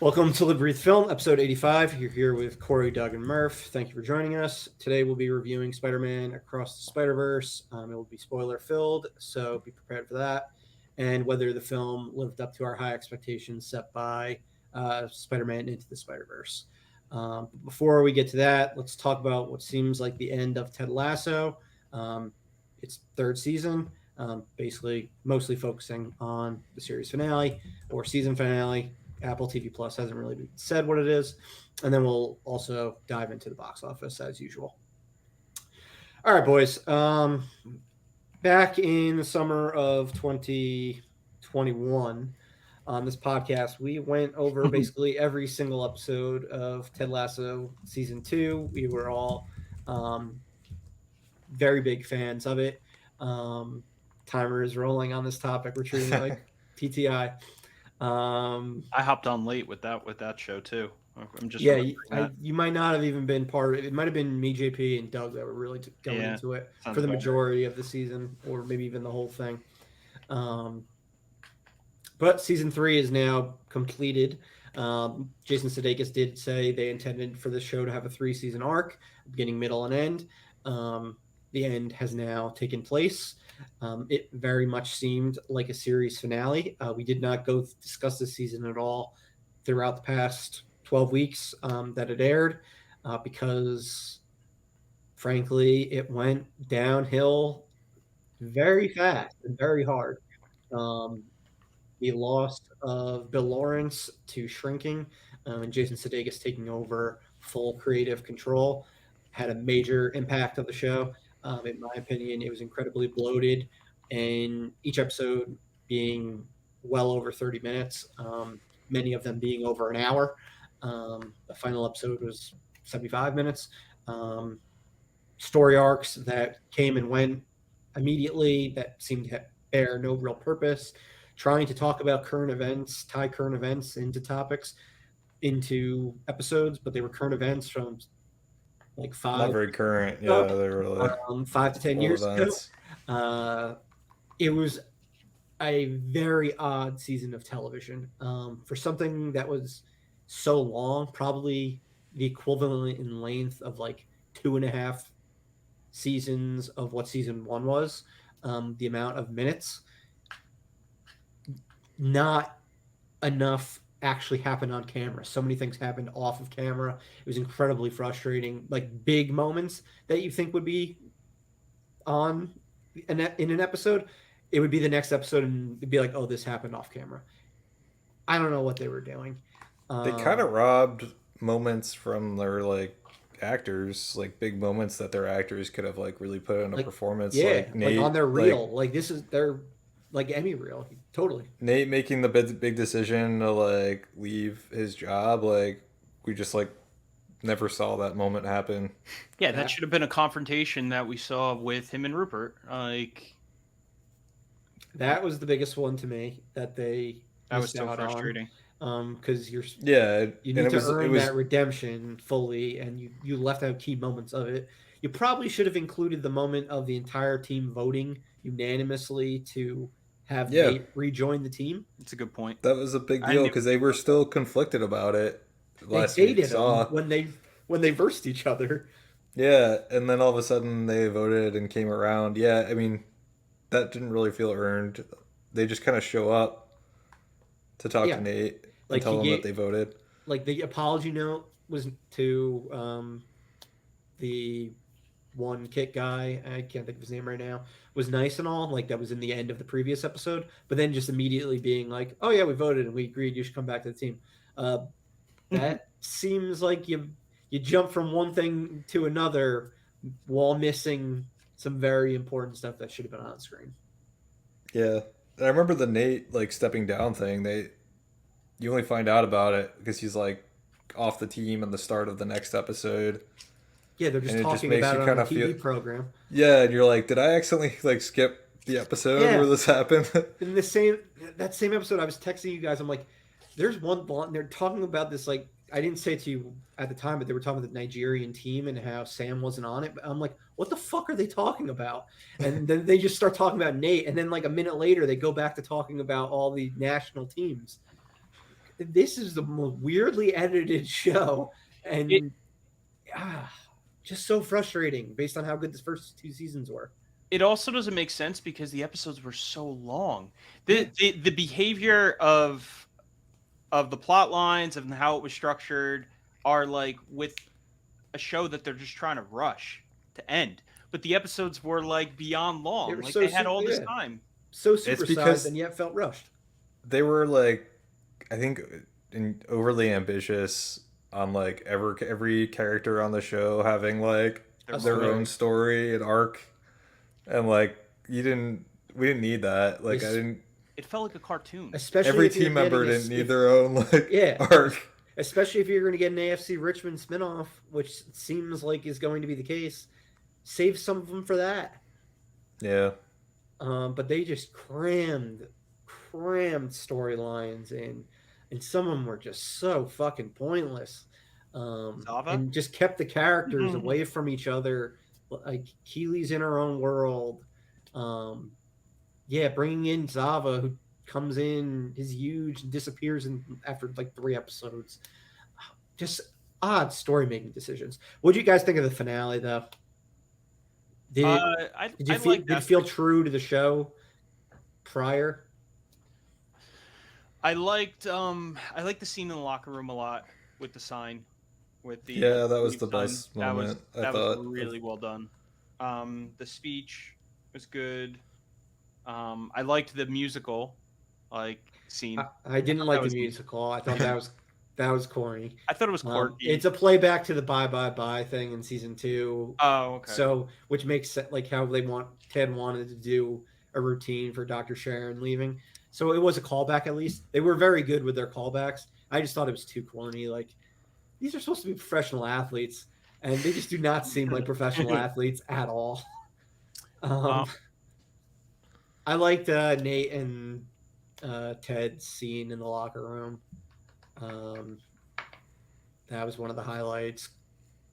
Welcome to Live Breathe Film, episode 85. You're here with Corey, Doug, and Murph. Thank you for joining us. Today we'll be reviewing Spider-Man Across the Spider-Verse. It will be spoiler-filled, so be prepared for that. And whether the film lived up to our high expectations set by Spider-Man Into the Spider-Verse. Before we get to that, let's talk about what seems like the end of Ted Lasso. Its third season, basically mostly focusing on the series finale or season finale. Apple TV Plus hasn't really said what it is. And then we'll also dive into the box office as usual. All right, boys. Back in the summer of 2021, on this podcast, we went over basically every single episode of Ted Lasso season 2. We were all very big fans of it. Timer is rolling on this topic. We're treating it like TTI. I hopped on late with that show too. I'm just you might not have even been part of it. It might have been me, JP, and Doug that were really going into it for the majority of the season, or maybe even the whole thing. But season 3 is now completed. Jason Sudeikis did say they intended for the show to have a 3-season arc, beginning, middle, and end. The end has now taken place. It very much seemed like a series finale. We did not go discuss this season at all throughout the past 12 weeks that it aired because, frankly, it went downhill very fast and very hard. The loss of Bill Lawrence to shrinking and Jason Sudeikis taking over full creative control had a major impact of the show. In my opinion, it was incredibly bloated, and each episode being well over 30 minutes, many of them being over an hour. The final episode was 75 minutes. Story arcs that came and went immediately that seemed to bear no real purpose. Trying to talk about current events, tie current events into topics, into episodes, but they were current events from like not very current. Yeah, they were like 5 to 10 years events. Ago. It was a very odd season of television for something that was so long, probably the equivalent in length of like 2.5 seasons of what season 1 was. The amount of minutes, not enough actually happened on camera. So many things happened off of camera. It was incredibly frustrating. Like big moments that you think would be on in an episode, it would be the next episode and it'd be like, oh, this happened off camera. I don't know what they were doing. They kind of robbed moments from their like actors, like big moments that their actors could have like really put in a performance. Yeah, like Nate, on their reel. Like this is their like Emmy reel. Totally. Nate making the big decision to like leave his job, like we just like never saw that moment happen. Yeah, that should have been a confrontation that we saw with him and Rupert. Like that was the biggest one to me that was so frustrating. Because you need to earn that redemption fully, and you left out key moments of it. You probably should have included the moment of the entire team voting unanimously to have Nate rejoin the team. That's a good point. That was a big deal because they were still conflicted about it. They dated him when they versed each other. Yeah, and then all of a sudden they voted and came around. Yeah, I mean, that didn't really feel earned. They just kind of show up to talk to Nate and tell him that they voted. Like the apology note was to the one Kit guy, I can't think of his name right now, was nice and all, like that was in the end of the previous episode, but then just immediately being like, oh yeah, we voted and we agreed you should come back to the team. That seems like you jump from one thing to another while missing some very important stuff that should have been on screen. Yeah. And I remember the Nate like stepping down thing. You only find out about it because he's like off the team in the start of the next episode. Yeah, they're just talking about it on the TV program. Yeah, and you're like, did I accidentally like skip the episode where this happened? In that same episode, I was texting you guys. I'm like, there's one blonde. They're talking about this. Like, I didn't say it to you at the time, but they were talking about the Nigerian team and how Sam wasn't on it. But I'm like, what the fuck are they talking about? And then they just start talking about Nate, and then like a minute later, they go back to talking about all the national teams. this is the most weirdly edited show, and It just so frustrating based on how good the first 2 seasons were. it also doesn't make sense because the episodes were so long. Yeah. The behavior of the plot lines and how it was structured are like with a show that they're just trying to rush to end. But the episodes were like beyond long. They were Like so they had all super, this yeah. time. So It's supersized because and yet felt rushed. they were like, I think, overly ambitious on like every character on the show having like Their their story. own story and arc, and like we didn't need that. Like I It's- didn't. It felt like a cartoon. Especially Every if you're team member getting didn't need their own like Yeah. arc. especially if you're going to get an AFC Richmond spinoff, which seems like is going to be the case. Save some of them for that. Yeah. But they just crammed storylines in, and some of them were just so fucking pointless. Zava? And just kept the characters away from each other. Like Keely's in her own world. Bringing in Zava, who comes in, is huge, and disappears after like 3 episodes. Just odd story making decisions. What do you guys think of the finale, though? Did it feel true to the show prior? I liked the scene in the locker room a lot with the sign, with the Yeah, that was the sign. best moment. That was really well done. The speech was good. I liked the musical scene. I didn't like the musical. I thought that was corny. I thought it was quirky. It's a playback to the Bye Bye Bye thing in season 2. Oh, okay. So, which makes sense, like how Ted wanted to do a routine for Dr. Sharon leaving. So it was a callback. At least they were very good with their callbacks. I just thought it was too corny. Like, these are supposed to be professional athletes, and they just do not seem like professional athletes at all. I liked Nate and Ted's scene in the locker room. That was one of the highlights.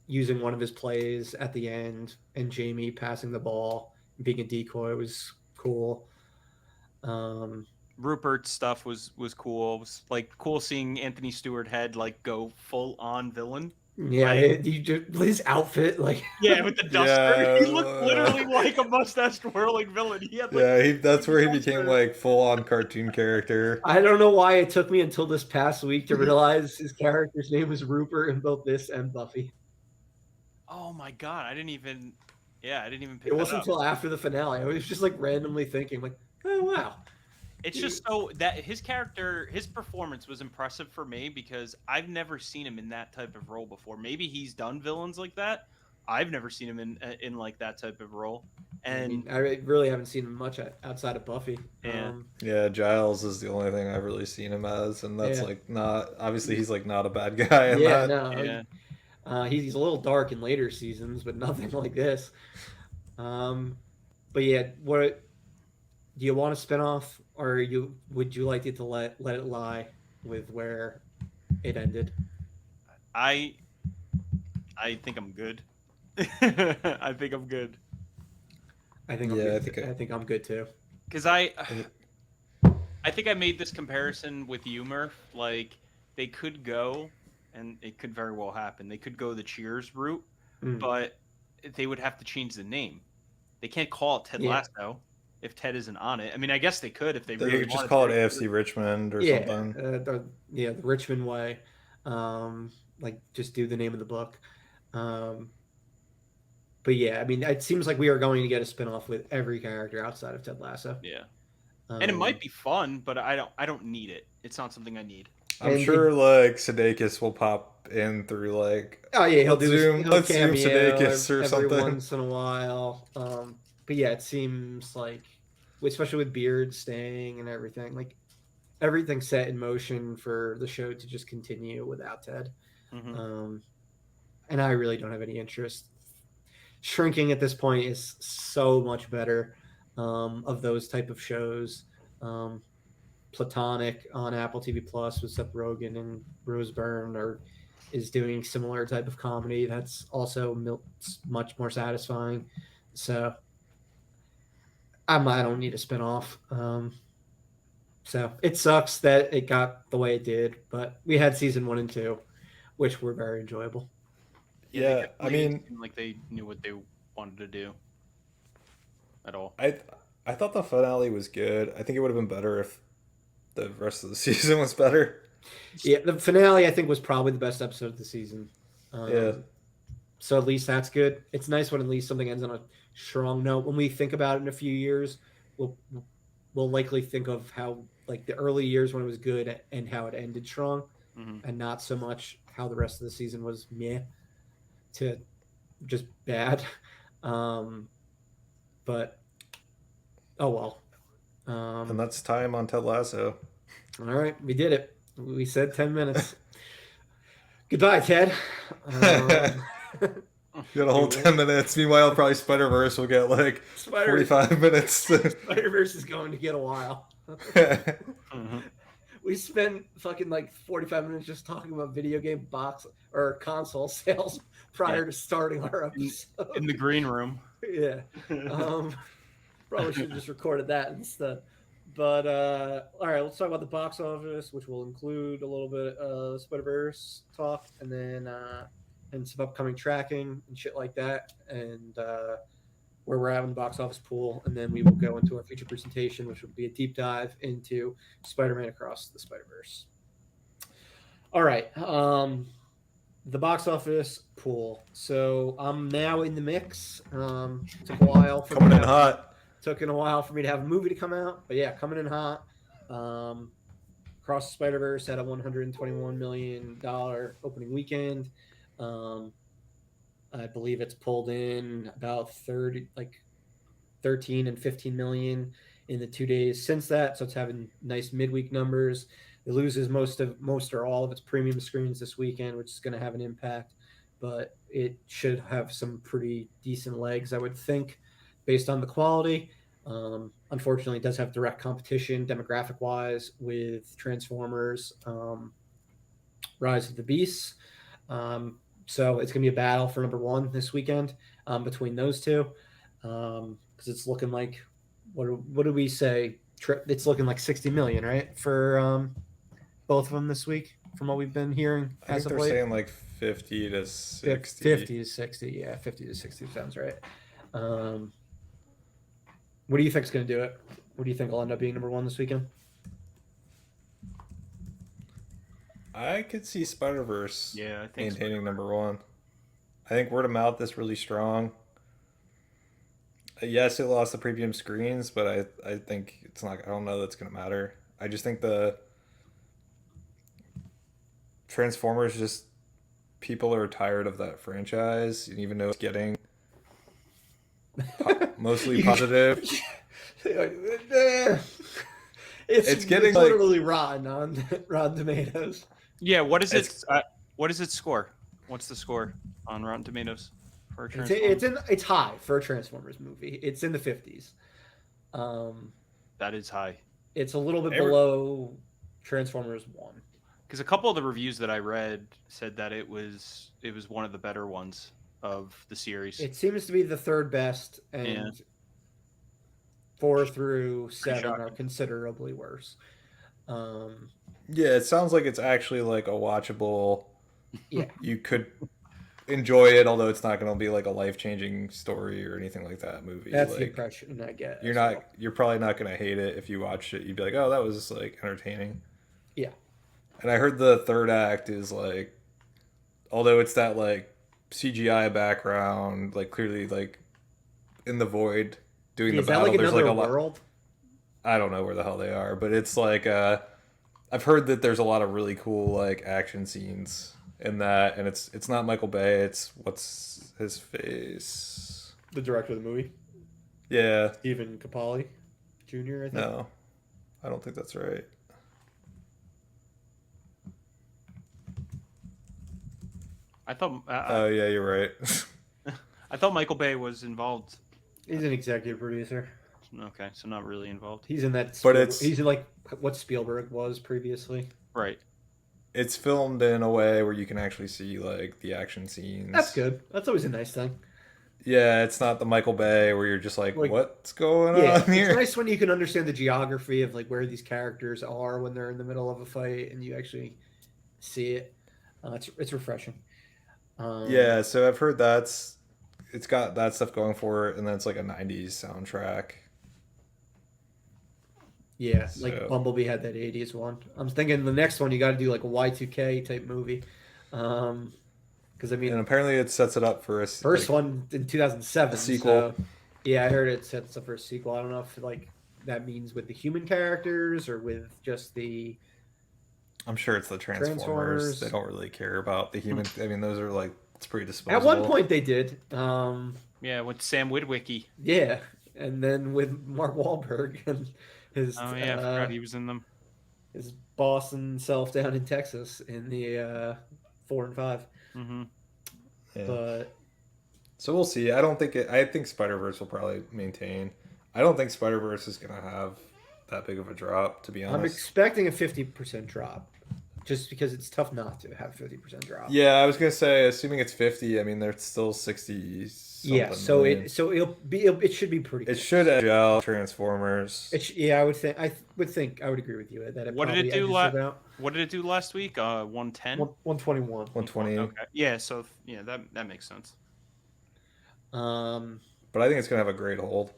Using one of his plays at the end, and Jamie passing the ball and being a decoy was cool. Rupert's stuff was cool. It was like cool seeing Anthony Stewart Head like go full on villain. Yeah, his outfit, like with the duster, he looked literally like a mustache twirling villain. He had that's where he became like full on cartoon character. I don't know why it took me until this past week to realize his character's name was Rupert in both this and Buffy. Oh my god, I didn't even pick it wasn't until after the finale. I was just like randomly thinking, like, oh wow. It's just so that his performance was impressive for me because I've never seen him in that type of role before. Maybe he's done villains like that. I've never seen him in like that type of role. And I really haven't seen him much outside of Buffy. Yeah, Giles is the only thing I've really seen him as, and that's like not obviously he's like not a bad guy. He's a little dark in later seasons, but nothing like this. But yeah, what do you want a spinoff, or would you like it to let it lie with where it ended? I think I'm good. I think I'm good. I think I'm good too. Because I think I made this comparison with you, Murph. Like they could go, and it could very well happen. They could go the Cheers route, but they would have to change the name. They can't call it Ted Lasso if Ted isn't on it. I mean, I guess they could if they really could just call it AFC Richmond or something. The Richmond way. Like just do the name of the book. But yeah, I mean, it seems like we are going to get a spinoff with every character outside of Ted Lasso. Yeah, and it might be fun, but I don't need it. It's not something I need. I'm sure like Sudeikis will pop in through like he'll do Zoom Sudeikis or every something once in a while. But yeah, it seems like, especially with Beard staying and everything, like everything's set in motion for the show to just continue without Ted. And I really don't have any interest. Shrinking at this point is so much better of those type of shows. Platonic on Apple TV Plus with Seth Rogen and Rose Byrne is doing similar type of comedy that's also much more satisfying. So I don't need a spinoff. So it sucks that it got the way it did, but we had season 1 and 2, which were very enjoyable. Yeah, I mean, didn't seem like they knew what they wanted to do at all. I thought the finale was good. I think it would have been better if the rest of the season was better. Yeah, the finale I think was probably the best episode of the season. Yeah. So at least that's good. It's nice when at least something ends on a strong note. When we think about it in a few years, we'll likely think of how like the early years when it was good and how it ended strong, and not so much how the rest of the season was meh to just bad. But oh well. And that's time on Ted Lasso. All right, we did it. We said 10 minutes. Goodbye, Ted. You got a whole 10 minutes. Meanwhile, probably Spider-Verse will get like 45 minutes. Spider-Verse is going to get a while. We spent fucking like 45 minutes just talking about video game box or console sales prior to starting our episode. In the green room. Yeah. Probably should have just recorded that instead. But all right, let's talk about the box office, which will include a little bit of Spider-Verse talk, and then and some upcoming tracking and shit like that, and where we're at in the box office pool, and then we will go into our feature presentation, which will be a deep dive into Spider-Man Across the Spider-Verse. All right, the box office pool. So I'm now in the mix. Took a while for coming in hot. Took a while for me to have a movie to come out, but yeah, coming in hot. Across the Spider-Verse had a $121 million opening weekend. I believe it's pulled in about 13 and 15 million in the 2 days since that. So it's having nice midweek numbers. It loses most or all of its premium screens this weekend, which is going to have an impact, but it should have some pretty decent legs, I would think, based on the quality. Unfortunately, it does have direct competition demographic-wise with Transformers, Rise of the Beasts. So it's going to be a battle for number 1 this weekend between those two, because it's looking like, what do we say? It's looking like 60 million, right, for both of them this week, from what we've been hearing. I think they're saying like 50 to 60. 50 to 60, yeah, 50 to 60 sounds right. What do you think is going to do it? What do you think will end up being number 1 this weekend? I could see Spider-Verse maintaining so. number 1. I think word of mouth is really strong. Yes, it lost the premium screens, but I think it's not. I don't know that's going to matter. I just think the Transformers, just people are tired of that franchise, and even though it's getting mostly positive, it's getting literally rotten on Rotten Tomatoes. Yeah, what is it? What is its score? What's the score on Rotten Tomatoes for a Transformers? It's high for a Transformers movie. It's in the 50s. That is high. It's a little bit below Transformers 1. Because a couple of the reviews that I read said that it was one of the better ones of the series. It seems to be the third best, and 4 through 7 are considerably worse. Yeah, it sounds like it's actually like a watchable. Yeah, you could enjoy it, although it's not going to be like a life-changing story or anything like that movie. That's the impression I get. You're probably not going to hate it if you watched it. You'd be like, oh, that was like entertaining. Yeah. And I heard the third act is like, although it's that like CGI background, like clearly like in the void doing the battle. There's like another world? I don't know where the hell they are, but it's like I've heard that there's a lot of really cool like action scenes in that, and it's not Michael Bay. It's what's his face? The director of the movie. Yeah. Stephen Capaldi, Jr. I think. No, I don't think that's right. I thought. Oh yeah, you're right. I thought Michael Bay was involved. He's an executive producer. Okay, so not really involved. He's in that. He's in like what Spielberg was previously. Right. It's filmed in a way where you can actually see like the action scenes. That's good. That's always a nice thing. Yeah, it's not the Michael Bay where you're just like what's going on here? It's nice when you can understand the geography of like where these characters are when they're in the middle of a fight and you actually see it. It's refreshing. Yeah, so I've heard it's got that stuff going for it, and then it's like a '90s soundtrack. Yeah, like Bumblebee had that '80s one. I'm thinking the next one you got to do like a Y2K type movie, because I mean, and apparently it sets it up for first one in 2007 a sequel. So, yeah, I heard it sets up for a sequel. I don't know if like that means with the human characters or with just the. I'm sure it's the Transformers. They don't really care about the human. I mean, those are like it's pretty disposable. At one point they did. Yeah, with Sam Witwicky. Yeah, and then with Mark Wahlberg and his. Oh yeah, I forgot he was in them. His Boston self down in Texas in the 4 and 5. Mm-hmm. Yeah. But so we'll see. I think Spider-Verse will probably maintain. I don't think Spider-Verse is gonna have that big of a drop, to be honest. I'm expecting a 50% drop, just because it's tough not to have 50% drop. Yeah, I was gonna say, assuming it's 50. I mean, there's still 60. Yeah, so million. it should be pretty. It should edge out Transformers. I would think. I would agree with you that. What did it do What did it do last week? 110. 121. 120. Okay. Yeah. So yeah, that makes sense. But I think it's gonna have a great hold.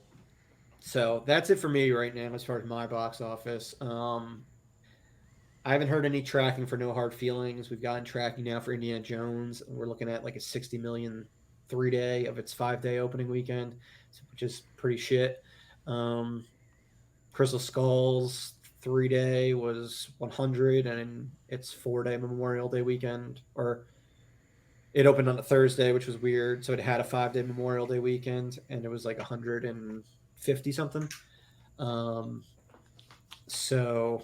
So that's it for me right now as far as my box office. I haven't heard any tracking for No Hard Feelings. We've gotten tracking now for Indiana Jones. We're looking at like a 60 million 3-day of its 5-day opening weekend, which is pretty shit. Crystal Skulls 3-day was 100, and its 4-day Memorial Day weekend, or it opened on a Thursday, which was weird. So it had a 5-day Memorial Day weekend, and it was like 150 something. So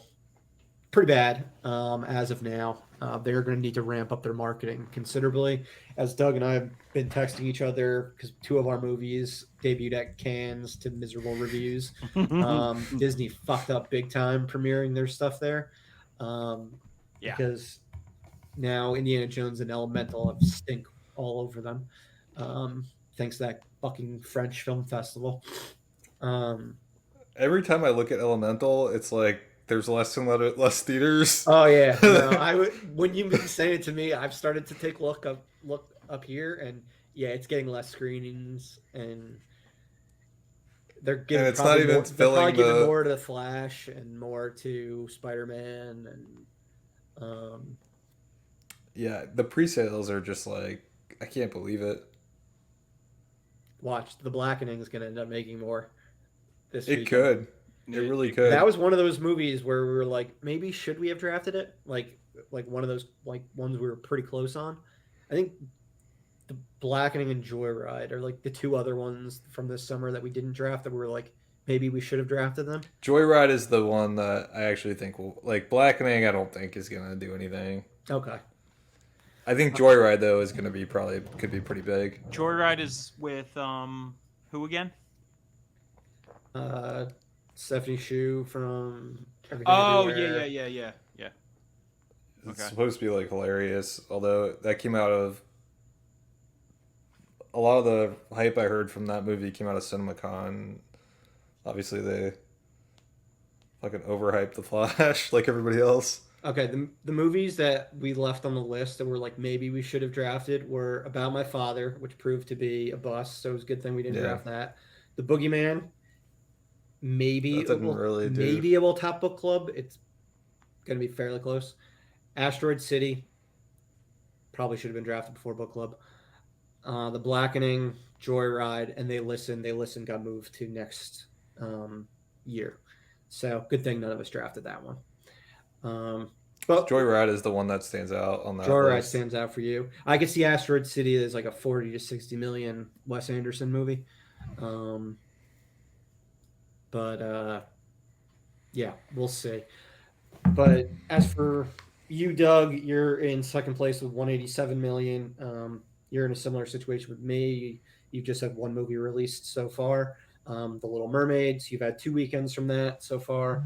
pretty bad as of now. They're going to need to ramp up their marketing considerably. As Doug and I have been texting each other, because 2 of our movies debuted at Cannes to miserable reviews. Disney fucked up big time premiering their stuff there. Because now Indiana Jones and Elemental have stink all over them, thanks to that fucking French film festival. Every time I look at Elemental, it's like there's less and less theaters. Oh yeah, no, when you've been saying it to me, I've started to take a look up here, and yeah, it's getting less screenings, and they're giving probably more to the Flash and more to Spider-Man, and yeah, the pre-sales are just like, I can't believe it. Watch, The Blackening is going to end up making more this week. It could. It really could. That was one of those movies where we were like, maybe should we have drafted it? Like one of those like ones we were pretty close on. I think The Blackening and Joyride are like the 2 other ones from this summer that we didn't draft that we were like, maybe we should have drafted them. Joyride is the one that I actually think will, like, Blackening I don't think is going to do anything. Okay. I think Joyride though is going to be could be pretty big. Joyride is with who again? Stephanie Shu from Everything Everywhere. Yeah. It's supposed to be like hilarious, although that came out of a lot of the hype I heard from that movie came out of CinemaCon. Obviously they fucking overhyped The Flash like everybody else. Okay, the movies that we left on the list that were like maybe we should have drafted were About My Father, which proved to be a bust, so it was a good thing we didn't draft that. The Boogeyman, maybe it will top book club. It's going to be fairly close. Asteroid City probably should have been drafted before book club. The Blackening, Joyride, and They Listen, got moved to next year. So good thing none of us drafted that one. But Joyride is the one that stands out on that Joyride list. stands out for you. I could see Asteroid City as like a 40 to 60 million Wes Anderson movie. Yeah, we'll see. But as for you, Doug, you're in second place with 187 million. You're in a similar situation with me. You just have one movie released so far. The Little Mermaids. You've had 2 weekends from that so far.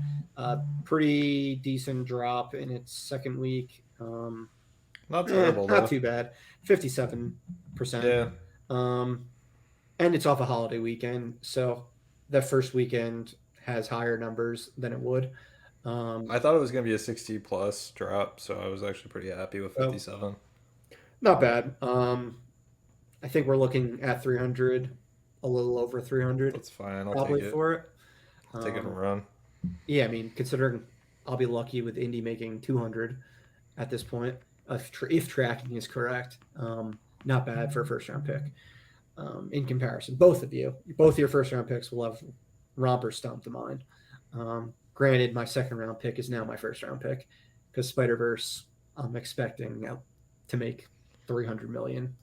Pretty decent drop in its second week. Not terrible, not too bad. 57%. Yeah. and it's off a holiday weekend, so the first weekend has higher numbers than it would. I thought it was going to be a 60 plus drop, so I was actually pretty happy with 57. Not bad. I think we're looking at 300, a little over 300. That's fine. I'll probably take it. for it. I'll take it and run. Yeah, I mean, considering I'll be lucky with Indy making 200 at this point, if tracking is correct. Not bad for a first round pick. In comparison, both of your first round picks will have romper stomp to mine. Granted, my second round pick is now my first round pick because Spider-Verse, I'm expecting to make 300 million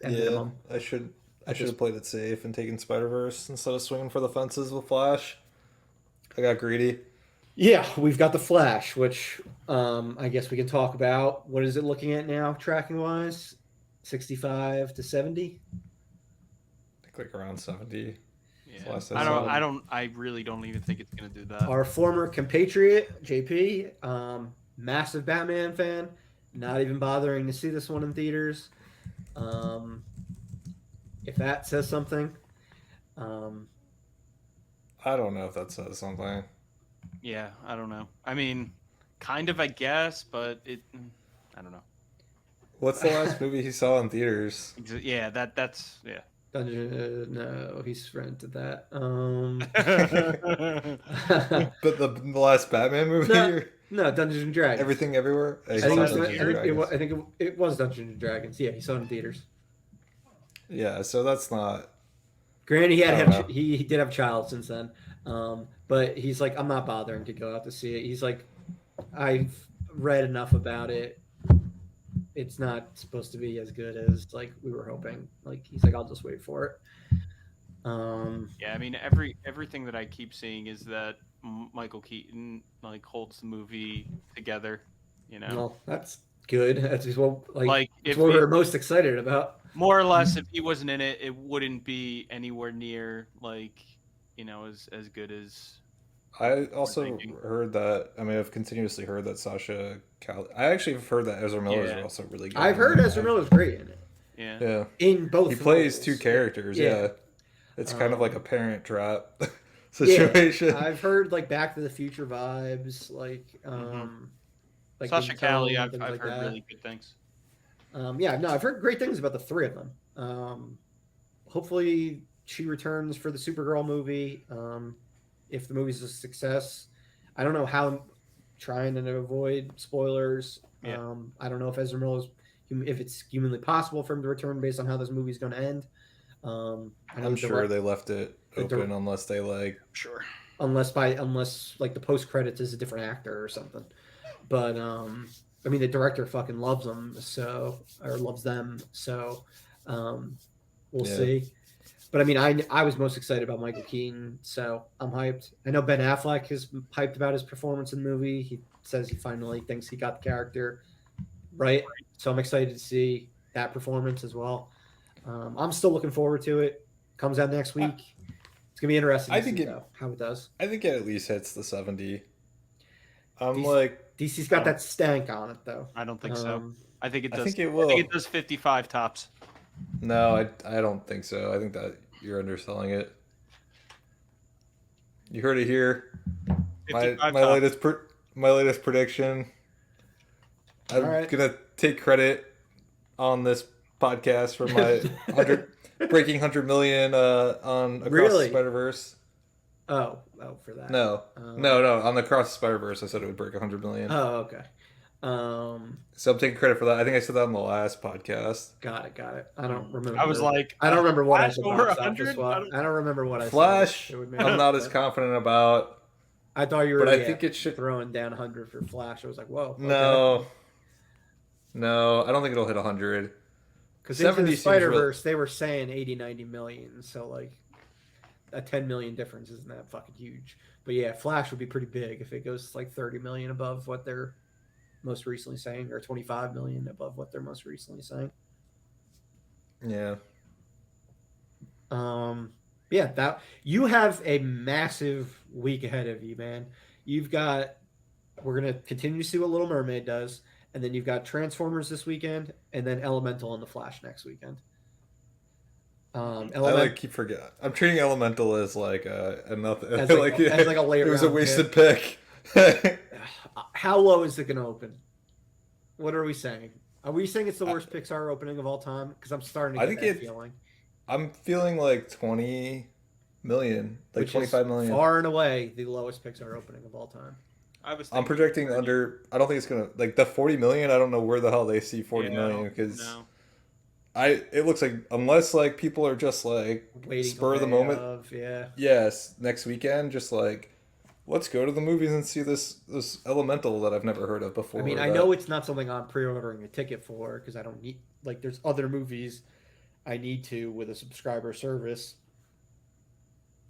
at minimum. I should have played it safe and taken Spider-Verse instead of swinging for the fences with Flash. I got greedy. Yeah, we've got the Flash, which I guess we can talk about. What is it looking at now, tracking wise? 65 to 70. I think like around 70. Yeah. I really don't even think it's gonna do that. Our former compatriot JP, massive Batman fan, not even bothering to see this one in theaters. If that says something, I don't know if that says something. Yeah, I don't know. I mean, kind of, I guess, but I don't know. What's the last movie he saw in theaters? Yeah, that's yeah. No, he's rented that. But the last Batman movie? No, Dungeons and Dragons. Everything Everywhere? I think it was Dungeons and Dragons. Yeah, he saw it in theaters. Yeah, so that's not. Granted, he did have a child since then, but he's like, I'm not bothering to go out to see it. He's like, I've read enough about it. It's not supposed to be as good as like we were hoping. Like he's like, I'll just wait for it. Yeah, I mean, everything that I keep seeing is that Michael Keaton like holds the movie together. You know, well, that's good. That's what if what we're most excited about. More or less, if he wasn't in it, it wouldn't be anywhere near like as good as. I also heard that. I mean, I've continuously heard that Sasha I actually have heard that Ezra Miller is also really good. I've heard Ezra Miller's great in it. Yeah. In both. He plays two characters. Yeah. It's kind of like a Parent Trap situation. Yeah, I've heard like Back to the Future vibes, like Sasha Calle. I've heard really good things. I've heard great things about the three of them. Hopefully, she returns for the Supergirl movie. If the movie's a success, I don't know how. Trying to avoid spoilers. Yeah. I don't know if Ezra Miller's, if it's humanly possible for him to return based on how this movie's going to end. I'm sure they left it open unless they Sure. Unless like the post credits is a different actor or something. But I mean the director fucking loves them, loves them. So we'll see. But I mean I was most excited about Michael Keaton, so I'm hyped. I know Ben Affleck is hyped about his performance in the movie. He says he finally thinks he got the character right. So I'm excited to see that performance as well. I'm still looking forward to it. Comes out next week. It's gonna be interesting to see how it does. I think it at least hits the 70. DC's got that stank on it though. I don't think so. I think it does. I think it will. I think it does 55 tops. No, I don't think so. I think that you're underselling it. You heard it here. My latest prediction. I'm gonna take credit on this podcast for my breaking 100 million on Across the Spider-Verse. Oh, for that. No, on the Across the Spider-Verse, I said it would break 100 million. Oh, okay. So I'm taking credit for that. I think I said that on the last podcast. Got it. I don't remember. I was like, I don't remember what I said. Over 100? I don't remember what I Flash, said. I'm not as confident about. I thought you were. But I think it should throwing down 100 for Flash. I was like, whoa. Okay. No, I don't think it'll hit 100. Because in the Spider-Verse, they were saying 80, 90 million. So like, a 10 million difference isn't that fucking huge. But yeah, Flash would be pretty big if it goes like 30 million above what they're most recently saying, or 25 million above what they're most recently saying. Yeah. Yeah, that you have a massive week ahead of you, man. We're gonna continue to see what Little Mermaid does, and then you've got Transformers this weekend, and then Elemental and the Flash next weekend. I keep forgetting. I'm treating Elemental as like nothing. As like a late it was a wasted pick. pick. How low is it going to open? What are we saying? Are we saying it's the worst Pixar opening of all time? Because I'm starting to get that feeling. I'm feeling like 20 million, like 25 million. Far and away the lowest Pixar opening of all time. I'm projecting under. I don't think it's gonna like the 40 million. I don't know where the hell they see 40 million because it looks like unless like people are just like waiting spur of the moment. Yes, next weekend, just like let's go to the movies and see this Elemental that I've never heard of before. I mean, I know it's not something I'm pre-ordering a ticket for because I don't need like there's other movies I need to with a subscriber service.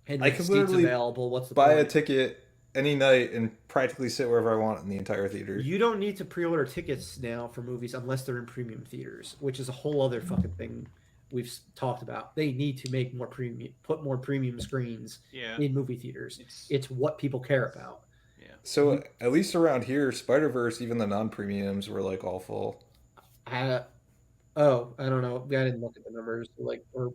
And I can literally available. What's the buy point? a ticket any night and practically sit wherever I want in the entire theater. You don't need to pre-order tickets now for movies unless they're in premium theaters, which is a whole other fucking thing we've talked about. They need to make more premium, put more premium screens in movie theaters. It's what people care about. Yeah. So at least around here, Spider-Verse, even the non-premiums were like all full. I don't know. I didn't look at the numbers or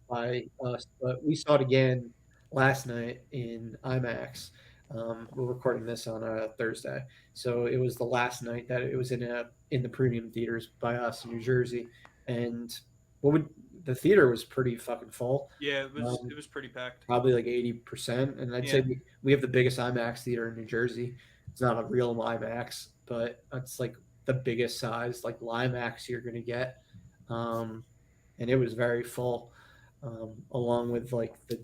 by us, but we saw it again last night in IMAX. We're recording this on a Thursday, so it was the last night that it was in the premium theaters by us in New Jersey, and the theater was pretty fucking full. Yeah, it was pretty packed. Probably like 80%, and I'd say we have the biggest IMAX theater in New Jersey. It's not a real IMAX, but it's like the biggest size like IMAX you're gonna get, and it was very full, along with like the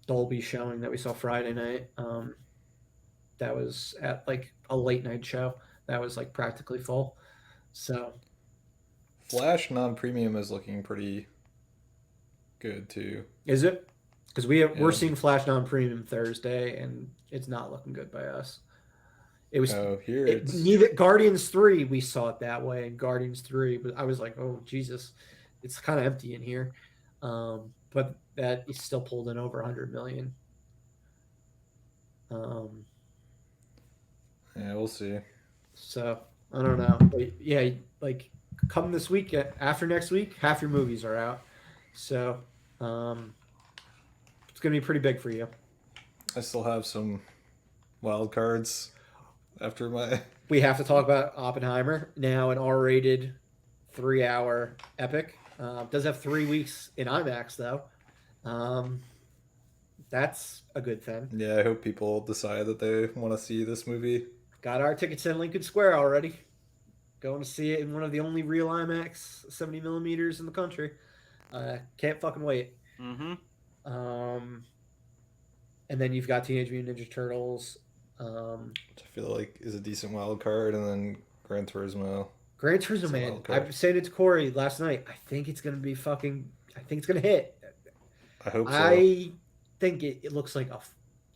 Dolby showing that we saw Friday night. That was at like a late night show that was like practically full. So Flash non-premium is looking pretty good too. Is it? Because we're seeing Flash non-premium Thursday, and it's not looking good by us. It was neither Guardians 3. We saw it that way, and Guardians 3. But I was like, oh Jesus, it's kind of empty in here. But that is still pulled in over 100 million. Yeah, we'll see. So I don't know. But yeah, like come this week, after next week, half your movies are out. So it's gonna be pretty big for you. I still have some wild cards after my. We have to talk about Oppenheimer now, an R-rated 3-hour epic. Does have 3 weeks in IMAX though. That's a good thing. Yeah, I hope people decide that they want to see this movie. Got our tickets in Lincoln Square already. Going to see it in one of the only real IMAX 70 millimeters in the country. Can't fucking wait. Mm-hmm. And then you've got Teenage Mutant Ninja Turtles. Which I feel like is a decent wild card, and then Gran Turismo. Gran Turismo, man. I was saying it to Corey last night. I think it's going to be I think it's going to hit. I hope so. I think it looks like a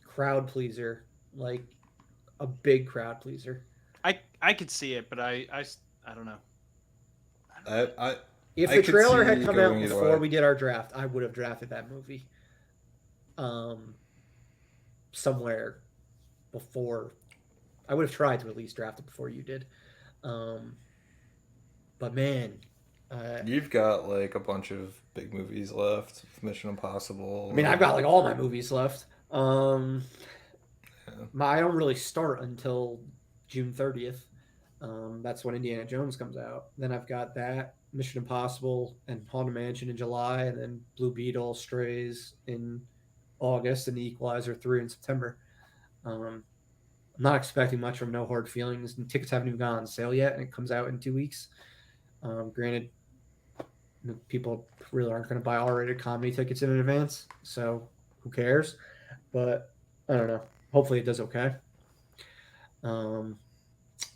crowd pleaser, like a big crowd pleaser. I could see it, but I don't know. If the trailer had come out before we did our draft, I would have drafted that movie. Somewhere before, I would have tried to at least draft it before you did. But man, you've got like a bunch of big movies left. Mission Impossible. I mean, I've got like all my movies left. I don't really start until June 30th. That's when Indiana Jones comes out. Then I've got that, Mission Impossible, and Haunted Mansion in July, and then Blue Beetle, Strays in August, and The Equalizer 3 in September. I'm not expecting much from No Hard Feelings, and tickets haven't even gone on sale yet, and it comes out in 2 weeks. Granted, people really aren't going to buy R-rated comedy tickets in advance, so who cares? But I don't know. Hopefully it does okay.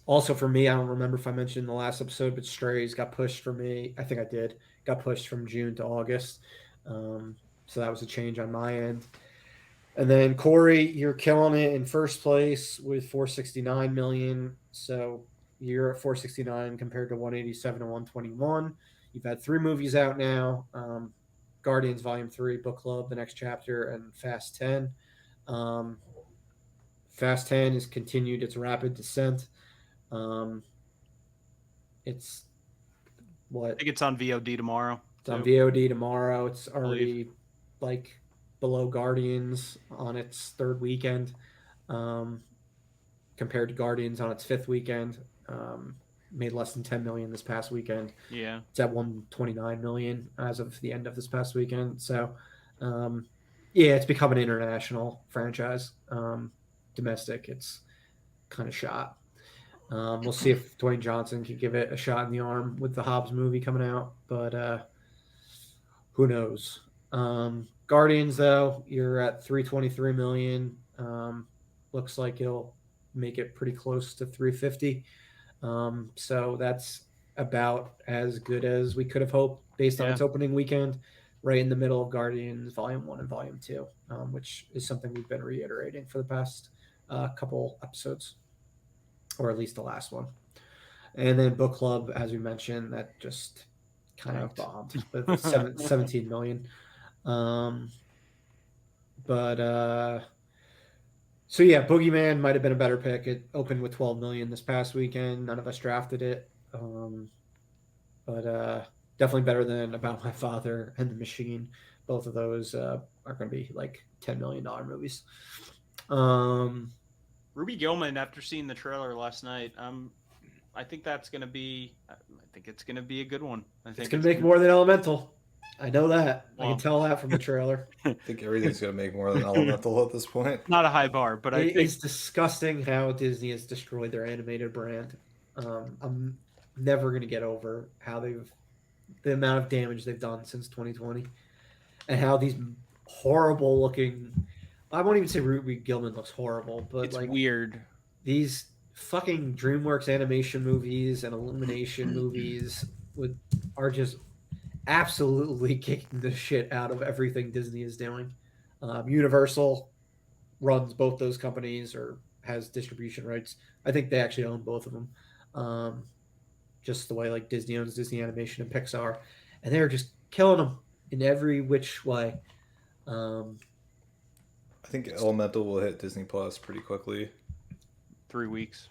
Also for me, I don't remember if I mentioned in the last episode, but Strays got pushed for me. I think I did. Got pushed from June to August. So that was a change on my end. And then Corey, you're killing it in first place with 469 million. So you're at 469 compared to 187 and 121. You've had 3 movies out now. Guardians Volume 3, Book Club, The Next Chapter, and Fast 10. Fast 10 has continued its rapid descent. It's what? I think it's on VOD tomorrow. It's on VOD tomorrow. It's already like below Guardians on its third weekend, compared to Guardians on its fifth weekend. Made less than 10 million this past weekend. Yeah, it's at 129 million as of the end of this past weekend. So, yeah, it's become an international franchise. Domestic, it's kind of shot. We'll see if Dwayne Johnson can give it a shot in the arm with the Hobbs movie coming out, but who knows? Guardians, though, you're at 323 million. Looks like it'll make it pretty close to 350. So that's about as good as we could have hoped based on its opening weekend, right in the middle of Guardians Volume 1 and Volume 2, which is something we've been reiterating for the past couple episodes, or at least the last one. And then Book Club, as we mentioned, that just kind of bombed with 17 million. So yeah, Boogeyman might have been a better pick. It opened with 12 million this past weekend. None of us drafted it, but definitely better than About My Father and The Machine. Both of those are going to be like $10 million movies. Ruby Gillman, after seeing the trailer last night, I think that's going to be. I think it's going to be a good one. I think it's going to make more than Elemental. I know that. Well, I can tell that from the trailer. I think everything's going to make more than Elemental at this point. Not a high bar, but I think it's disgusting how Disney has destroyed their animated brand. I'm never going to get over how the amount of damage they've done since 2020, and how these horrible looking. I won't even say Ruby Gillman looks horrible, but it's like weird. These fucking DreamWorks animation movies and Illumination movies are just absolutely kicking the shit out of everything Disney is doing. Universal runs both those companies or has distribution rights. I think they actually own both of them. Just the way like Disney owns Disney Animation and Pixar, and they're just killing them in every which way. I think Elemental will hit Disney Plus pretty quickly. 3 weeks.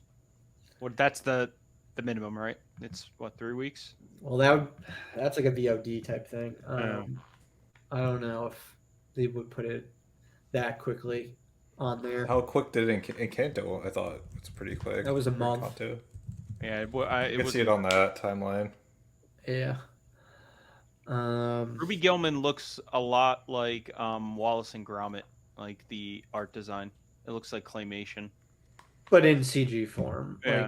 Well, that's the minimum, right? It's what, 3 weeks? Well, that's like a VOD type thing. I don't know if they would put it that quickly on there. How quick did it in Encanto? I thought it's pretty quick. That was a month. Encanto. Yeah, I can see it on that timeline. Yeah. Ruby Gillman looks a lot like Wallace and Gromit, like the art design. It looks like claymation, but in CG form. Yeah.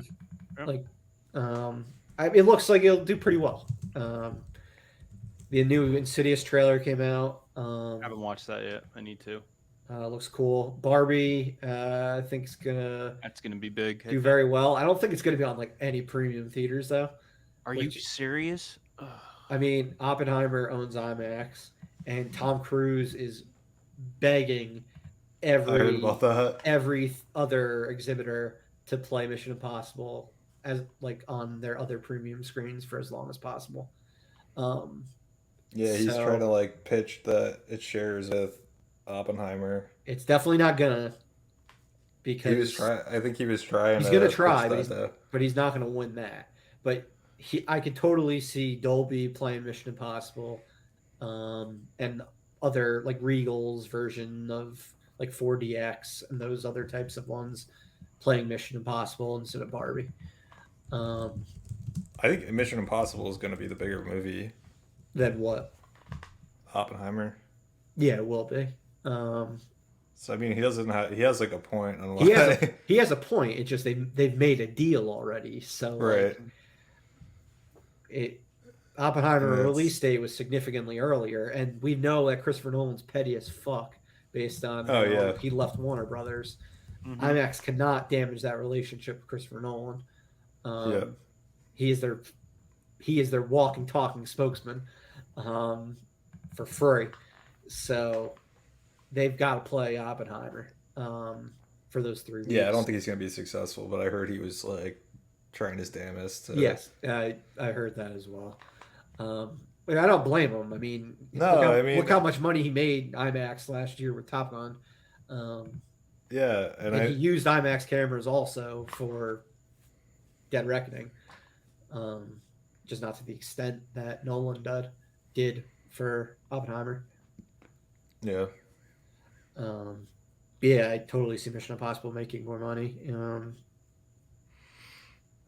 It looks like it'll do pretty well. The new Insidious trailer came out. I haven't watched that yet. I need to. Looks cool. Barbie, I think that's gonna be big. Do very well. I don't think it's gonna be on like any premium theaters though. Are you serious? I mean, Oppenheimer owns IMAX, and Tom Cruise is begging every other exhibitor to play Mission Impossible as like on their other premium screens for as long as possible. Yeah, he's trying to like pitch that it shares with Oppenheimer. It's definitely not gonna, because he was trying. I think he was trying. He's gonna try, but he's not gonna win that. But I could totally see Dolby playing Mission Impossible, and other like Regal's version of like 4DX and those other types of ones playing Mission Impossible instead of Barbie. I think Mission Impossible is going to be the bigger movie. Than what? Oppenheimer. Yeah, it will be. So I mean, he has like a point on why he has a point. It's just they've made a deal already. So right. Oppenheimer release date was significantly earlier, and we know that Christopher Nolan's petty as fuck based on he left Warner Brothers. Mm-hmm. IMAX cannot damage that relationship with Christopher Nolan. He is their walking, talking spokesman for free. So they've got to play Oppenheimer for those 3 weeks. Yeah, I don't think he's going to be successful, but I heard he was like trying his damnedest. Yes, I heard that as well. But I don't blame him. I mean, look how much money he made IMAX last year with Top Gun. And he used IMAX cameras also for Dead Reckoning, just not to the extent that Nolan did. did for Oppenheimer. Yeah. Yeah, I totally see Mission Impossible making more money.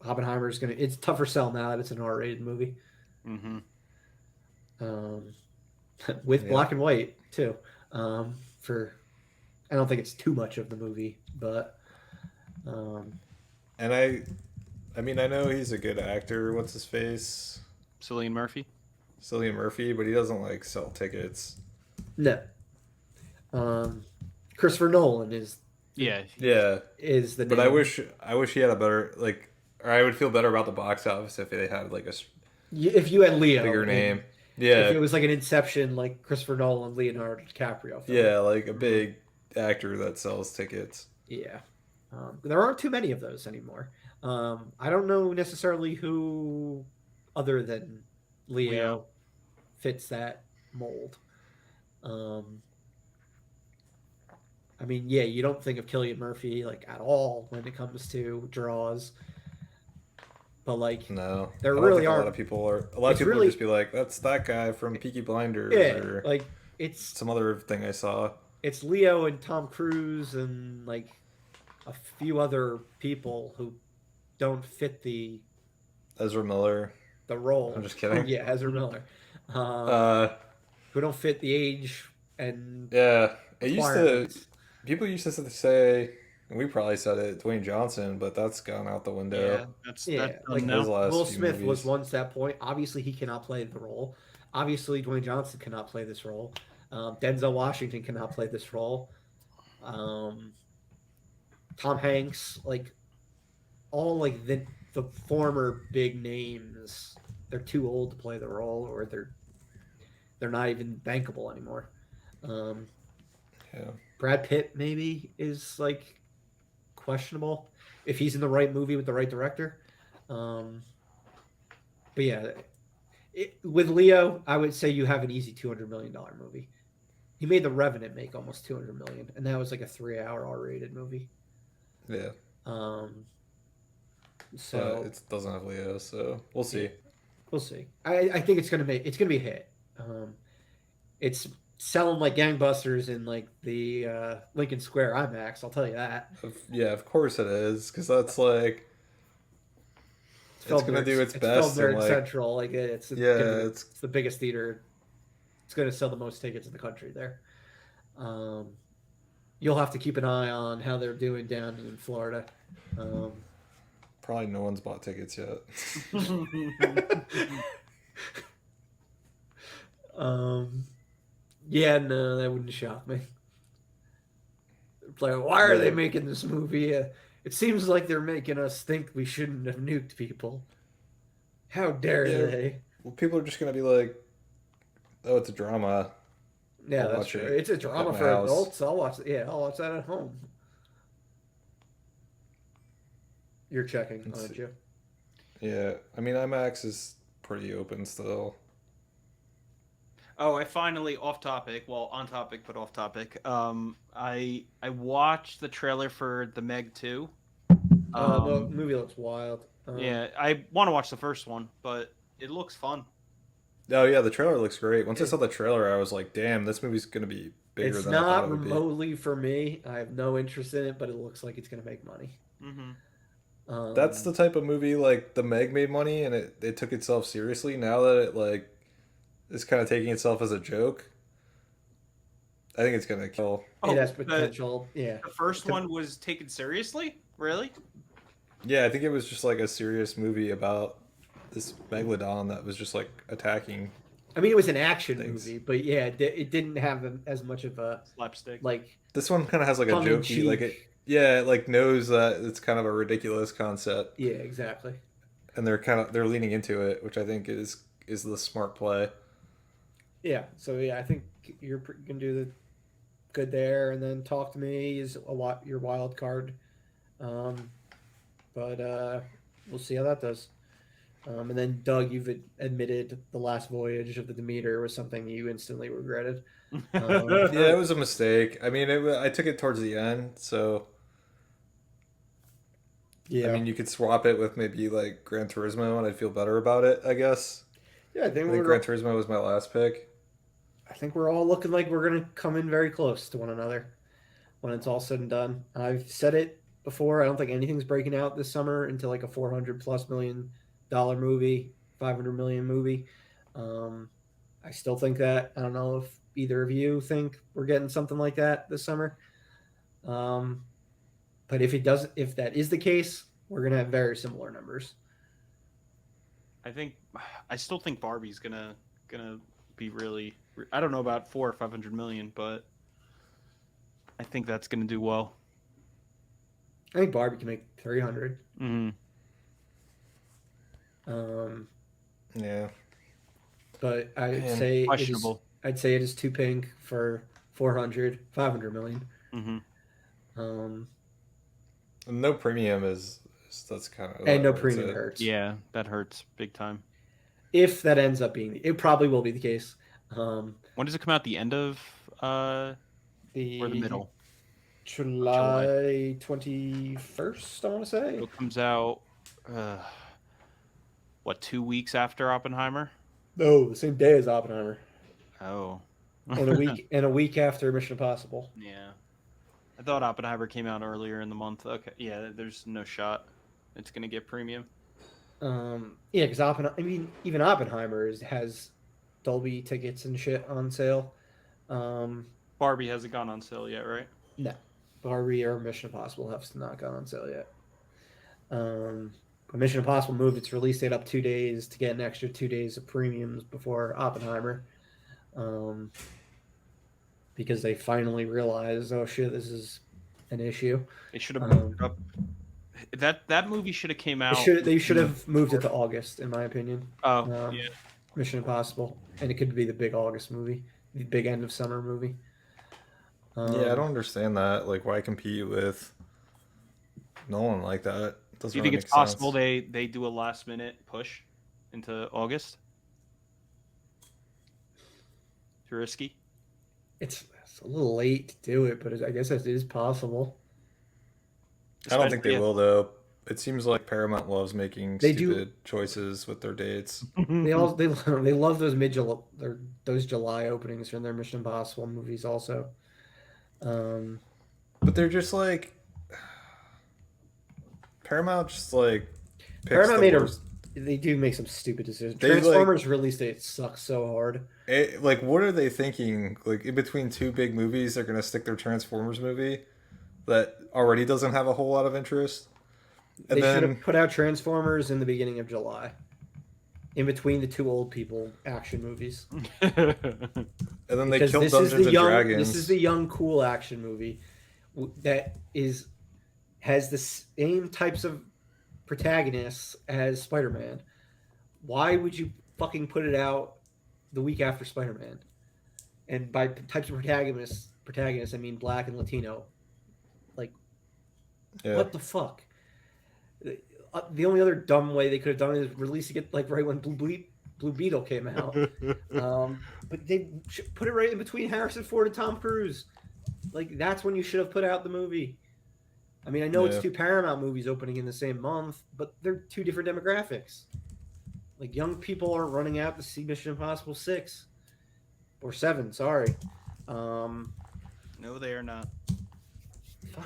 Oppenheimer is gonna. It's tougher sell now that it's an R-rated movie. Mm-hmm. With black and white too. For I don't think it's too much of the movie, but and I mean I know he's a good actor. What's his face? Cillian Murphy. Cillian Murphy, but he doesn't like sell tickets. No. Christopher Nolan is is the name. But I wish he had a better like, or I would feel better about the box office if they had like if you had Leo bigger name. Yeah, if it was like an Inception, like Christopher Nolan, Leonardo DiCaprio film. Yeah, like a big actor that sells tickets. Yeah, there aren't too many of those anymore. I don't know necessarily who, other than Leo, fits that mold. I mean, yeah, you don't think of Cillian Murphy like at all when it comes to draws. But like, no, there really are a lot of people would just be like, "That's that guy from Peaky Blinders," or like it's some other thing I saw. It's Leo and Tom Cruise and like a few other people who don't fit the Ezra Miller, the role. I'm just kidding. Yeah, Ezra Miller, who don't fit the age and people used to say. We probably said it, Dwayne Johnson, but that's gone out the window. Yeah, that's like Will Smith was once that point. Obviously, he cannot play the role. Obviously, Dwayne Johnson cannot play this role. Denzel Washington cannot play this role. Tom Hanks, like all like the former big names, they're too old to play the role, or they're not even bankable anymore. Brad Pitt maybe is like questionable if he's in the right movie with the right director. But yeah, with Leo, I would say you have an easy $200 million movie. He made The Revenant make almost $200 million, and that was like a 3-hour R-rated movie. Yeah. So it doesn't have Leo, so we'll see. We'll see. I think it's gonna be a hit. It's selling like gangbusters in like the Lincoln Square IMAX. I'll tell you that. Yeah, of course it is, because that's like it's gonna do its best. Nerd Central, like it's the biggest theater. It's gonna sell the most tickets in the country there. You'll have to keep an eye on how they're doing down in Florida. Probably no one's bought tickets yet. Yeah, no, that wouldn't shock me. Like, why are they making this movie? It seems like they're making us think we shouldn't have nuked people. How dare they? Well, people are just gonna be like, "Oh, it's a drama." Yeah, that's true. It's a drama for adults. I'll watch it. Yeah, I'll watch that at home. You're checking, aren't you? Yeah, I mean IMAX is pretty open still. Oh, I finally on topic, but off topic. I watched the trailer for The Meg 2. The movie looks wild. Yeah, I want to watch the first one, but it looks fun. Oh yeah, the trailer looks great. Once I saw the trailer, I was like, "Damn, this movie's gonna be bigger than I thought it would be." It's not remotely for me. I have no interest in it, but it looks like it's gonna make money. Mm-hmm. That's the type of movie like The Meg made money, and it took itself seriously. Now that it like is kind of taking itself as a joke, I think it's gonna kill. It has potential. Yeah. The first one was taken seriously? Really? Yeah, I think it was just like a serious movie about this megalodon that was just like attacking. I mean, it was an action movie, but yeah, it didn't have as much of a slapstick. Like this one kind of has like a jokey, like it like knows that it's kind of a ridiculous concept. Yeah, exactly. And they're leaning into it, which I think is the smart play. Yeah, so yeah, I think you're gonna do the good there, and then Talk to Me is your wild card. But we'll see how that does. And then Doug, you've admitted the last voyage of the Demeter was something you instantly regretted. Yeah, it was a mistake. I mean, I took it towards the end, so yeah. I mean, you could swap it with maybe like Gran Turismo, and I'd feel better about it, I guess. Yeah, I think Gran Turismo was my last pick. I think we're all looking like we're gonna come in very close to one another when it's all said and done. I've said it before. I don't think anything's breaking out this summer into like a $400+ million movie, 500 million movie. I still think that. I don't know if either of you think we're getting something like that this summer. But if that is the case, we're gonna have very similar numbers. I still think Barbie's gonna be really. I don't know about 400 or 500 million, but I think that's gonna do well. I think Barbie can make 300. Mm-hmm. Yeah. But I'd say questionable. I'd say it is too pink for 400, 500 million. Mm-hmm. No premium is that's kind of and no premium hurts. Yeah, that hurts big time. If that ends up being, it probably will be the case. When does it come out? The end of or the middle? July 21st, I want to say. It comes out. 2 weeks after Oppenheimer? No, the same day as Oppenheimer. Oh. and a week after Mission Impossible. Yeah. I thought Oppenheimer came out earlier in the month. Okay. Yeah, there's no shot it's going to get premium. Yeah, because even Oppenheimer has Dolby tickets and shit on sale. Barbie hasn't gone on sale yet, right? No. Barbie or Mission Impossible have not gone on sale yet. But Mission Impossible moved its release date up 2 days to get an extra 2 days of premiums before Oppenheimer. Because they finally realized, oh shit, this is an issue. They should have moved it up. That movie should have came out. They should have moved it to August, in my opinion. Oh, yeah. Mission Impossible, and it could be the big August movie, the big end of summer movie. Yeah, I don't understand that. Like, why compete with Nolan like that? Do you think it's possible they do a last minute push into August? Too risky? It's a little late to do it, but I guess it is possible. I don't think they will, though. It seems like Paramount loves making stupid choices with their dates. They love those July openings from their Mission Impossible movies also. But they're just like Paramount just like Paramount made they do make some stupid decisions. Transformers release date sucks so hard. Like, what are they thinking? Like, in between two big movies, they're gonna stick their Transformers movie that already doesn't have a whole lot of interest. And they should have put out Transformers in the beginning of July, in between the two old people action movies. And then they killed Dungeons and Dragons. This is the young, cool action movie that has the same types of protagonists as Spider-Man. Why would you fucking put it out the week after Spider-Man? And by types of protagonists, I mean black and Latino. Like, what the fuck? The only other dumb way they could have done it is releasing it like right when Blue Beetle came out. But they put it right in between Harrison Ford and Tom Cruise. Like, that's when you should have put out the movie. I mean, I know it's two Paramount movies opening in the same month, but they're two different demographics. Like, young people are running out to see Mission Impossible 6 or 7. Sorry. No, they are not.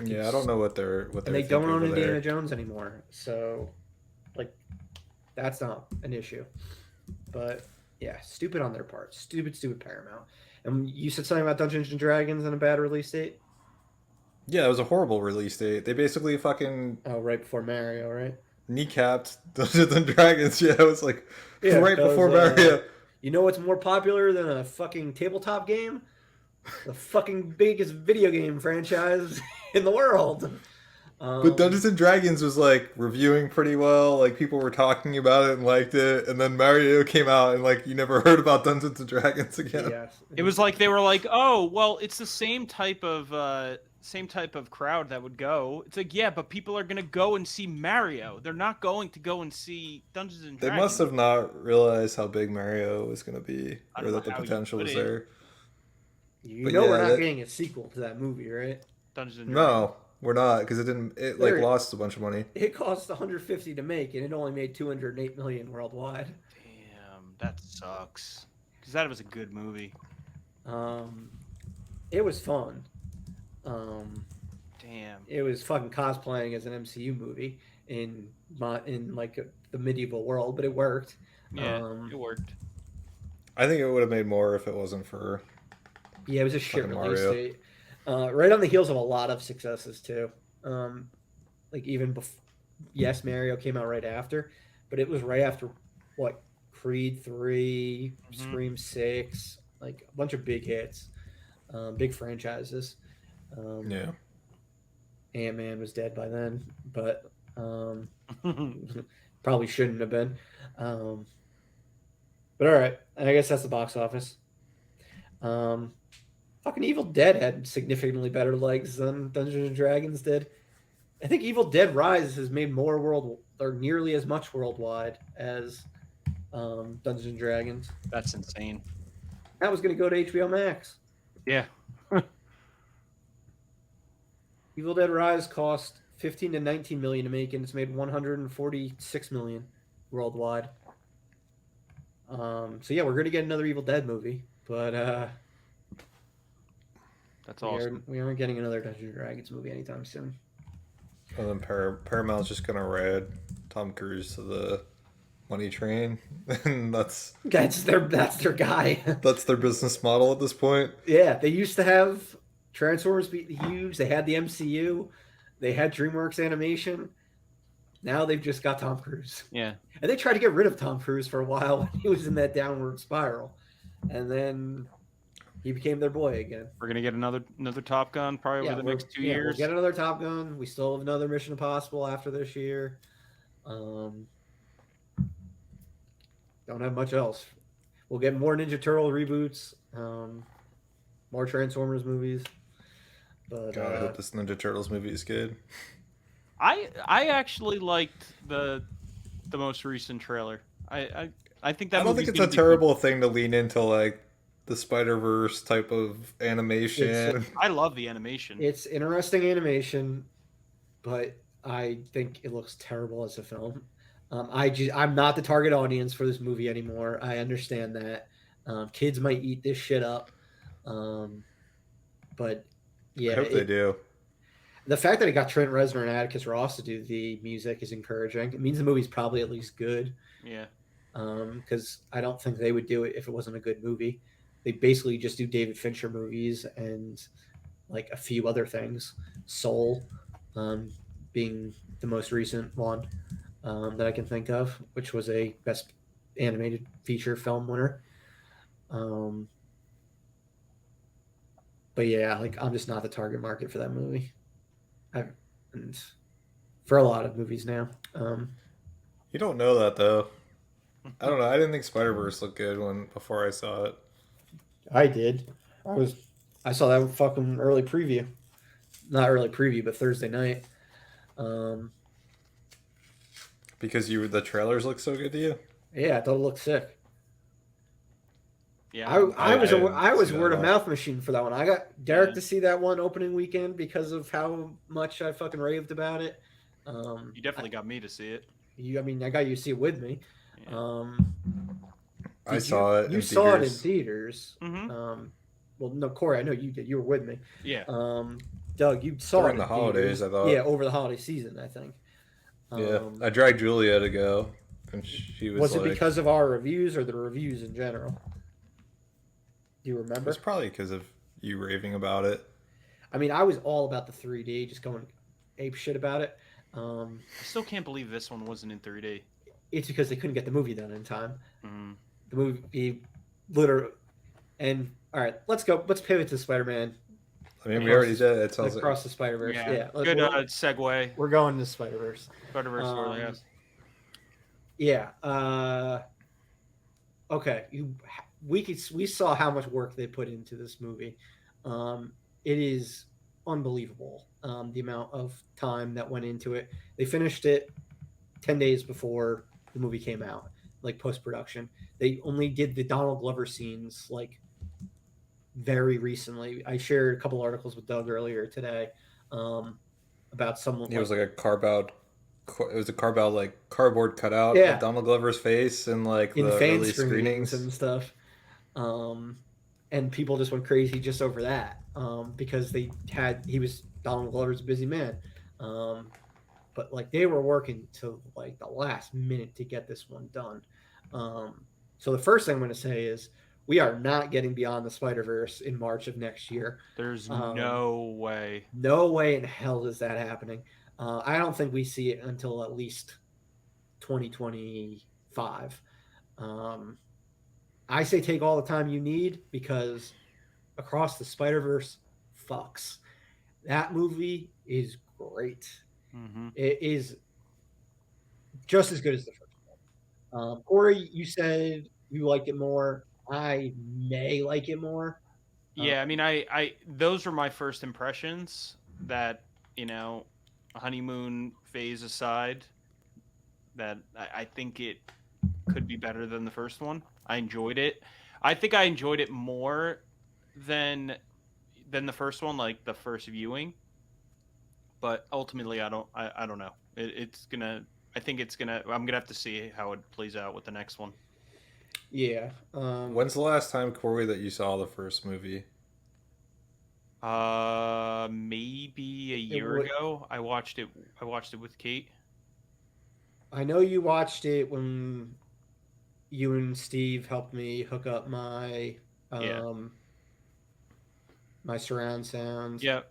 Yeah, I don't know what they're. And they don't own Indiana Jones anymore, so like that's not an issue. But yeah, stupid on their part. Stupid Paramount. And you said something about Dungeons and Dragons and a bad release date? Yeah, it was a horrible release date. They basically fucking right before Mario, right? Kneecapped Dungeons and Dragons. Yeah, it was like right before Mario. You know what's more popular than a fucking tabletop game? The fucking biggest video game franchise in the world. But Dungeons and Dragons was like reviewing pretty well. Like, people were talking about it and liked it. And then Mario came out and like you never heard about Dungeons and Dragons again. Yes. It was like they were like, oh, well, it's the same type of crowd that would go. It's like, yeah, but people are gonna go and see Mario. They're not going to go and see Dungeons and Dragons. They must have not realized how big Mario was gonna be, or that the potential was there. We're not getting a sequel to that movie, right? Dungeons and Dragons. No, we're not, because it lost a bunch of money. It cost $150 to make, and it only made $208 million worldwide. Damn, That sucks. Because that was a good movie. It was fun. Damn. It was fucking cosplaying as an MCU movie in like the medieval world, but it worked. Yeah, it worked. I think it would have made more if it wasn't for. Yeah, it was a shit release Mario. date. Right on the heels of a lot of successes too. Like even before, yes, Mario came out right after, but it was right after what Creed 3, Scream 6, like a bunch of big hits, big franchises. Yeah. Ant-Man was dead by then, but probably shouldn't have been. But all right, I guess that's the box office. Fucking Evil Dead had significantly better legs than Dungeons and Dragons did. I think Evil Dead Rise has made more or nearly as much worldwide as Dungeons and Dragons. That's insane. That was going to go to HBO Max. Yeah. Evil Dead Rise cost 15 to 19 million to make, and it's made 146 million worldwide. So yeah, we're going to get another Evil Dead movie, but that's awesome. We aren't getting another Dungeons and Dragons movie anytime soon. And then Paramount's just gonna ride Tom Cruise to the money train, and that's their guy. That's their business model at this point. Yeah, they used to have Transformers be huge. They had the MCU. They had DreamWorks Animation. Now they've just got Tom Cruise. Yeah, and they tried to get rid of Tom Cruise for a while when he was in that downward spiral, and then he became their boy again. We're gonna get another Top Gun probably over the next 2 years. We'll get another Top Gun. We still have another Mission Impossible after this year. Don't have much else. We'll get more Ninja Turtle reboots, more Transformers movies. But God, I hope this Ninja Turtles movie is good. I actually liked the most recent trailer. I think that. I don't think it's a terrible thing to lean into, like the Spider-Verse type of animation. I love the animation. It's interesting animation, but I think it looks terrible as a film. I'm not the target audience for this movie anymore. I understand that. Kids might eat this shit up. But yeah, I hope they do. The fact that it got Trent Reznor and Atticus Ross to do the music is encouraging. It means the movie's probably at least good. Yeah. Because I don't think they would do it if it wasn't a good movie. They basically just do David Fincher movies and like a few other things. Soul being the most recent one that I can think of, which was a Best Animated Feature Film winner. But yeah, like I'm just not the target market for that movie. And for a lot of movies now. You don't know that though. I don't know. I didn't think Spider-Verse looked good before I saw it. I did. I saw that fucking early preview. Not early preview, but Thursday night. Because the trailers look so good to you? Yeah, I thought it looked sick. Yeah, I was word of mouth machine for that one. I got Derek to see that one opening weekend because of how much I fucking raved about it. You definitely got me to see it. I got you to see it with me. Yeah. I saw it. You saw it in theaters. Mm-hmm. Well, no, Corey, I know you did. You were with me. Yeah. Doug, you saw during it the holidays. I thought. Yeah, over the holiday season, I think. Yeah, I dragged Julia to go, and she was. Was it because of our reviews or the reviews in general? Do you remember? It's probably because of you raving about it. I mean, I was all about the 3D, just going ape shit about it. I still can't believe this one wasn't in 3D. It's because they couldn't get the movie done in time. Mm-hmm. The movie, literally. And all right, let's go. Let's pivot to Spider-Man. I mean, we already did. It sounds across the Spider-Verse. Yeah. Good segue. We're going to Spider-Verse. Spider-Verse, yes. Yeah. Okay. We saw how much work they put into this movie. It is unbelievable. The amount of time that went into it. They finished it 10 days before the movie came out, like post-production. They only did the Donald Glover scenes like very recently. I shared a couple articles with Doug earlier today about someone. It was like a carve out it was a cardboard cutout of Donald Glover's face in like in the fan early screenings screenings and stuff. And people just went crazy just over that because he was Donald Glover's a busy man. But like they were working to like the last minute to get this one done. So the first thing I'm going to say is we are not getting Beyond the Spider-Verse in March of next year. There's no way. No way in hell is that happening. I don't think we see it until at least 2025. I say take all the time you need because Across the Spider-Verse fucks. That movie is great. Mm-hmm. It is just as good as the first one. Corey, you said you liked it more. I may like it more. Yeah, I mean, I those were my first impressions. That honeymoon phase aside, that I think it could be better than the first one. I enjoyed it. I think I enjoyed it more than the first one, like the first viewing. But ultimately, I don't know. It's gonna. I think it's gonna. I'm gonna have to see how it plays out with the next one. Yeah. When's the last time, Corey, that you saw the first movie? Maybe a year ago. I watched it. I watched it with Kate. I know you watched it when you and Steve helped me hook up my my surround sound. Yeah.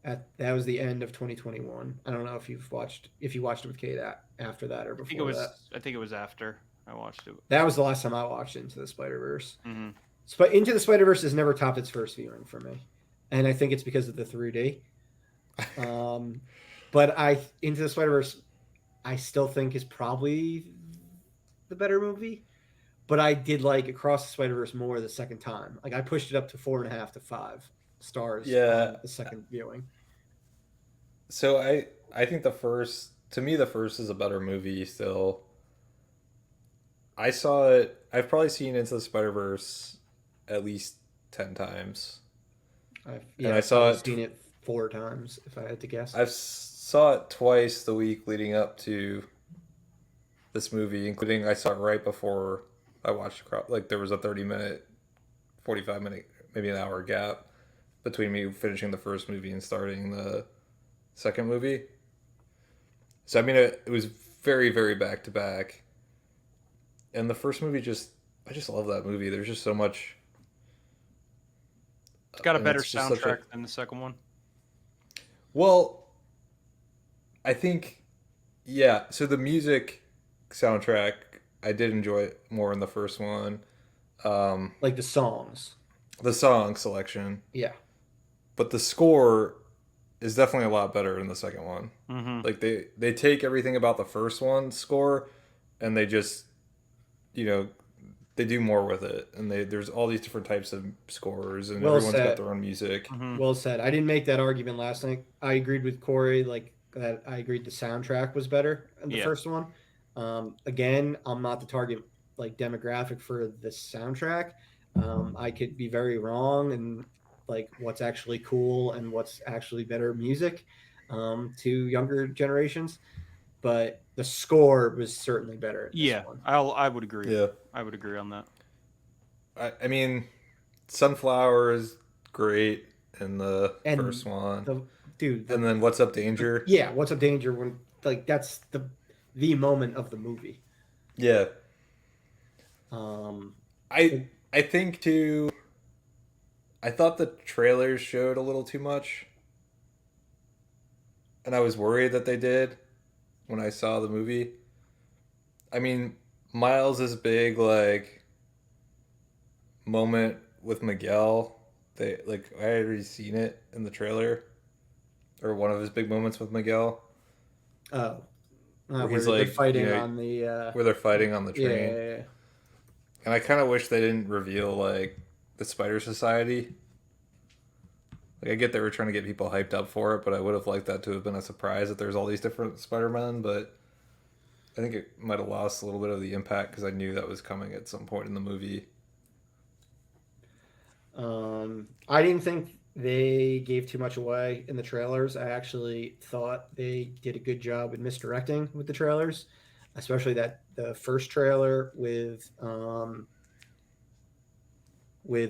That was the end of 2021. I don't know if you watched it with Kate after that or before that. I think it was after I watched it. That was the last time I watched Into the Spider-Verse. Mm-hmm. Into the Spider-Verse has never topped its first viewing for me, and I think it's because of the 3D. But Into the Spider-Verse, I still think is probably the better movie. But I did like Across the Spider-Verse more the second time. Like I pushed it up to 4.5 to 5 stars. Yeah, the second viewing. So I think the first is a better movie still. I saw it. I've probably seen Into the Spider-Verse at least 10 times. I've seen it 4 times if I had to guess. I saw it twice the week leading up to this movie, including I saw it right before I watched like there was a 30-minute, 45-minute, maybe an hour gap between me finishing the first movie and starting the second movie. So I mean it was very, very back to back. And the first movie I just love that movie. There's just so much. It's got a better soundtrack than the second one. Well, I think, yeah. So the music soundtrack, I did enjoy it more in the first one. Like the songs. The song selection. Yeah. But the score is definitely a lot better in the second one. Mm-hmm. Like they take everything about the first one's score and they just, they do more with it. And there's all these different types of scores and everyone's got their own music. Mm-hmm. Well said. I didn't make that argument last night. I agreed with Corey, like that I agreed the soundtrack was better in the first one. Again, I'm not the target like demographic for the soundtrack. I could be very wrong and like what's actually cool and what's actually better music to younger generations, but the score was certainly better. I would agree. Yeah, I would agree on that. I mean, Sunflower is great in the first one, and then What's Up Danger? Yeah, What's Up Danger? When like that's the moment of the movie. Yeah. I think too. I thought the trailers showed a little too much, and I was worried that they did when I saw the movie. I mean, Miles' big like moment with Miguel. I had already seen it in the trailer, or one of his big moments with Miguel. Oh. Where he's like fighting on the where they're fighting on the train. Yeah. And I kind of wish they didn't reveal like the Spider Society. Like I get they were trying to get people hyped up for it, but I would have liked that to have been a surprise that there's all these different Spider-Men. But I think it might have lost a little bit of the impact because I knew that was coming at some point in the movie. I didn't think they gave too much away in the trailers. I actually thought they did a good job in misdirecting with the trailers, especially the first trailer with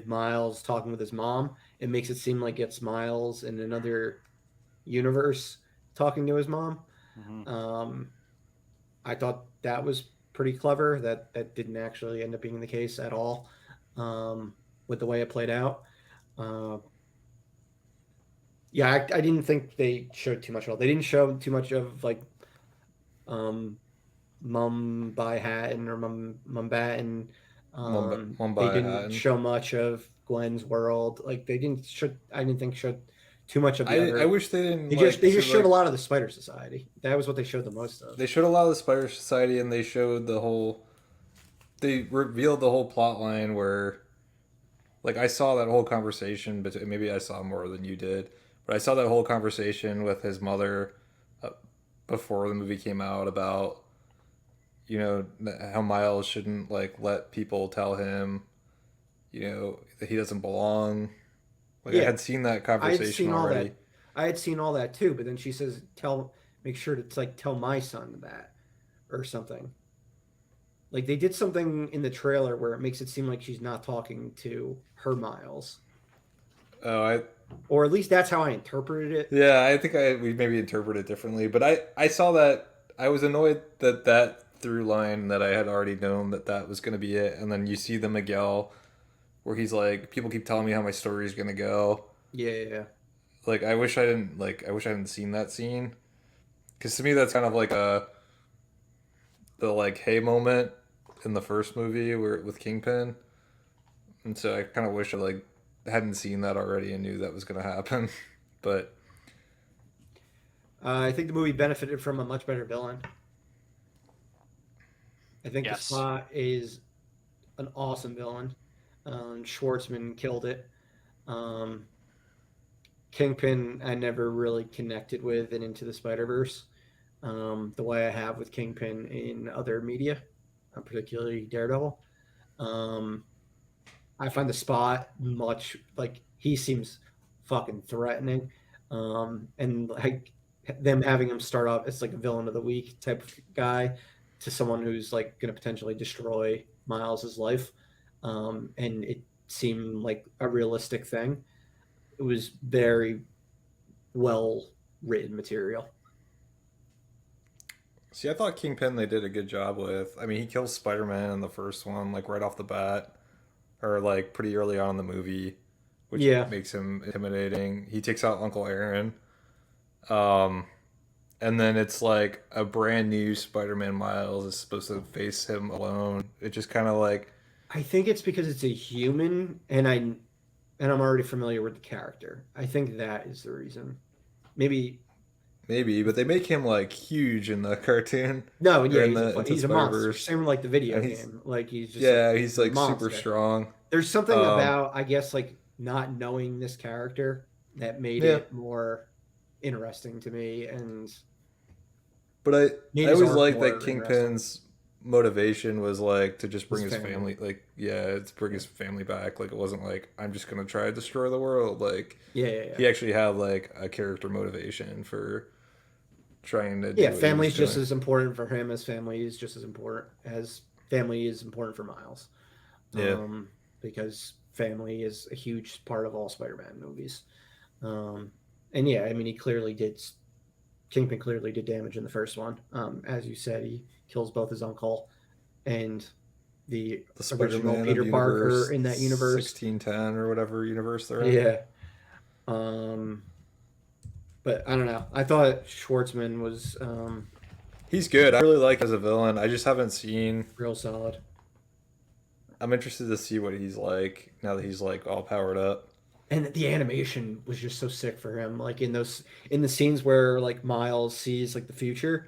Miles talking with his mom. It makes it seem like it's Miles in another universe talking to his mom. Mm-hmm. I thought that was pretty clever. That didn't actually end up being the case at all, with the way it played out. Uh, yeah, I didn't think they showed too much at all. They didn't show too much of like um, Mumbai or Mumbai. They didn't Hatton. show much of Gwen's world. Like they didn't show. I didn't think showed too much of the other. I wish they didn't. They just showed a lot of the Spider Society. That was what they showed the most of. They showed a lot of the Spider Society, and they showed the whole. They revealed the whole plot line where, like, I saw that whole conversation, but maybe I saw more than you did. But I saw that whole conversation with his mother before the movie came out about, you know, how Miles shouldn't like let people tell him, you know, that he doesn't belong. Like, I had seen that conversation already. I had seen all that too, but then she says, make sure to like tell my son that or something. Like they did something in the trailer where it makes it seem like she's not talking to her Miles. Oh, or at least that's how I interpreted it. Yeah, I think we maybe interpreted it differently, but I saw that. I was annoyed that through line that I had already known that was going to be it, and then you see the Miguel where he's like, people keep telling me how my story is going to go. Yeah. Like I wish I hadn't seen that scene, because to me that's kind of like the like hey moment in the first movie where with Kingpin, and so I kind of wish I like hadn't seen that already and knew that was going to happen. But I think the movie benefited from a much better villain. I think the Spot is an awesome villain. Schwartzman killed it. Kingpin I never really connected with and Into the Spider-Verse the way I have with Kingpin in other media, particularly Daredevil. I find the Spot much like he seems fucking threatening, and like them having him start off as like a villain of the week type of guy to someone who's like going to potentially destroy Miles's life, and it seemed like a realistic thing. It was very well written material. See, I thought Kingpin they did a good job with. I mean, he kills Spider-Man in the first one, like right off the bat, or like pretty early on in the movie, which makes him intimidating. He takes out Uncle Aaron. And then it's like a brand new Spider-Man Miles is supposed to face him alone. It just kind of like, I think it's because it's a human, and I'm already familiar with the character. I think that is the reason. Maybe, but they make him like huge in the cartoon. No, yeah, he's a monster. Same like the video game. Like he's just he's like super strong. There's something about I guess like not knowing this character that made it more interesting to me, but I always liked that Kingpin's motivation was like to just bring his family like to bring his family back. Like it wasn't like I'm just gonna try to destroy the world. Like he actually had like a character motivation for trying to do family is just as important for him as family is just as important for Miles. Because family is a huge part of all Spider-Man movies. And yeah, I mean Kingpin clearly did damage in the first one. As you said, he kills both his uncle and the original Peter Parker in that universe. 1610 or whatever universe they're in. Yeah. But I don't know. I thought Schwartzman was... he's good. I really like him as a villain. I just haven't seen... Real solid. I'm interested to see what he's like now that he's like all powered up. And the animation was just so sick for him. Like in the scenes where like Miles sees like the future,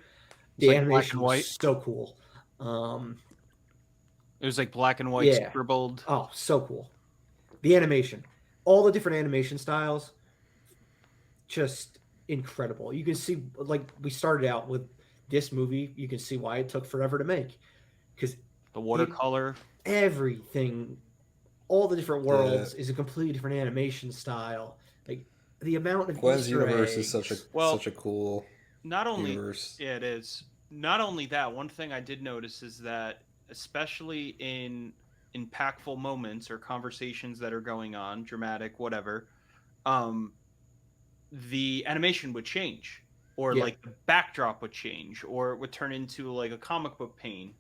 the like animation was so cool. It was like black and white scribbled. Oh, so cool. The animation, all the different animation styles, just incredible. You can see like we started out with this movie. You can see why it took forever to make because the watercolor, everything. All the different worlds is a completely different animation style. Like the amount of Gwen's Easter universe eggs. is such a cool not only universe. Yeah, it is. Not only that, one thing I did notice is that, especially in impactful moments or conversations that are going on, dramatic, whatever, the animation would change, or like the backdrop would change, or it would turn into like a comic book pane,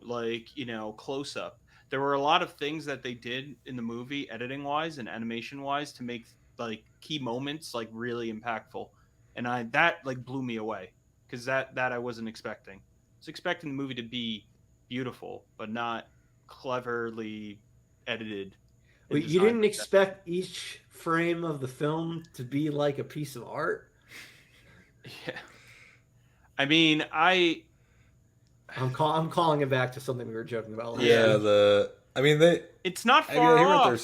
like, close up. There were a lot of things that they did in the movie, editing wise and animation wise, to make like key moments like really impactful, and that like blew me away, because that I wasn't expecting. I was expecting the movie to be beautiful, but not cleverly edited. Well, you didn't expect each frame of the film to be like a piece of art? Yeah. I mean, I'm calling it back to something we were joking about last week. It's not far off. I hear what they're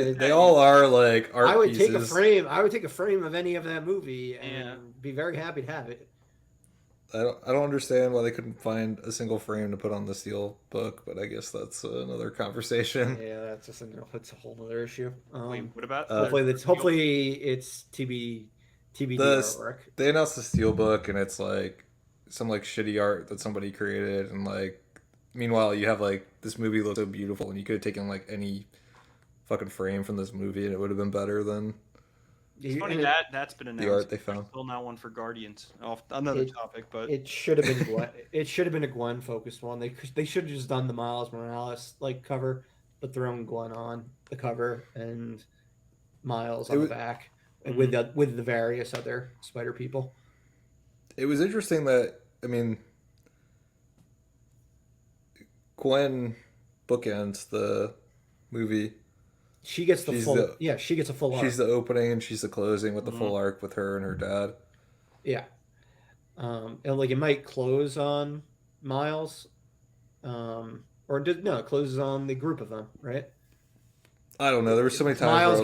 saying. They all are like art I would pieces. take a frame of any of that movie and be very happy to have it. I don't understand why they couldn't find a single frame to put on the steel book, but I guess that's another conversation. Yeah, that's a whole other issue. Wait, what about hopefully it's TBD artwork. They announced the steel book, and it's like some like shitty art that somebody created, and like meanwhile you have like this movie looks so beautiful, and you could have taken like any fucking frame from this movie, and it would have been better than. It's funny that's been announced. The art they found. There's still not one for Guardians. Off another topic, but it should have been Gwen. It should have been a Gwen focused one. They should have just done the Miles Morales like cover, but thrown Gwen on the cover and Miles on the back, and with the various other Spider people. It was interesting that Gwen bookends the movie. She gets the full. She gets a full arc. She's the opening and she's the closing with the full arc with her and her dad. Yeah, and like it might close on Miles, it closes on the group of them, right? I don't know. There were so many times where I was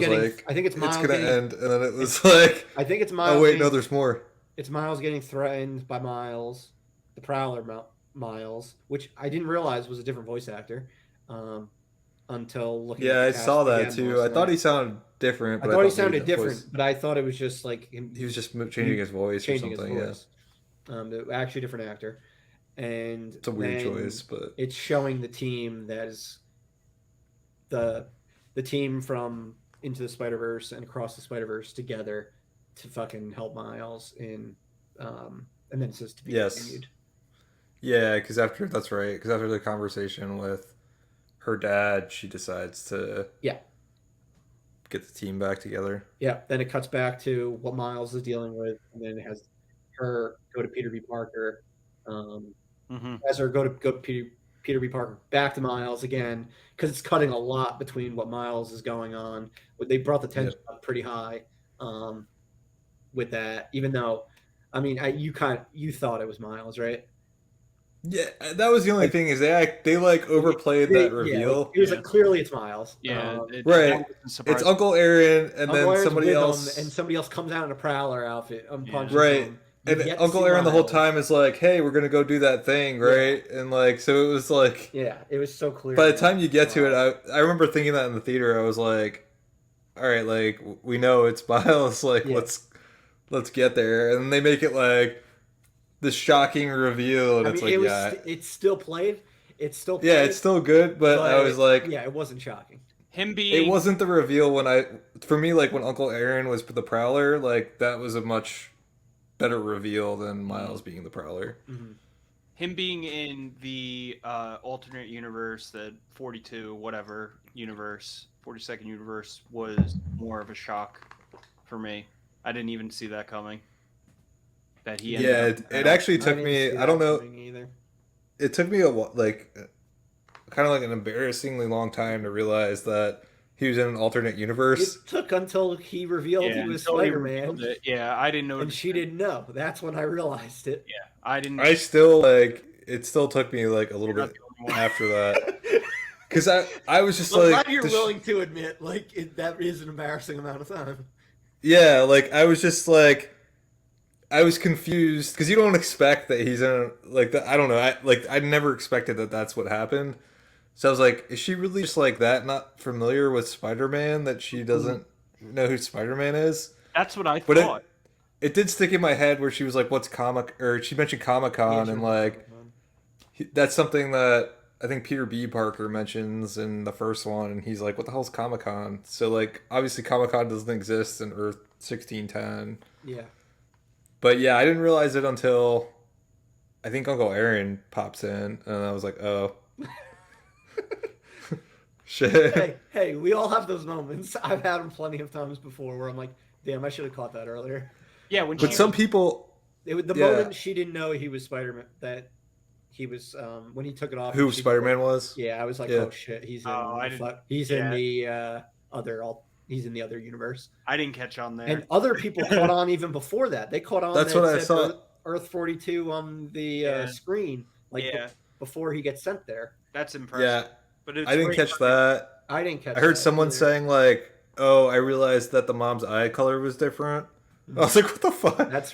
I think it's Miles gonna end, and then it was like, I think it's Miles. Oh wait, no, there's more. It's Miles getting threatened by Miles, the Prowler Miles, which I didn't realize was a different voice actor. Until looking. Yeah, I saw that too. I thought he sounded different. But I thought he sounded different, but I thought it was just like him. He was just changing his voice or something. His voice. Actually, different actor, and it's a weird choice, but it's showing the team that is the team from Into the Spider-Verse and Across the Spider-Verse together to fucking help Miles in, and then it says to be continued. Yeah, because after the conversation with her dad, she decides to get the team back together. Yeah, then it cuts back to what Miles is dealing with, and then it has her go to Peter B. Parker. Has her go to Peter B. Parker back to Miles again, because it's cutting a lot between what Miles is going on. They brought the tension up pretty high with that, even though, you thought it was Miles, right? Yeah, that was the only thing is they like overplayed that reveal. It was like clearly it's Miles. Yeah, right. It's Uncle Aaron, and then somebody else, and somebody else comes out in a Prowler outfit. Right. And Uncle Aaron the whole time is like, "Hey, we're gonna go do that thing, right?" Yeah. And like, so it was like, it was so clear. By the time you get to it, I remember thinking that in the theater. I was like, "All right, like we know it's Miles. Like let's get there." And they make it like this shocking reveal, and it's still played. It's still played. Yeah, it's still good, but I was like, it wasn't shocking. It wasn't the reveal for me, like when Uncle Aaron was the Prowler, like that was a much better reveal than Miles being the Prowler. Mm-hmm. Him being in the alternate universe, the 42nd universe, was more of a shock for me. I didn't even see that coming. That he it actually took me. I don't know. Either. It took me kind of like an embarrassingly long time to realize that he was in an alternate universe. It took until he revealed he was Spider-Man. Yeah, I didn't know. And she didn't know. That's when I realized it. Yeah, I didn't. I still it still took me like a little bit after that. Because I was just I'm glad you're willing to admit that is an embarrassing amount of time. Yeah, like I was just like, I was confused because you don't expect that he's in I don't know. I never expected that that's what happened. So I was like, is she really just like that not familiar with Spider-Man that she doesn't know who Spider-Man is. That's what I But thought. It did stick in my head where she was like, "What's Comic?" Or she mentioned Comic-Con, and like that's something that I think Peter B. Parker mentions in the first one, and he's like, "What the hell's Comic-Con?" So like, obviously Comic-Con doesn't exist in Earth 1610. Yeah. But yeah, I didn't realize it until I think Uncle Aaron pops in, and I was like, "Oh, shit." Hey, we all have those moments. I've had them plenty of times before where I'm like, damn, I should have caught that earlier. Yeah, when But some people, moment she didn't know he was Spider-Man, that he was when he took it off. Who Spider-Man was? Yeah, I was like, oh shit, he's in. He's in the he's in the other universe. I didn't catch on there. And other people caught on even before that. They caught on. That's what I saw. Earth 42 on the screen, before he gets sent there. That's impressive. Yeah, but I didn't catch that. I didn't catch. I heard someone saying like, "Oh, I realized that the mom's eye color was different." I was like, "What the fuck?" That's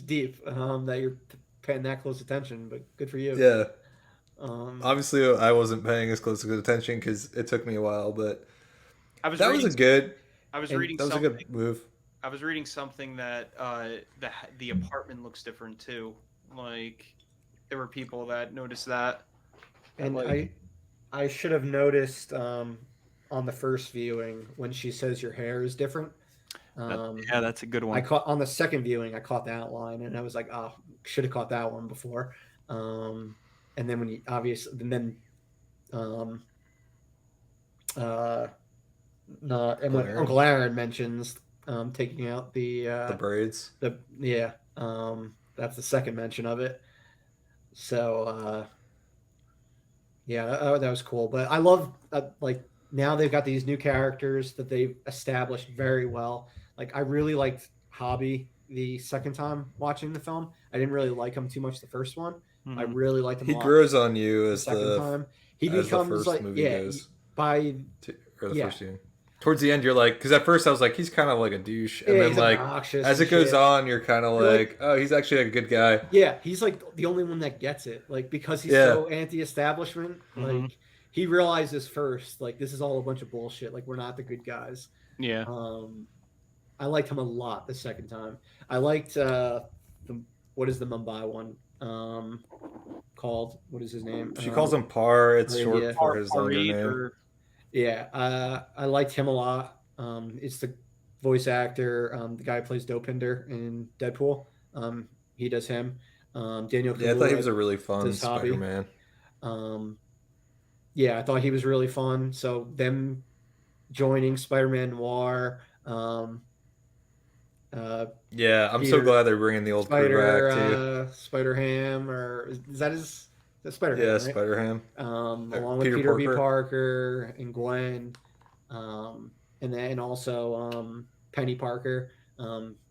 deep. That you're paying that close attention, but good for you. Yeah. Obviously, I wasn't paying as close attention because it took me a while, but that was a good move. I was reading something that the apartment looks different too. Like there were people that noticed that. And I should have noticed on the first viewing when she says your hair is different. That's a good one. On the second viewing, I caught that line, and I was like, oh, should have caught that one before. And then when you when Uncle Aaron mentions taking out the braids. That's the second mention of it. So that was cool. But I love now they've got these new characters that they've established very well. Like I really liked Hobby the second time watching the film. I didn't really like him too much the first one. Mm-hmm. I really liked him. He grows on you as the time. He becomes like first scene. Towards the end, you're like, because at first I was like, he's kind of like a douche, and then like as it goes on, you're kind of like, oh, he's actually like a good guy. Yeah, he's like the only one that gets it, like because he's so anti-establishment. Mm-hmm. Like he realizes first, like this is all a bunch of bullshit. Like we're not the good guys. Yeah. I liked him a lot the second time. I liked what is the Mumbai one called? What is his name? She calls him Par. It's short for his name. Yeah, I liked him a lot. It's the voice actor, the guy who plays Dopinder in Deadpool. He does him. Daniel Kaluuya, I thought he was a really fun Spider-Man. I thought he was really fun. So them joining Spider-Man Noir. I'm so glad they're bringing the old crew back too. Spider-Ham, or is that his? Spider-Ham, yeah, right? Spider-Ham. Along with Peter B. Parker and Gwen, and then also Penny Parker.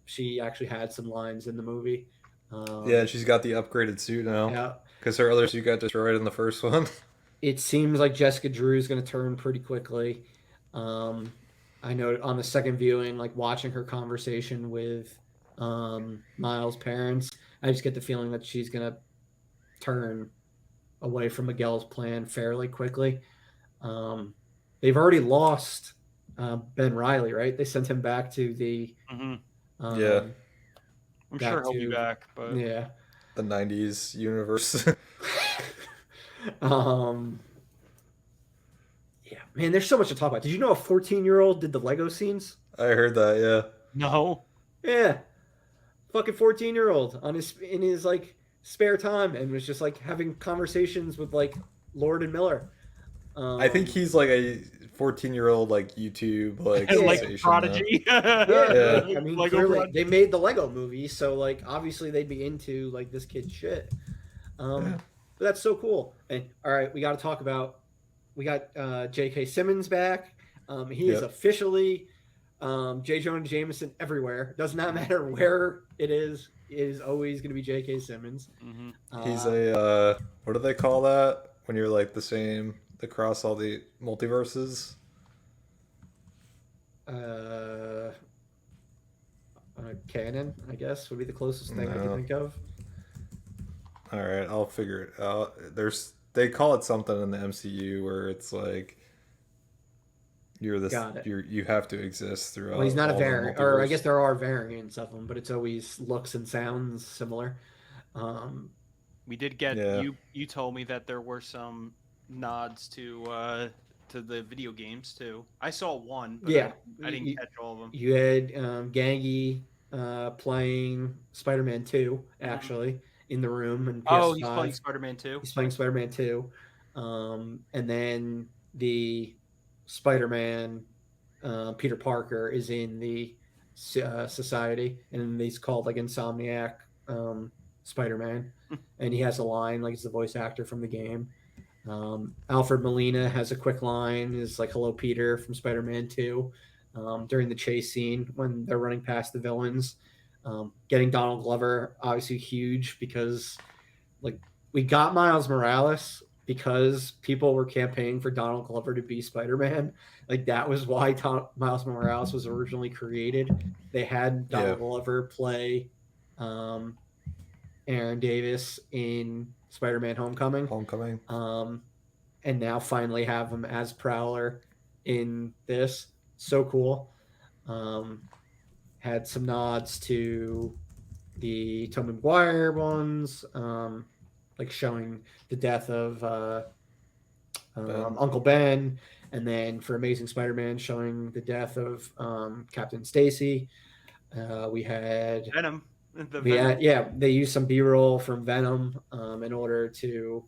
She actually had some lines in the movie. She's got the upgraded suit now. Yeah, because her other suit got destroyed in the first one. It seems like Jessica Drew is going to turn pretty quickly. I know on the second viewing, like watching her conversation with Miles' parents, I just get the feeling that she's going to turn away from Miguel's plan fairly quickly. They've already lost Ben Reilly, right? They sent him back to the I'm sure he'll be back, but the 90s universe. Man, there's so much to talk about. Did you know a 14-year-old did the Lego scenes? I heard that. No. Yeah, fucking 14-year-old in his like spare time, and was just like having conversations with like Lord and Miller. I think he's like a 14-year-old like YouTube like prodigy. I mean, clearly they made the Lego movie, so like obviously they'd be into like this kid's shit. But that's so cool. And all right, we got to talk about. We got J.K. Simmons back. He is officially J. Jonah Jameson everywhere. Does not matter where it is. It is always going to be J.K. Simmons. Mm-hmm. He's a what do they call that when you're like the same across all the multiverses? Canon, I guess, would be the closest thing I can think of. All right, I'll figure it out. They call it something in the MCU where it's like You have to exist throughout. Well, he's not a all the variant, or I multiverse. guess there are variants of him, but it's always looks and sounds similar. We did get Yeah. You told me that there were some nods to the video games too. I saw one, but Yeah, I didn't catch all of them. You had Gangi playing Spider-Man 2 Mhm. actually in the room in Oh, PS5. he's playing Spider-Man 2. He's playing Spider-Man 2, and then the Spider-Man Peter Parker is in the society, and he's called like Insomniac Spider-Man, and he has a line like he's the voice actor from the game. Alfred Molina has a quick line, is like "Hello, Peter" from Spider-Man 2 during the chase scene when they're running past the villains. Getting Donald Glover obviously huge because like we got Miles Morales because people were campaigning for Donald Glover to be Spider-Man. Like that was why Miles Morales was originally created. They had Donald Glover play Aaron Davis in Spider-Man Homecoming. And now finally have him as Prowler in this. So cool. Had some nods to the Tobey Maguire ones, like showing the death of Uncle Ben, and then for Amazing Spider-Man showing the death of Captain Stacy. We had Venom. They used some B-roll from Venom in order to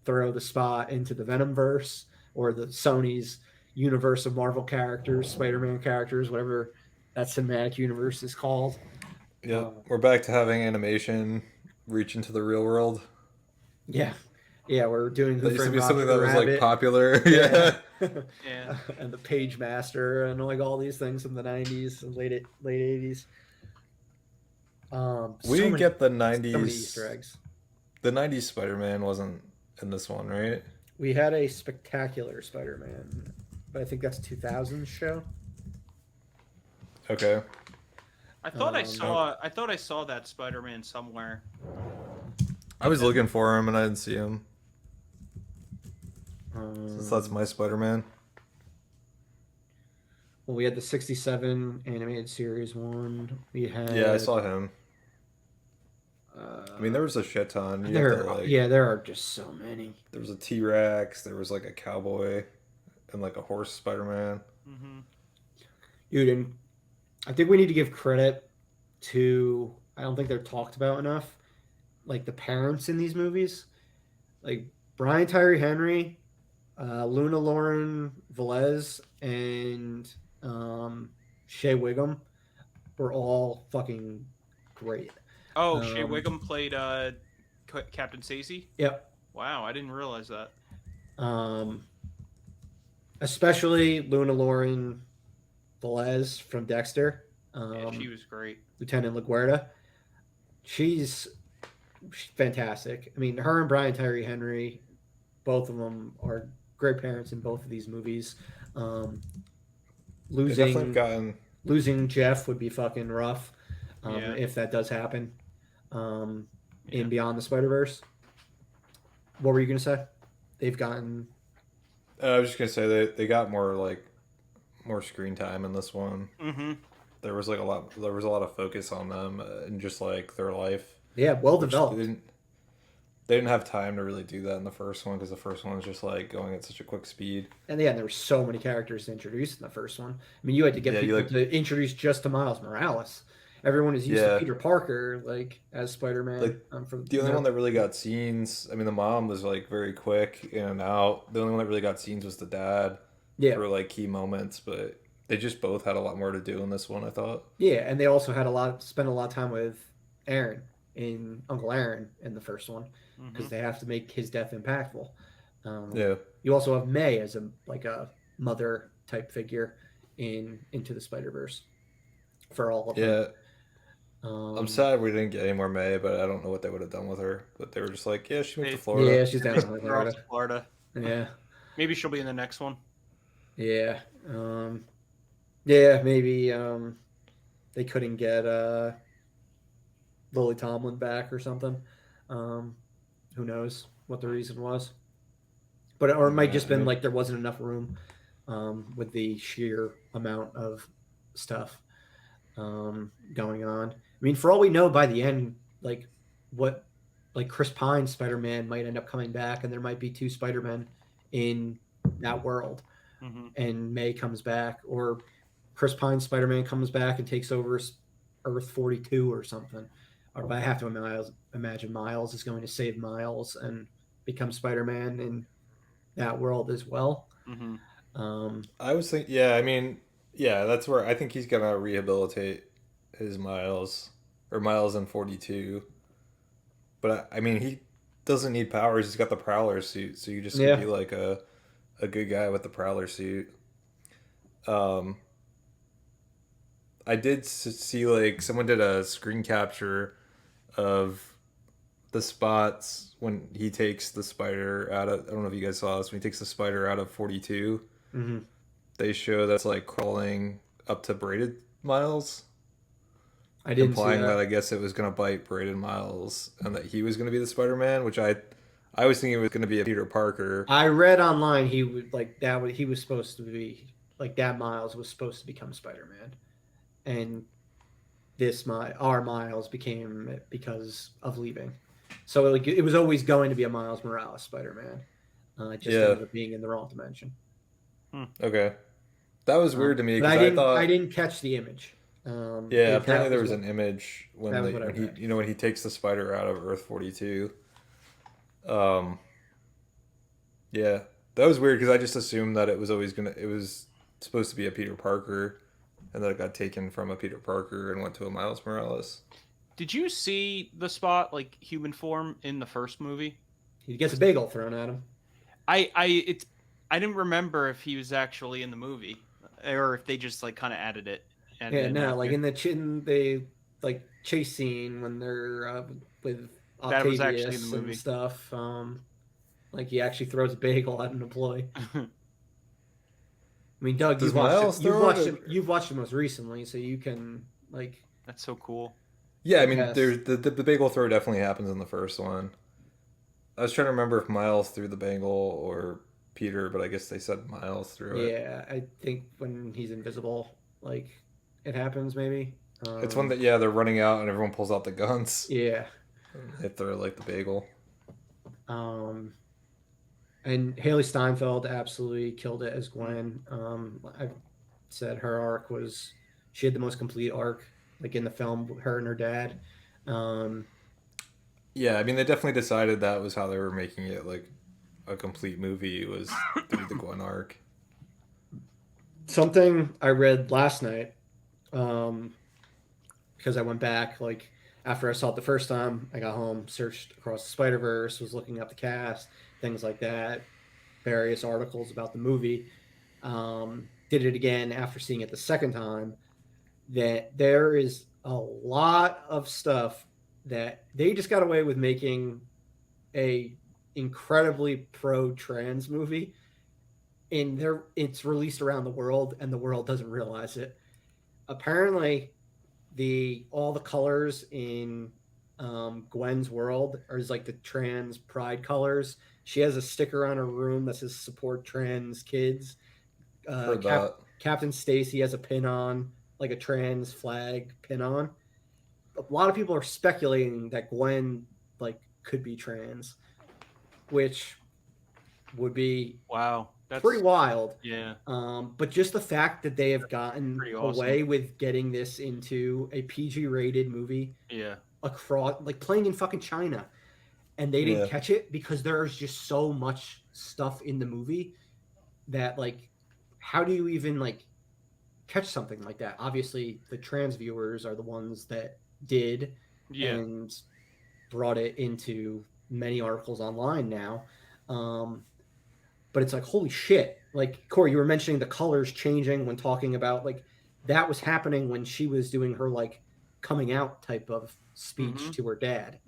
throw the spot into the Venomverse or the Sony's universe of Marvel characters, Spider-Man characters, whatever that cinematic universe is called. Yeah, we're back to having animation reach into the real world. Yeah, we're doing. That used to be something that was like popular. Yeah, yeah, and the Page Master and like all these things from the '90s and late '80s. We didn't get the '90s. So many Easter eggs. The '90s Spider-Man wasn't in this one, right? We had a Spectacular Spider-Man, but I think that's a 2000s show. Okay. I thought I saw that Spider-Man somewhere. I was looking for him and I didn't see him. Since that's my Spider-Man. Well, we had the '67 animated series one. We had I saw him. I mean, there was a shit ton. There are just so many. There was a T-Rex. There was like a cowboy, and like a horse Spider-Man. Mm-hmm. Dude, and I think we need to give credit to. I don't think they're talked about enough. Like the parents in these movies, like Brian Tyree Henry, Luna Lauren Velez, and Shea Wiggum were all fucking great. Oh, Shea Wiggum played Captain Stacy? Yep. Wow, I didn't realize that. Especially Luna Lauren Velez from Dexter. She was great. Lieutenant LaGuardia. She's fantastic. I mean, her and Brian Tyree Henry, both of them are great parents in both of these movies. Losing Jeff would be fucking rough if that does happen in Beyond the Spider-Verse. What were you going to say? They've gotten... I was just going to say they got more screen time in this one. Mm-hmm. There was a lot of focus on them and just like their life. Yeah, well developed. They didn't have time to really do that in the first one because the first one was just like going at such a quick speed. And there were so many characters to introduce in the first one. I mean, you had to get people to introduce just to Miles Morales. Everyone is used to Peter Parker, like as Spider-Man. The only one that really got scenes. I mean, the mom was like very quick in and out. The only one that really got scenes was the dad. Yeah. For like key moments, but they just both had a lot more to do in this one, I thought. Yeah, and they also had spent a lot of time with Aaron in Uncle Aaron in the first one because they have to make his death impactful. You also have May as a mother type figure in Into the Spider-Verse for all of them. Yeah. I'm sad we didn't get any more May, but I don't know what they would have done with her. But they were just like, yeah, she went to Florida. Yeah, she's down in Florida. Yeah. Maybe she'll be in the next one. Yeah. Maybe they couldn't get Lily Tomlin back or something. Who knows what the reason was? But it might just been like there wasn't enough room with the sheer amount of stuff going on. I mean, for all we know, by the end, like what, like Chris Pine's Spider-Man might end up coming back, and there might be 2 Spider-Men in that world, and May comes back, or Chris Pine's Spider-Man comes back and takes over Earth 42 or something. Or I have to imagine Miles is going to save Miles and become Spider-Man in that world as well. I was thinking, yeah, I mean, yeah, that's where I think he's gonna rehabilitate his Miles or Miles in 42. But I mean, he doesn't need powers. He's got the Prowler suit, so you just can be like a good guy with the Prowler suit. I did see like someone did a screen capture of the spots when he takes the spider out of. I don't know if you guys saw this. When he takes the spider out of 42, they show that's like crawling up to Braided Miles. I didn't implying see that. I guess it was going to bite Braided Miles and that he was going to be the Spider-Man, which I was thinking it was going to be a Peter Parker. I read online he would like that. He was supposed to be like that. Miles was supposed to become Spider-Man, and our Miles became it because of leaving. So like it was always going to be a Miles Morales Spider-Man. It just ended up being in the wrong dimension. Okay, that was weird to me because I didn't catch the image. Apparently there was an image when he takes the spider out of Earth 42. Yeah, that was weird because I just assumed that it was supposed to be a Peter Parker, and that it got taken from a Peter Parker and went to a Miles Morales. Did you see the Spot like human form in the first movie? He gets a bagel thrown at him. I didn't remember if he was actually in the movie or if they just like kind of added it. Like in the like chase scene when they're with Octavius that was actually in the movie. And stuff. Like he actually throws a bagel at an employee. I mean, Doug, you've watched it most recently, so you can like. That's so cool. Yeah, I mean, there's the bagel throw definitely happens in the first one. I was trying to remember if Miles threw the bagel or Peter, but I guess they said Miles threw it. Yeah, I think when he's invisible, like it happens maybe. It's one that they're running out and everyone pulls out the guns. Yeah, they throw like the bagel. And Haley Steinfeld absolutely killed it as Gwen. I said her arc she had the most complete arc, like in the film, her and her dad. Yeah, I mean, they definitely decided that was how they were making it like a complete movie, was through the Gwen arc. Something I read last night, because I went back, like, after I saw it the first time, I got home, searched across the Spider-Verse, was looking up the cast, things like that, various articles about the movie. Did it again after seeing it the second time, that there is a lot of stuff that they just got away with making a incredibly pro-trans movie, and it's released around the world, and the world doesn't realize it. Apparently, all the colors in Gwen's world are like the trans pride colors. She has a sticker on her room that says "Support Trans Kids." Captain Stacy has a pin on, like a trans flag pin on. A lot of people are speculating that Gwen like could be trans, which would be that's pretty wild. Yeah. But just the fact that they have gotten away with getting this into a PG-rated movie, across like playing in fucking China, and they didn't catch it because there's just so much stuff in the movie that like, how do you even like catch something like that? Obviously, the trans viewers are the ones that did and brought it into many articles online now. But it's like, holy shit. Like, Corey, you were mentioning the colors changing when talking about, like, that was happening when she was doing her, like, coming out type of speech to her dad.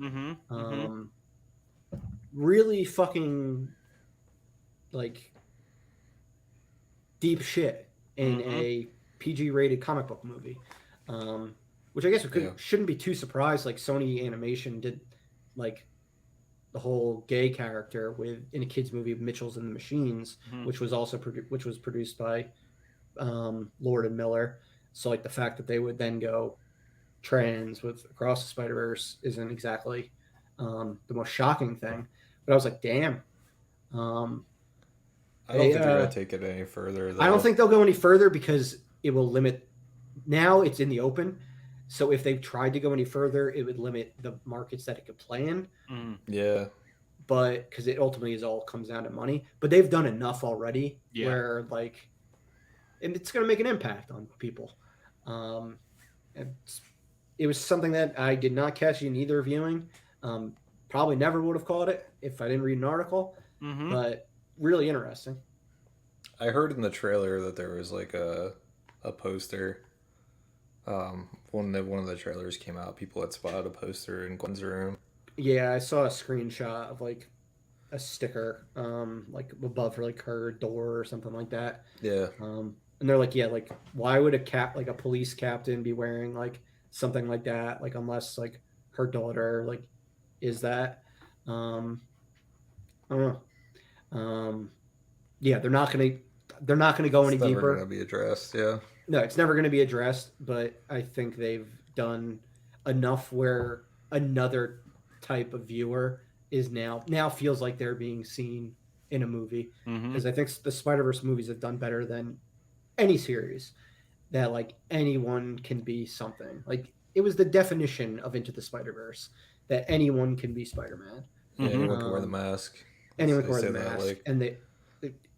Really fucking, like, deep shit in a PG-rated comic book movie. Which I guess shouldn't be too surprised. Like, Sony Animation did, like the whole gay character in a kids movie, Mitchells and the Machines, which was also which was produced by Lord and Miller. So like the fact that they would then go trans with Across the Spider-Verse isn't exactly the most shocking thing. But I was like, damn. I don't think they're going to take it any further, though. I don't think they'll go any further because it will limit. Now it's in the open. So if they tried to go any further, it would limit the markets that it could play in. Yeah. But because it ultimately all comes down to money. But they've done enough already where like, and it's going to make an impact on people. It was something that I did not catch in either viewing. Probably never would have caught it if I didn't read an article. But really interesting. I heard in the trailer that there was like a poster. One of the trailers came out. People had spotted a poster in Gwen's room. Yeah, I saw a screenshot of like a sticker, like above her like her door or something like that. Yeah. And they're like, yeah, like why would a police captain be wearing like something like that? Like unless like her daughter like is that. I don't know. Yeah, they're not gonna go any deeper. It's never gonna be addressed. Yeah. No, it's never gonna be addressed. But I think they've done enough where another type of viewer is now feels like they're being seen in a movie. Because I think the Spider-Verse movies have done better than any series that like anyone can be something. Like it was the definition of Into the Spider-Verse that anyone can be Spider-Man. Yeah, anyone can wear the mask. Anyone can wear the mask,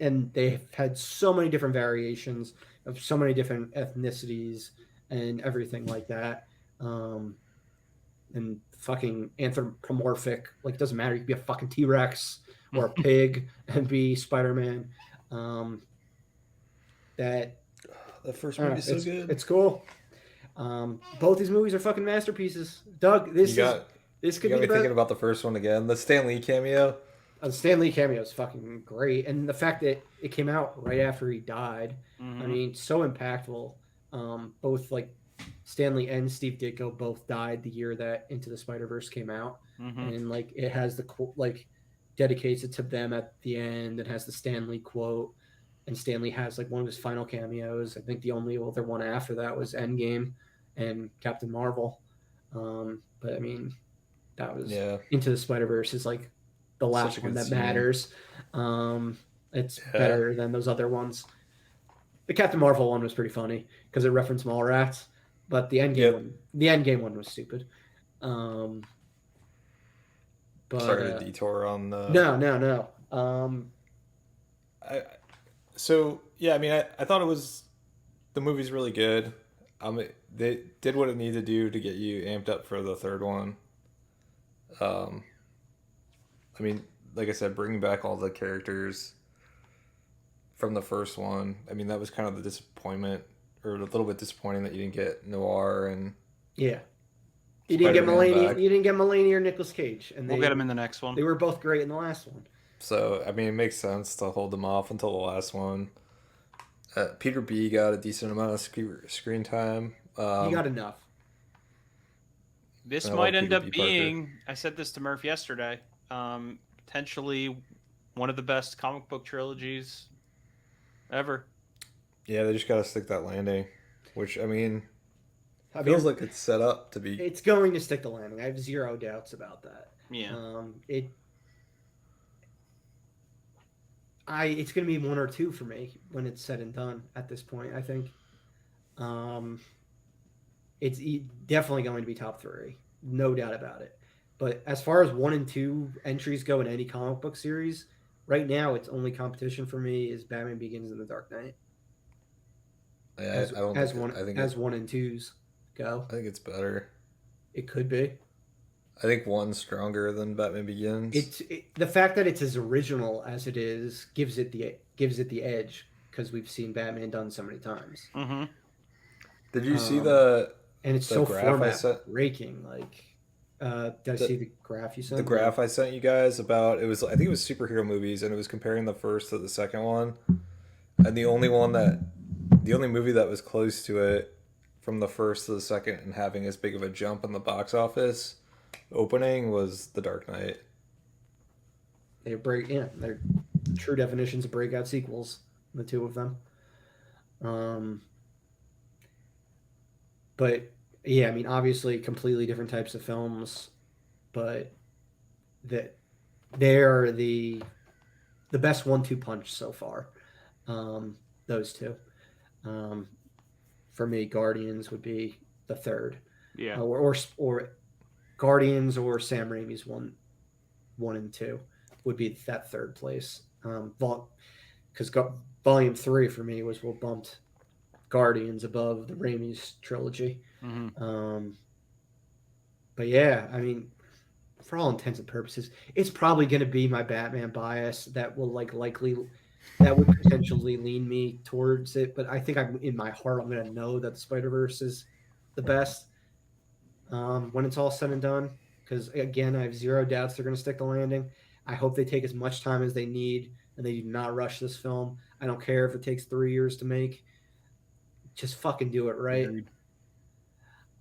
and they've had so many different variations of so many different ethnicities and everything like that. And fucking anthropomorphic, like it doesn't matter. You can be a fucking T-Rex or a pig and be Spider-Man. That first movie is so good. It's cool. Both these movies are fucking masterpieces. Doug, this could be thinking about the first one again. The Stan Lee cameo. The Stan Lee cameo is fucking great, and the fact that it came out right after he died, I mean, so impactful. Both like Stan Lee and Steve Ditko both died the year that Into the Spider-Verse came out, and like it has the like dedicates it to them at the end. It has the Stan Lee quote, and Stan Lee has like one of his final cameos. I think the only other one after that was Endgame and Captain Marvel. But I mean, that was Into the Spider-Verse is like the last one that matters. It's better than those other ones. The Captain Marvel one was pretty funny because it referenced Mallrats, but the Endgame one was stupid. But sorry to detour on the. No. I mean, I thought the movie's really good. They did what it needed to do to get you amped up for the third one. I mean, like I said, bringing back all the characters from the first one. I mean, that was kind of the disappointment, or a little bit disappointing that you didn't get Noir and you didn't get Mulaney. You didn't get Mulaney or Nicolas Cage, and we'll get them in the next one. They were both great in the last one. So I mean, it makes sense to hold them off until the last one. Peter B got a decent amount of screen time. He got enough. This might end up being. I said this to Murph yesterday. Potentially one of the best comic book trilogies ever. Yeah, they just got to stick that landing, which I mean feels like it's set up to be. It's going to stick the landing. I have zero doubts about that. Yeah. It's going to be one or two for me when it's said and done. At this point, I think. It's definitely going to be top 3, no doubt about it. But as far as 1 and 2 entries go in any comic book series, right now its only competition for me is Batman Begins and The Dark Knight. Yeah, as 1 and 2s go. I think it's better. It could be. I think 1's stronger than Batman Begins. The fact that it's as original as it is gives it the edge because we've seen Batman done so many times. Did you see the? And it's so format breaking. Like, did I see the graph you sent? The graph I sent you guys about I think it was superhero movies, and it was comparing the first to the second one, and the only movie that was close to it from the first to the second and having as big of a jump in the box office opening was The Dark Knight. They're true definitions of breakout sequels, the two of them. But yeah, I mean, obviously, completely different types of films, but that they're the best 1-2 punch so far. Those two. For me, Guardians would be the third. Yeah. Or Guardians or Sam Raimi's one and two would be that third place. Because Volume 3 for me was what bumped Guardians above the Raimi's trilogy. Mm-hmm. But yeah, I mean, for all intents and purposes, it's probably going to be my Batman bias that will that would potentially lean me towards it. But I think in my heart, I'm going to know that the Spider-Verse is the best when it's all said and done. Because again, I have zero doubts they're going to stick the landing. I hope they take as much time as they need and they do not rush this film. I don't care if it takes 3 years to make. Just fucking do it right. Agreed.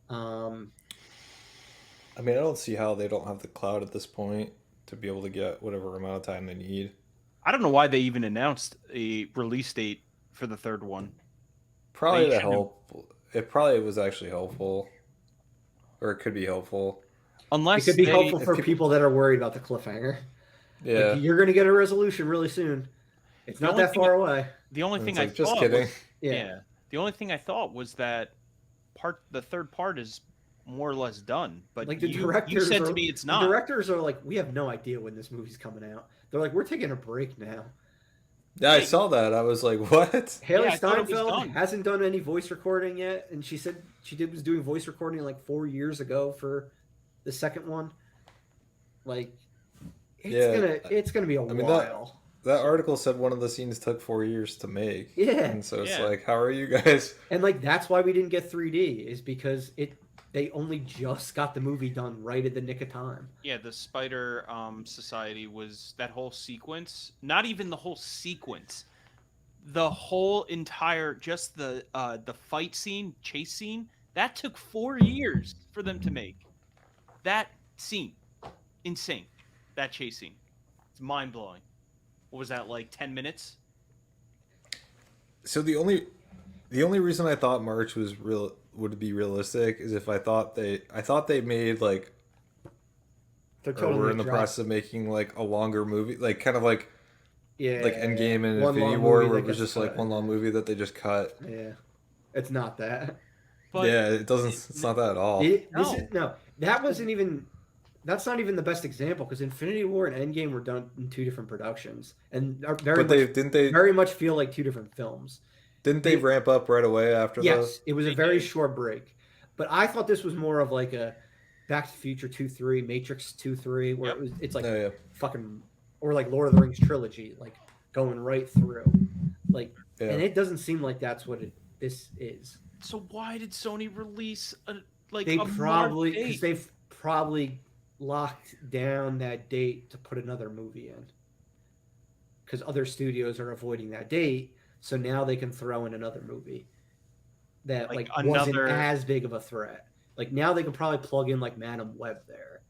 I mean, I don't see how they don't have the clout at this point to be able to get whatever amount of time they need. I don't know why they even announced a release date for the third one. Probably to help. It probably was actually helpful. Or it could be helpful. Unless it could be helpful for people that are worried about the cliffhanger. Yeah. Like, you're going to get a resolution really soon. It's not that far away. The only thing I thought just kidding. Yeah. The only thing I thought was that the third part is more or less done. But like the directors said to me it's not. The directors are like, we have no idea when this movie's coming out. They're like, we're taking a break now. Yeah, I saw that. I was like, what? Haley Steinfeld hasn't done any voice recording yet, and she said was doing voice recording like 4 years ago for the second one. Like, it's gonna be a while. That article said one of the scenes took 4 years to make. Yeah. And so it's like, how are you guys? And like that's why we didn't get 3D is because they only just got the movie done right at the nick of time. Yeah, the Spider Society was that whole sequence. Not even the whole sequence. The whole entire just the fight scene, chase scene, that took 4 years for them to make. That scene. Insane. That chase scene. It's mind blowing. What was that, like 10 minutes? So the only reason I thought March would be realistic is if I thought they made like we're in the process of making like a longer movie, like kind of like like Endgame and Infinity War, where it was just like one long movie that they just cut. Yeah, it's not that. But yeah, it doesn't. It's not that at all. That wasn't even. That's not even the best example because Infinity War and Endgame were done in two different productions and are very much feel like two different films. Didn't they ramp up right away after? Yes, it was a very short break, but I thought this was more of like a Back to the Future 2-3, Matrix 2-3, where it's like fucking, or like Lord of the Rings trilogy, like going right through, like, and it doesn't seem like that's what this is. So why did Sony release they've probably locked down that date to put another movie in because other studios are avoiding that date, so now they can throw in another movie that wasn't as big of a threat. Like now they can probably plug in like Madam Web there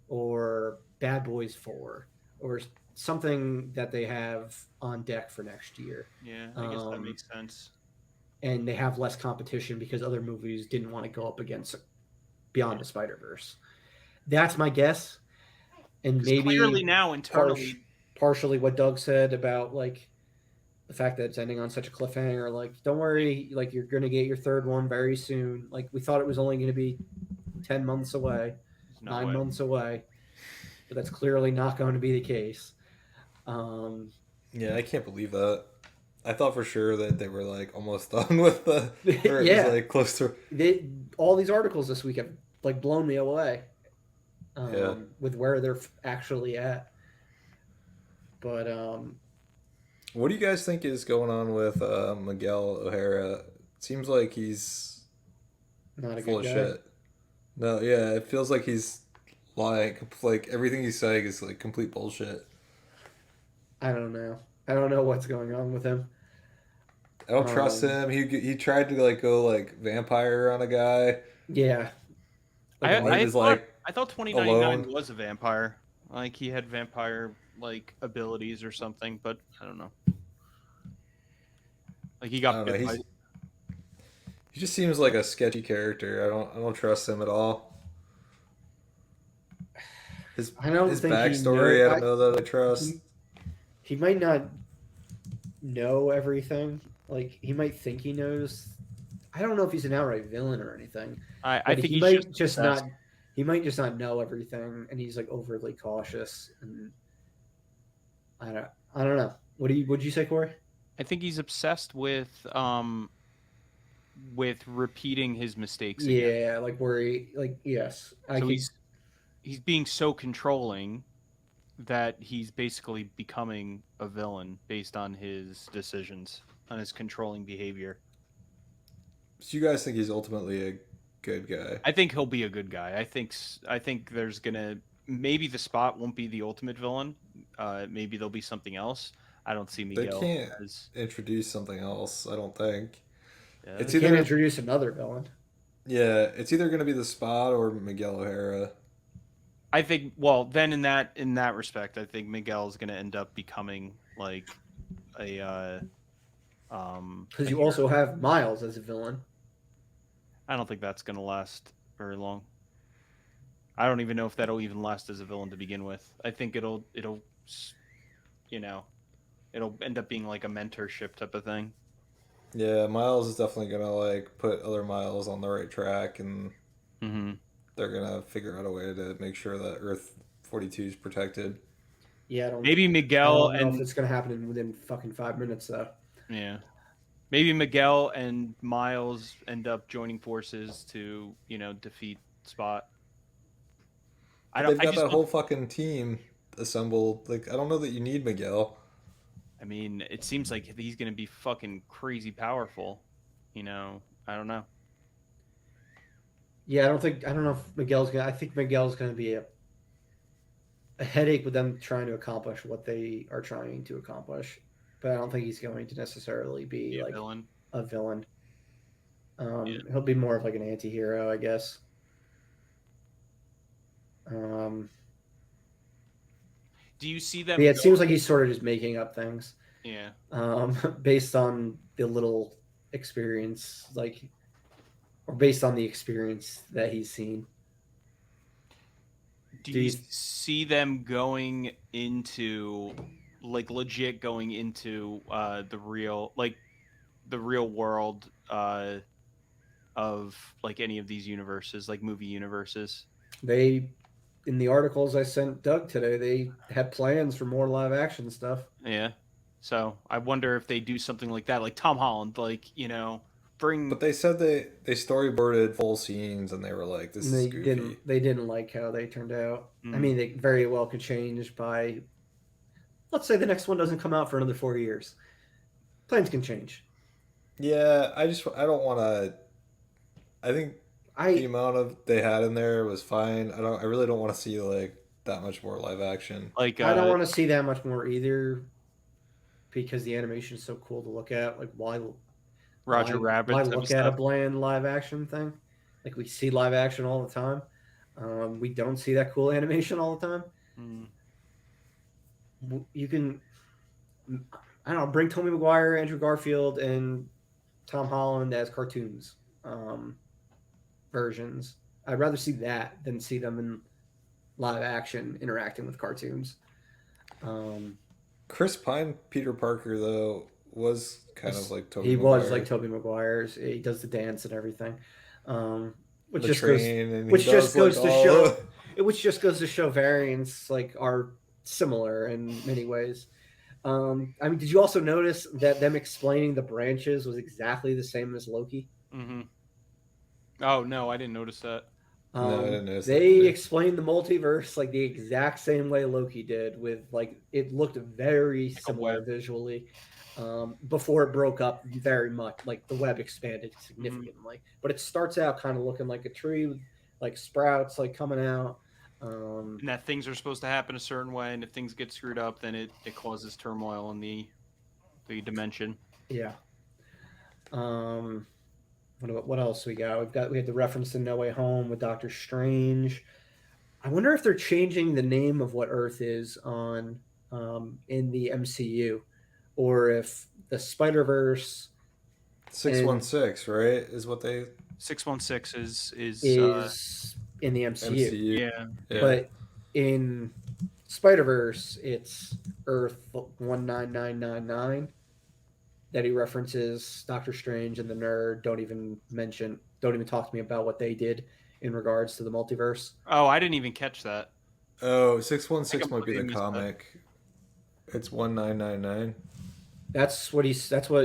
or Bad Boys 4 or something that they have on deck for next year. Yeah, I guess that makes sense. And they have less competition because other movies didn't want to go up against Beyond the Spider-Verse. That's my guess, and maybe clearly now internally, partially what Doug said about like the fact that it's ending on such a cliffhanger. Like, don't worry, like you're gonna get your third one very soon. Like we thought it was only going to be 10 months away, 9 months away, but that's clearly not going to be the case. Yeah, I can't believe that. I thought for sure that they were like almost done with the. It was like close to. All these articles this week have like blown me away. With where they're actually at. But what do you guys think is going on with Miguel O'Hara? It seems like he's not full of shit. No, yeah, it feels like he's lying. Like everything he's saying is like complete bullshit. I don't know what's going on with him. I don't trust him. He tried to like go like vampire on a guy. Yeah. I thought 2099 was a vampire. Like he had vampire like abilities or something, but I don't know. Like he got bit by. He just seems like a sketchy character. I don't trust him at all. His backstory, I don't know that I trust. He might not know everything. Like he might think he knows. I don't know if he's an outright villain or anything. I think he might just not. He might just not know everything, and he's like overly cautious. And I don't know. What'd you say, Corey? I think he's obsessed with repeating his mistakes. Yeah, again. like where he yes. He's being so controlling that he's basically becoming a villain based on his decisions, on his controlling behavior. So you guys think he's ultimately a good guy? I think he'll be a good guy. I think there's gonna maybe the Spot won't be the ultimate villain. Maybe there'll be something else. I don't see Miguel. They can't introduce something else. I don't think. Yeah, it's either can't introduce another villain. Yeah, it's either going to be the Spot or Miguel O'Hara. I think. Well, then in that respect, I think Miguel is going to end up becoming like a. Because you also have Miles as a villain. I don't think that's going to last very long. I don't even know if that'll even last as a villain to begin with. I think it'll end up being like a mentorship type of thing. Yeah, Miles is definitely gonna like put other Miles on the right track, and they're gonna figure out a way to make sure that Earth 42 is protected. Yeah, maybe Miguel. I don't know if it's gonna happen within fucking 5 minutes though. Yeah, maybe Miguel and Miles end up joining forces to defeat Spot. They've got that whole fucking team assembled. Like, I don't know that you need Miguel. I mean, it seems like he's going to be fucking crazy powerful. I don't know. Yeah, I don't know if Miguel's going to... I think Miguel's going to be a headache with them trying to accomplish what they are trying to accomplish. But I don't think he's going to necessarily be like a villain. He'll be more of like an anti-hero, I guess. Do you see them? Yeah, it seems like he's sort of just making up things. Yeah. Based on the little experience, or based on the experience that he's seen. Do you see them going into, like, legit going into the real world of like any of these universes, like movie universes? In the articles I sent Doug today, they had plans for more live action stuff. Yeah. So I wonder if they do something like that, like Tom Holland, bring. But they said they storyboarded full scenes, and they were like, "This is goofy." They didn't like how they turned out. I mean, they very well could change by. Let's say the next one doesn't come out for another 4 years. Plans can change. Yeah, I don't want to. I think the amount of they had in there was fine. I really don't want to see like that much more live action. Like I don't want to see that much more either, because the animation is so cool to look at. Like why Rabbit? Why look at a bland live action thing? Like we see live action all the time. We don't see that cool animation all the time. You can, I don't know, bring Tobey Maguire, Andrew Garfield, and Tom Holland as cartoons. Versions. I'd rather see that than see them in live action interacting with cartoons. Chris Pine, Peter Parker, though, was kind of like Tobey Maguire. Was like Tobey Maguire. He does the dance and everything. Which just goes to show variants are similar in many ways. I mean, did you also notice that them explaining the branches was exactly the same as Loki? Mm-hmm. Oh no, I didn't notice that. No, I didn't notice they explained the multiverse like the exact same way Loki did, with it looked very similar visually. Before it broke up very much, like the web expanded significantly. But it starts out kind of looking like a tree with sprouts coming out. And that things are supposed to happen a certain way, and if things get screwed up, then it causes turmoil in the dimension. Yeah. What else we got? We had the reference to No Way Home with Doctor Strange. I wonder if they're changing the name of what Earth is on in the MCU, or if the Spider-Verse 616, right? Is what they 616 is in the MCU. Yeah. But in Spider-Verse, it's Earth 19999 that he references. Doctor Strange and the Nerd don't even talk to me about what they did in regards to the multiverse. Oh, I didn't even catch that. Oh, 616 might be the comic. It's 1999. That's what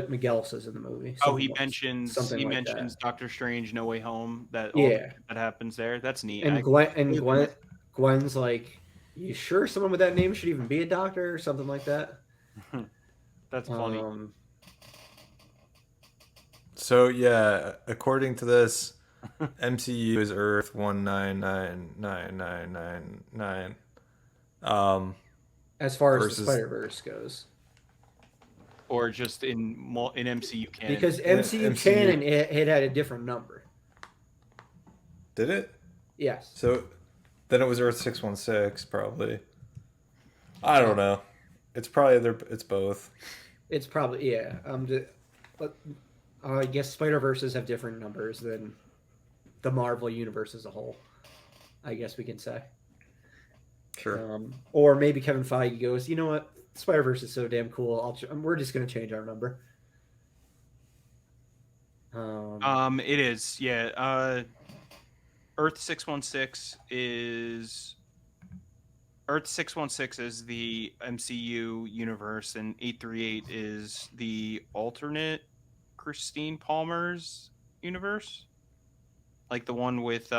Miguel says in the movie. He mentions Doctor Strange No Way Home, that happens there. That's neat. And Gwen's like, you sure someone with that name should even be a doctor or something like that? That's funny. So yeah, according to this, MCU is Earth 1999999. As far as the Spider-Verse goes, or just in MCU canon, because MCU canon it had a different number. Did it? Yes. So then it was Earth 616, probably. I don't know. It's probably it's both. It's probably but I guess Spider-Verses have different numbers than the Marvel universe as a whole. I guess we can say. Sure. Or maybe Kevin Feige goes, you know what? Spider-Verse is so damn cool. We're just going to change our number. It is, yeah. Earth 616 is the MCU universe, and 838 is the alternate Christine Palmer's universe, like the one with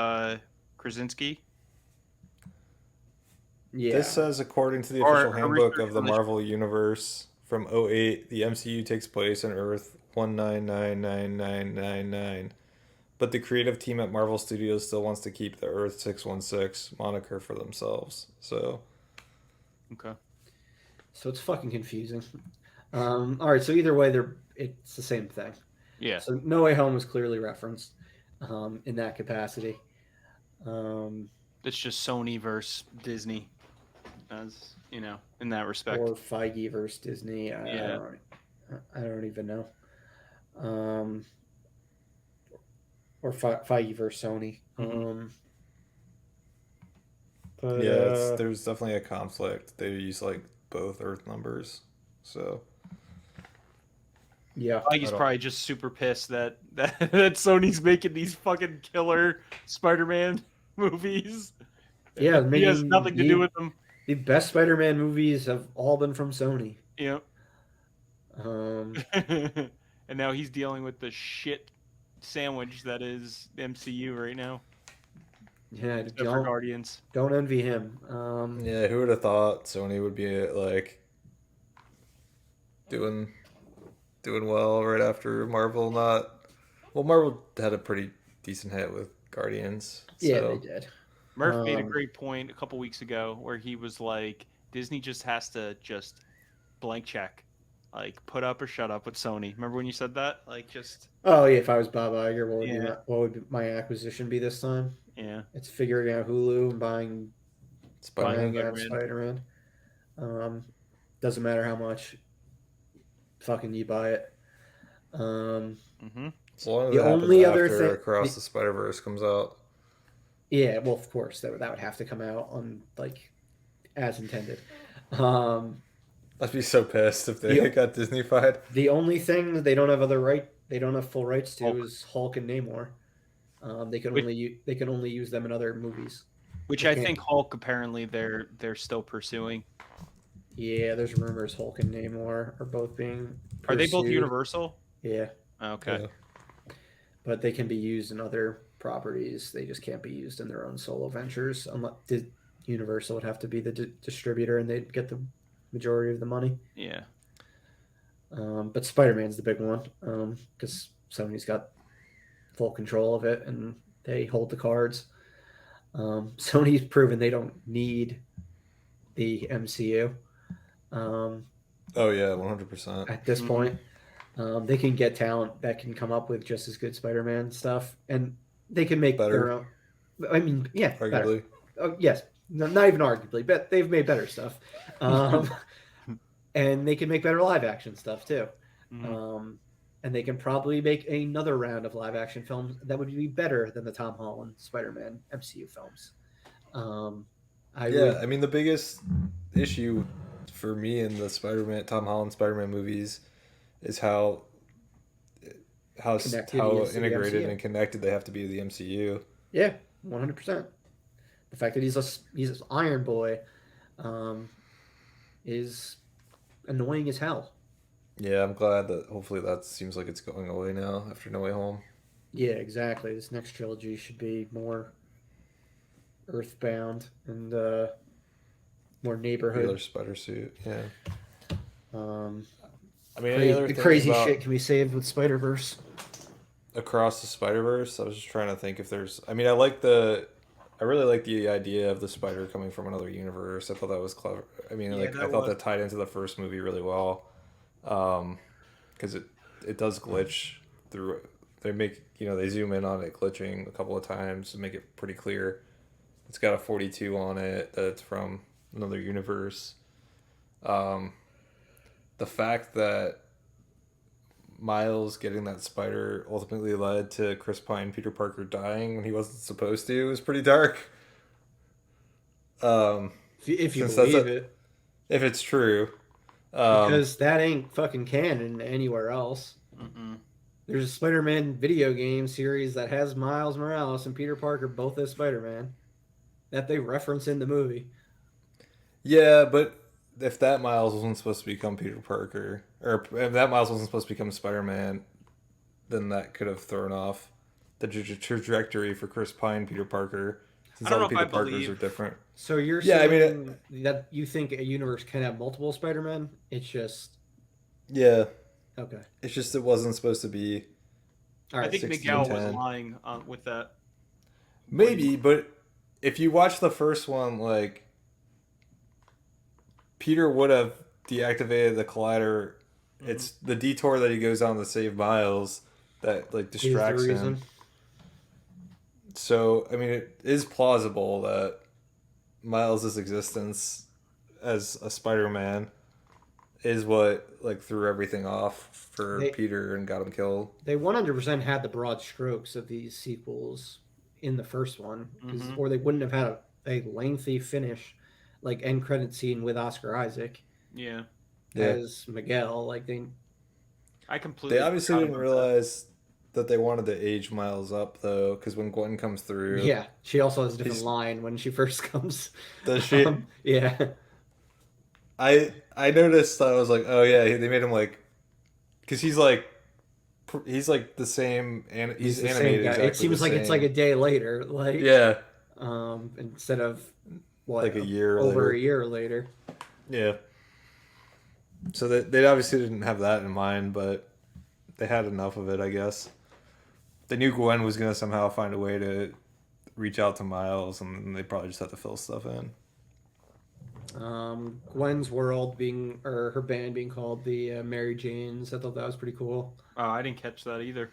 Krasinski. Yeah. This says, according to the official handbook of the Marvel Universe from 2008, the MCU takes place on Earth 1999999. But the creative team at Marvel Studios still wants to keep the Earth 616 moniker for themselves. So, okay. So it's fucking confusing. All right. So either way, it's the same thing. Yeah. So No Way Home was clearly referenced in that capacity. It's just Sony versus Disney, as you know, in that respect. Or Feige versus Disney. I don't even know. Or Feige versus Sony. But there's definitely a conflict. They use like both Earth numbers, so. Yeah, Feige's probably just super pissed that Sony's making these fucking killer Spider-Man movies. Yeah, he has nothing to do with them. The best Spider-Man movies have all been from Sony. Yep. And now he's dealing with the shit sandwich that is MCU right now. Yeah, for Guardians. Don't envy him. Yeah, who would have thought Sony would be like doing well right after Marvel Marvel had a pretty decent hit with Guardians. Yeah, they did. Murph made a great point a couple weeks ago where he was like, Disney just has to just blank check. Like, put up or shut up with Sony. Remember when you said that? Like, just... Oh, yeah, if I was Bob Iger, what would my acquisition be this time? Yeah. It's figuring out Hulu and buying Spider-Man. Doesn't matter how much. Fucking you buy it. As long as the only other thing Across the Spider-Verse comes out. Yeah, well, of course that would have to come out on like as intended. I'd be so pissed if they got Disney-fied. The only thing they don't have full rights to is Hulk and Namor. They can only use them in other movies. Which I think Hulk apparently they're still pursuing. Yeah, there's rumors Hulk and Namor are both being pursued. Are they both Universal? Yeah. Okay. Yeah. But they can be used in other properties. They just can't be used in their own solo ventures. Unless Universal would have to be the distributor, and they'd get the majority of the money. Yeah. But Spider-Man's the big one because Sony's got full control of it, and they hold the cards. Sony's proven they don't need the MCU. Oh yeah, 100%. At this point, they can get talent that can come up with just as good Spider-Man stuff, and they can make better. Their own. I mean, yeah, arguably. yes, not even arguably, but they've made better stuff. and they can make better live action stuff too. Mm-hmm. And they can probably make another round of live action films that would be better than the Tom Holland Spider-Man MCU films. I mean, the biggest issue for me in the Tom Holland Spider-Man movies is how integrated and connected they have to be to the MCU. Yeah, 100%. The fact that he's an Iron Boy is annoying as hell. Yeah, I'm glad that hopefully that seems like it's going away now after No Way Home. Yeah, exactly. This next trilogy should be more earthbound and more neighborhood. Regular spider suit, yeah. I mean, any other crazy shit can be saved with Spider-Verse. Across the Spider-Verse, I was just trying to think if there's. I mean, I really like the idea of the spider coming from another universe. I thought that was clever. I mean, I thought that tied into the first movie really well, because it does glitch through. They zoom in on it glitching a couple of times to make it pretty clear. It's got a 42 on it that it's from another universe. The fact that Miles getting that spider ultimately led to Chris Pine, Peter Parker dying when he wasn't supposed to was pretty dark. If you believe it. If it's true. Because that ain't fucking canon anywhere else. Mm-mm. There's a Spider-Man video game series that has Miles Morales and Peter Parker both as Spider-Man that they reference in the movie. Yeah, but if that Miles wasn't supposed to become Peter Parker, or if that Miles wasn't supposed to become Spider-Man, then that could have thrown off the trajectory for Chris Pine, Peter Parker, since all the Peter Parkers are different. So you're saying that you think a universe can have multiple Spider-Men? It's just... Yeah. Okay. It's just it wasn't supposed to be... All right, I think Miguel was lying with that. Maybe, but if you watch the first one, like... Peter would have deactivated the collider. Mm-hmm. It's the detour that he goes on to save Miles that like distracts him. So I mean, it is plausible that Miles' existence as a Spider-Man is what like threw everything off for Peter and got him killed. They 100% had the broad strokes of these sequels in the first one, or they wouldn't have had a lengthy finish. Like end credit scene with Oscar Isaac, as Miguel. Like they obviously didn't realize that they wanted to age Miles up though, because when Gwen comes through, she also has a different line when she first comes. Does she? Yeah. I noticed. I was like, oh yeah, they made him like, because he's like the same, and he's animated. Exactly it seems like it's like a day later, like instead of. Like a year over a year later. Yeah. So they obviously didn't have that in mind, but they had enough of it, I guess. They knew Gwen was going to somehow find a way to reach out to Miles, and they probably just had to fill stuff in. Gwen's world her band being called the Mary Janes, I thought that was pretty cool. Oh, I didn't catch that either.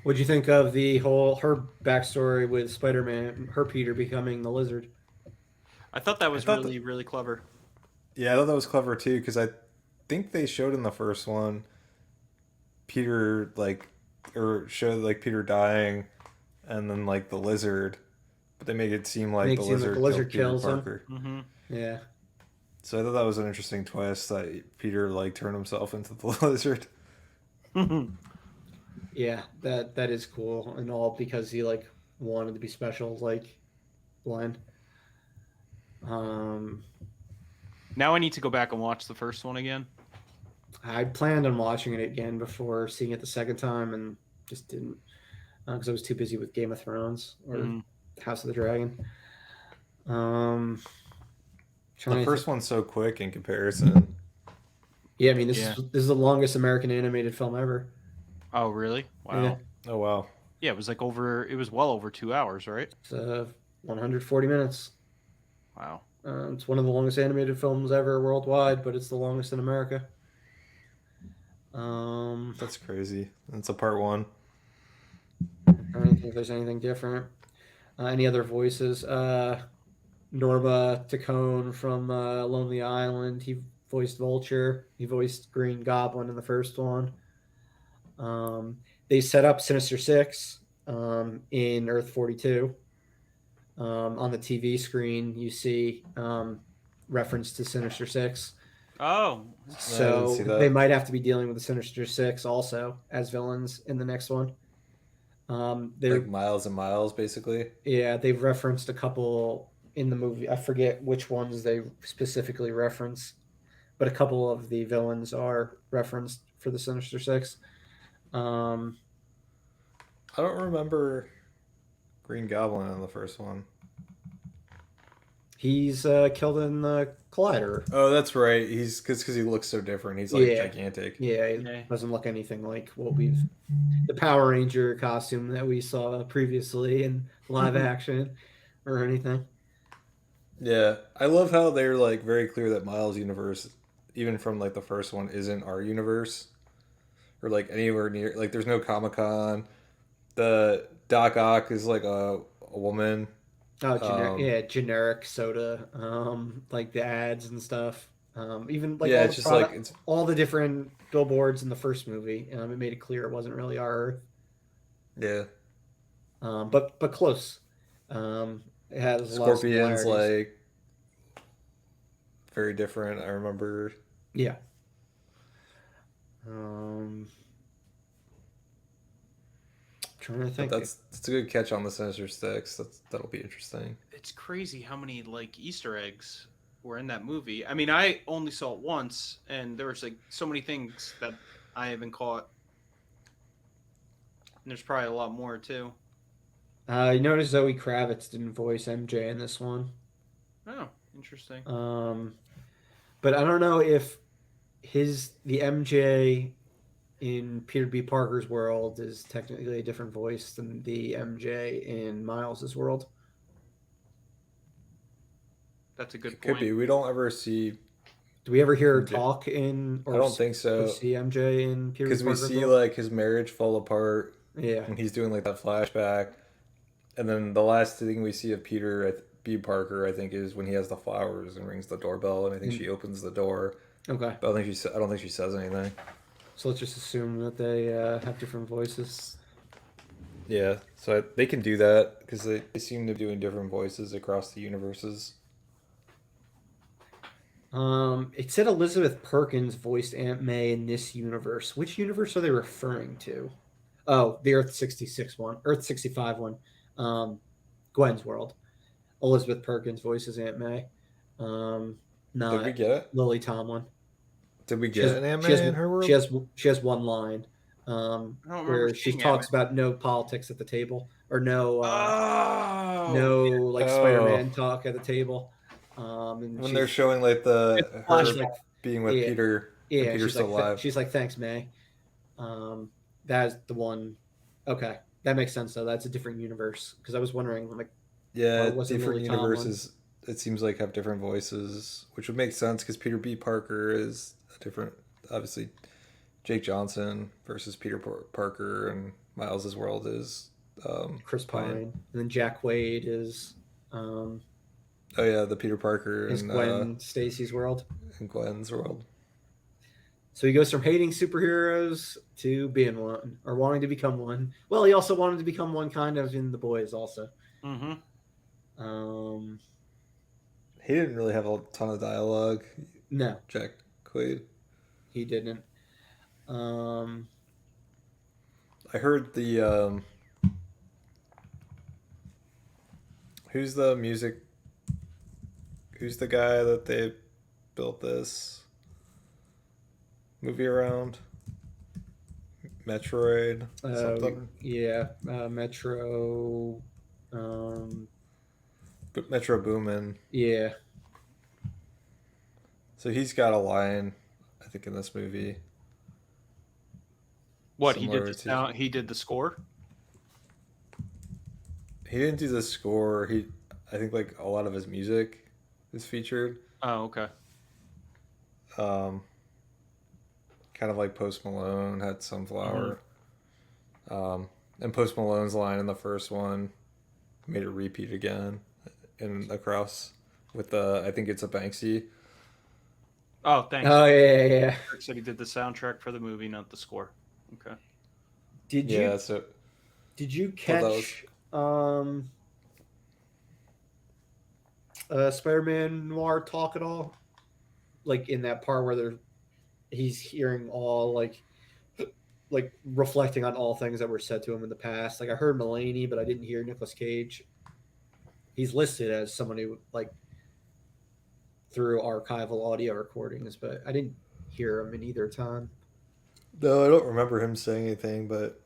What'd you think of her backstory with Spider-Man, her Peter becoming the Lizard? I thought that was really clever. Yeah, I thought that was clever too, because I think they showed in the first one Peter showed Peter dying, and then like the Lizard, but they make it seem like the Lizard kills him. Mm-hmm. Yeah. So I thought that was an interesting twist that Peter turned himself into the Lizard. Yeah, that is cool, and all because he wanted to be special, like Glenn. Now I need to go back and watch the first one again. I planned on watching it again before seeing it the second time, and just didn't, because I was too busy with Game of Thrones or House of the Dragon. The first one's so quick in comparison. Yeah, I mean this is the longest American animated film ever. Oh, really? Wow. Yeah. Oh, wow. Yeah, it was well over 2 hours, right? It's 140 minutes. Wow. It's one of the longest animated films ever worldwide, but it's the longest in America. That's crazy. That's a part one. I don't think there's anything different. Any other voices? Norma Tacone from Lonely Island. He voiced Vulture. He voiced Green Goblin in the first one. They set up Sinister Six in Earth 42. On the TV screen, you see reference to Sinister Six. Oh, so they might have to be dealing with the Sinister Six also as villains in the next one. They're like Miles and Miles, basically. Yeah, they've referenced a couple in the movie. I forget which ones they specifically reference, but a couple of the villains are referenced for the Sinister Six. I don't remember Green Goblin in the first one. He's killed in the Collider. Oh, that's right. He's because he looks so different. He's like gigantic. Yeah, he doesn't look anything like what the Power Ranger costume that we saw previously in live action or anything. Yeah, I love how they're like very clear that Miles' universe, even from like the first one, isn't our universe, or like anywhere near. Like, there's no Comic-Con. The Doc Ock is like a woman. Oh, generic soda, like the ads and stuff. Even like it's just like it's all the different billboards in the first movie. It made it clear it wasn't really our Earth. Yeah. But close. It has Scorpions, like very different. I remember. Yeah. Trying to think. That's a good catch on the Sinister Six. That'll be interesting. It's crazy how many like Easter eggs were in that movie. I mean, I only saw it once, and there was like so many things that I haven't caught. And there's probably a lot more too. You notice Zoe Kravitz didn't voice MJ in this one. Oh, interesting. But I don't know if the MJ in Peter B. Parker's world is technically a different voice than the MJ in Miles's world. That's a good point. Could be. We don't ever see. Do we ever hear her talk in? I don't think so. See MJ in Peter B. Parker's world? Because we see like his marriage fall apart. Yeah. When he's doing like that flashback, and then the last thing we see of Peter B. Parker, I think, is when he has the flowers and rings the doorbell, and I think she opens the door. Okay. But I don't think she says anything. So let's just assume that they have different voices. Yeah, so they can do that because they seem to be doing different voices across the universes. It said Elizabeth Perkins voiced Aunt May in this universe. Which universe are they referring to? Oh, the Earth 66 one, Earth 65 one, Gwen's world. Elizabeth Perkins voices Aunt May. Not Did we get it? Lily Tomlin. Did we get an Aunt May in her world? She has one line where she talks about no politics at the table, or no Spider-Man talk at the table. And when they're showing like her being with Peter, and Peter's still alive. She's like, "Thanks, May." That's the one. Okay, that makes sense though. That's a different universe because I was wondering, like, different universes. It seems like have different voices, which would make sense because Peter B. Parker is a different. Obviously, Jake Johnson versus Peter Parker, and Miles's world is Chris Pine, and then Jack Quaid is. Oh yeah, the Peter Parker is Gwen Stacy's world. In Gwen's world. So he goes from hating superheroes to being one, or wanting to become one. Well, he also wanted to become one, kind of, in The Boys, also. Mm-hmm. He didn't really have a ton of dialogue. No, Jack Quaid. He didn't. I heard the who's the guy that they built this movie around? Metroid something? Yeah, Metro Metro Boomin. Yeah. So he's got a line, I think, in this movie. What, he did the score? He didn't do the score. I think like a lot of his music is featured. Oh, okay. Kind of like Post Malone had Sunflower. Mm-hmm. And Post Malone's line in the first one made it repeat again across with I think it's a Banksy. Oh, thanks. Oh yeah. Eric said he did the soundtrack for the movie, not the score. Okay. Did you catch Spider-Man Noir talk at all? Like in that part where he's hearing all like reflecting on all things that were said to him in the past. Like I heard Mulaney, but I didn't hear Nicolas Cage. He's listed as someone who like through archival audio recordings, but I didn't hear him in either time. No, I don't remember him saying anything, but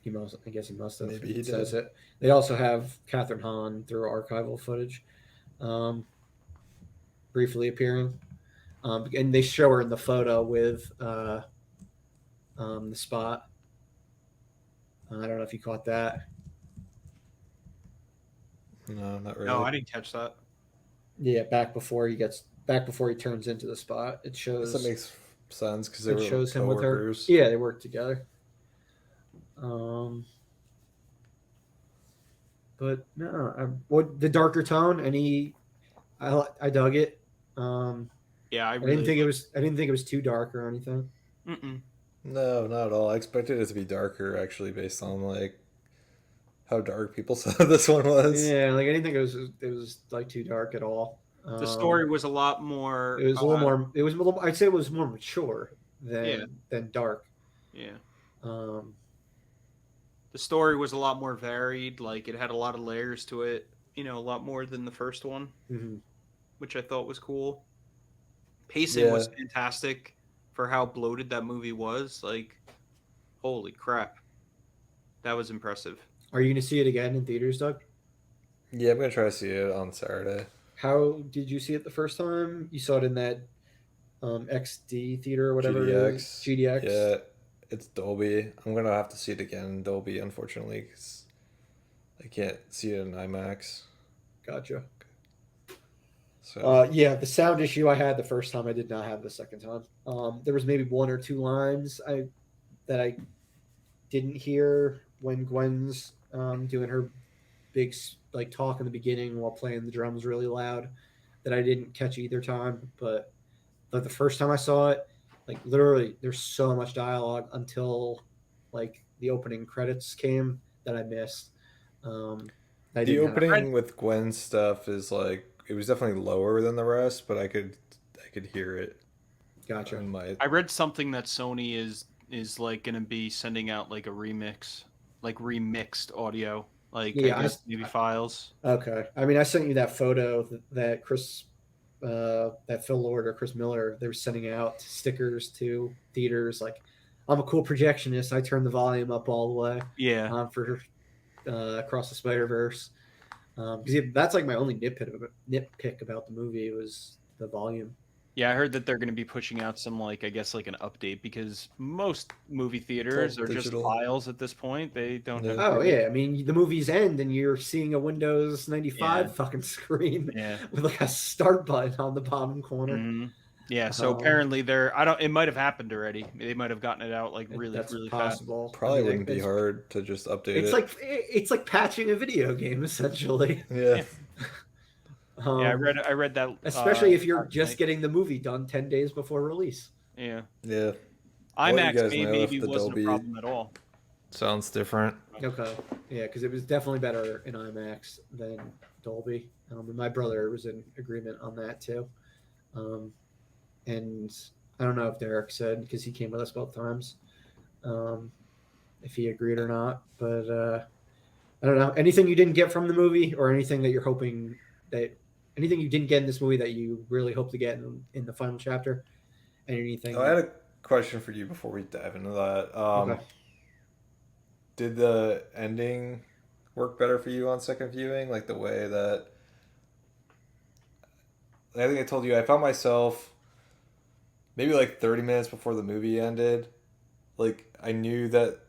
he must. I guess he must have. Maybe he says did. it. They also have Catherine Hahn through archival footage, briefly appearing, and they show her in the photo with the Spot. I don't know if you caught that. No, not really. No, I didn't catch that. Yeah, back before he turns into the Spot, it shows. That makes sense because it shows him with her. Co-workers. Yeah, they work together. But no, what the darker tone? I dug it. Yeah, I didn't think it was too dark or anything. Mm-mm. No, not at all. I expected it to be darker, actually, based on like how dark people said this one was. Yeah, like I didn't think it was like too dark at all. The story was a lot more. It was a little more. It was a little. I'd say it was more mature than dark. Yeah. The story was a lot more varied. Like it had a lot of layers to it. A lot more than the first one, which I thought was cool. Pacing was fantastic for how bloated that movie was. Like, holy crap, that was impressive. Are you going to see it again in theaters, Doug? Yeah, I'm going to try to see it on Saturday. How did you see it the first time? You saw it in that XD theater or whatever. GDX. Yeah, it's Dolby. I'm going to have to see it again in Dolby, unfortunately, because I can't see it in IMAX. Gotcha. So yeah, the sound issue I had the first time I did not have the second time. There was maybe one or two lines that I didn't hear when Gwen's doing her big like talk in the beginning while playing the drums really loud that I didn't catch either time. But the first time I saw it, like literally, there's so much dialogue until like the opening credits came that I missed. The opening with Gwen's stuff is like it was definitely lower than the rest, but I could hear it. Gotcha. I read something that Sony is like going to be sending out like a remixed audio, like maybe files. Okay. I mean, I sent you that photo that that Phil Lord or Chris Miller, they were sending out stickers to theaters. Like, I'm a cool projectionist. I turn the volume up all the way. Yeah. For Across the Spider-Verse. Because that's like my only nitpick about the movie was the volume. Yeah, I heard that they're going to be pushing out some an update because most movie theaters are just files at this point. They don't have. Oh yeah, I mean the movies end and you're seeing a Windows 95 fucking screen with like a start button on the bottom corner. Mm-hmm. Yeah, so apparently it might have happened already. They might have gotten it out like really possible. fast. Probably wouldn't be hard to just update it. It's like patching a video game essentially. Yeah. I read that. Especially if you're just getting the movie done 10 days before release. Yeah. Yeah. IMAX maybe wasn't Dolby a problem at all. Sounds different. Okay. Yeah, because it was definitely better in IMAX than Dolby. My brother was in agreement on that too. And I don't know if Derek said, because he came with us both times, if he agreed or not. But I don't know. Anything you didn't get from the movie or anything that you're hoping that anything you didn't get in this movie that you really hope to get in the final chapter? Anything? I had a question for you before we dive into that. Okay. Did the ending work better for you on second viewing? Like the way that I think I told you, I found myself maybe like 30 minutes before the movie ended. Like I knew that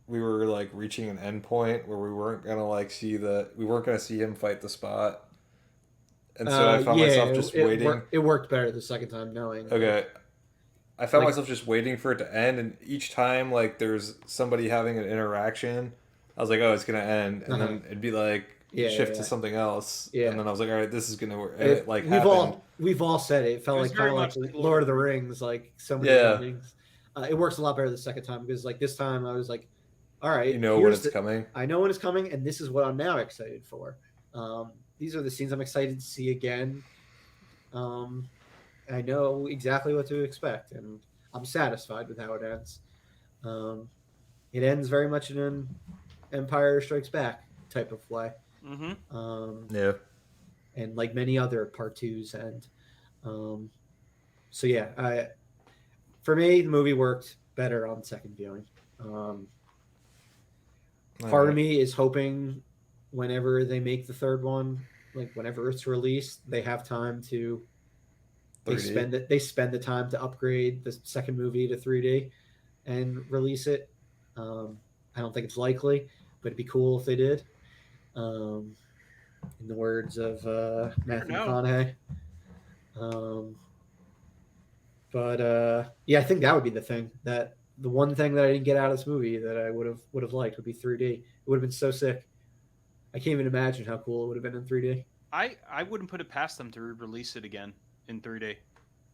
we were like reaching an end point where we weren't gonna see him fight the Spot. And so I found myself just waiting. It worked better the second time knowing. Okay. I found myself just waiting for it to end, and each time like there's somebody having an interaction, I was like, oh, it's gonna end. And then it'd be like shift to something else. Yeah. And then I was like, all right, this is gonna work. And it like we've all said it. It felt like kind of like Lord of the Rings, like so many endings. It works a lot better the second time because like this time I was like, all right, when it's coming. I know when it's coming, and this is what I'm now excited for. These are the scenes I'm excited to see again. I know exactly what to expect, and I'm satisfied with how it ends. It ends very much in an Empire Strikes Back type of way. Mm-hmm. And like many other part twos end. So yeah, for me, the movie worked better on second viewing. Part of me is hoping whenever they make the third one, like whenever it's released, they have time to they spend the time to upgrade the second movie to 3D and release it. I don't think it's likely, but it'd be cool if they did. In the words of Matthew McConaughey. Yeah, I think that would be the thing. That the one thing that I didn't get out of this movie that I would have liked would be 3D. It would have been so sick. I can't even imagine how cool it would have been in 3D. I wouldn't put it past them to release it again in 3D.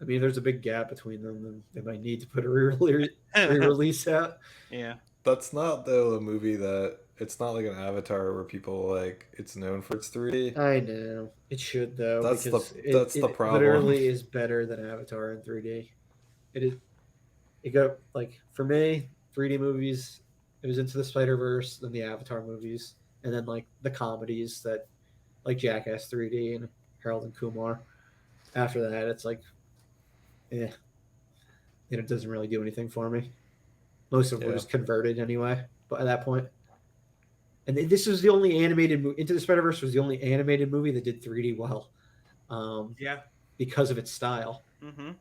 I mean, there's a big gap between them, and they might need to put a re-release out. Yeah, that's not though a movie that it's not like an Avatar where people like it's known for its 3D. I know it should though. That's the problem. It literally is better than Avatar in 3D. It is. It go like for me, 3D movies. It was Into the Spider-Verse, then the Avatar movies, and then like the comedies that, like Jackass 3D and Harold and Kumar. After that, it's like, yeah, it doesn't really do anything for me. Most of them were just converted anyway. But at that point, and this was the only animated movie. Into the Spider-Verse was the only animated movie that did 3D well. Because of its style. Mm-hmm.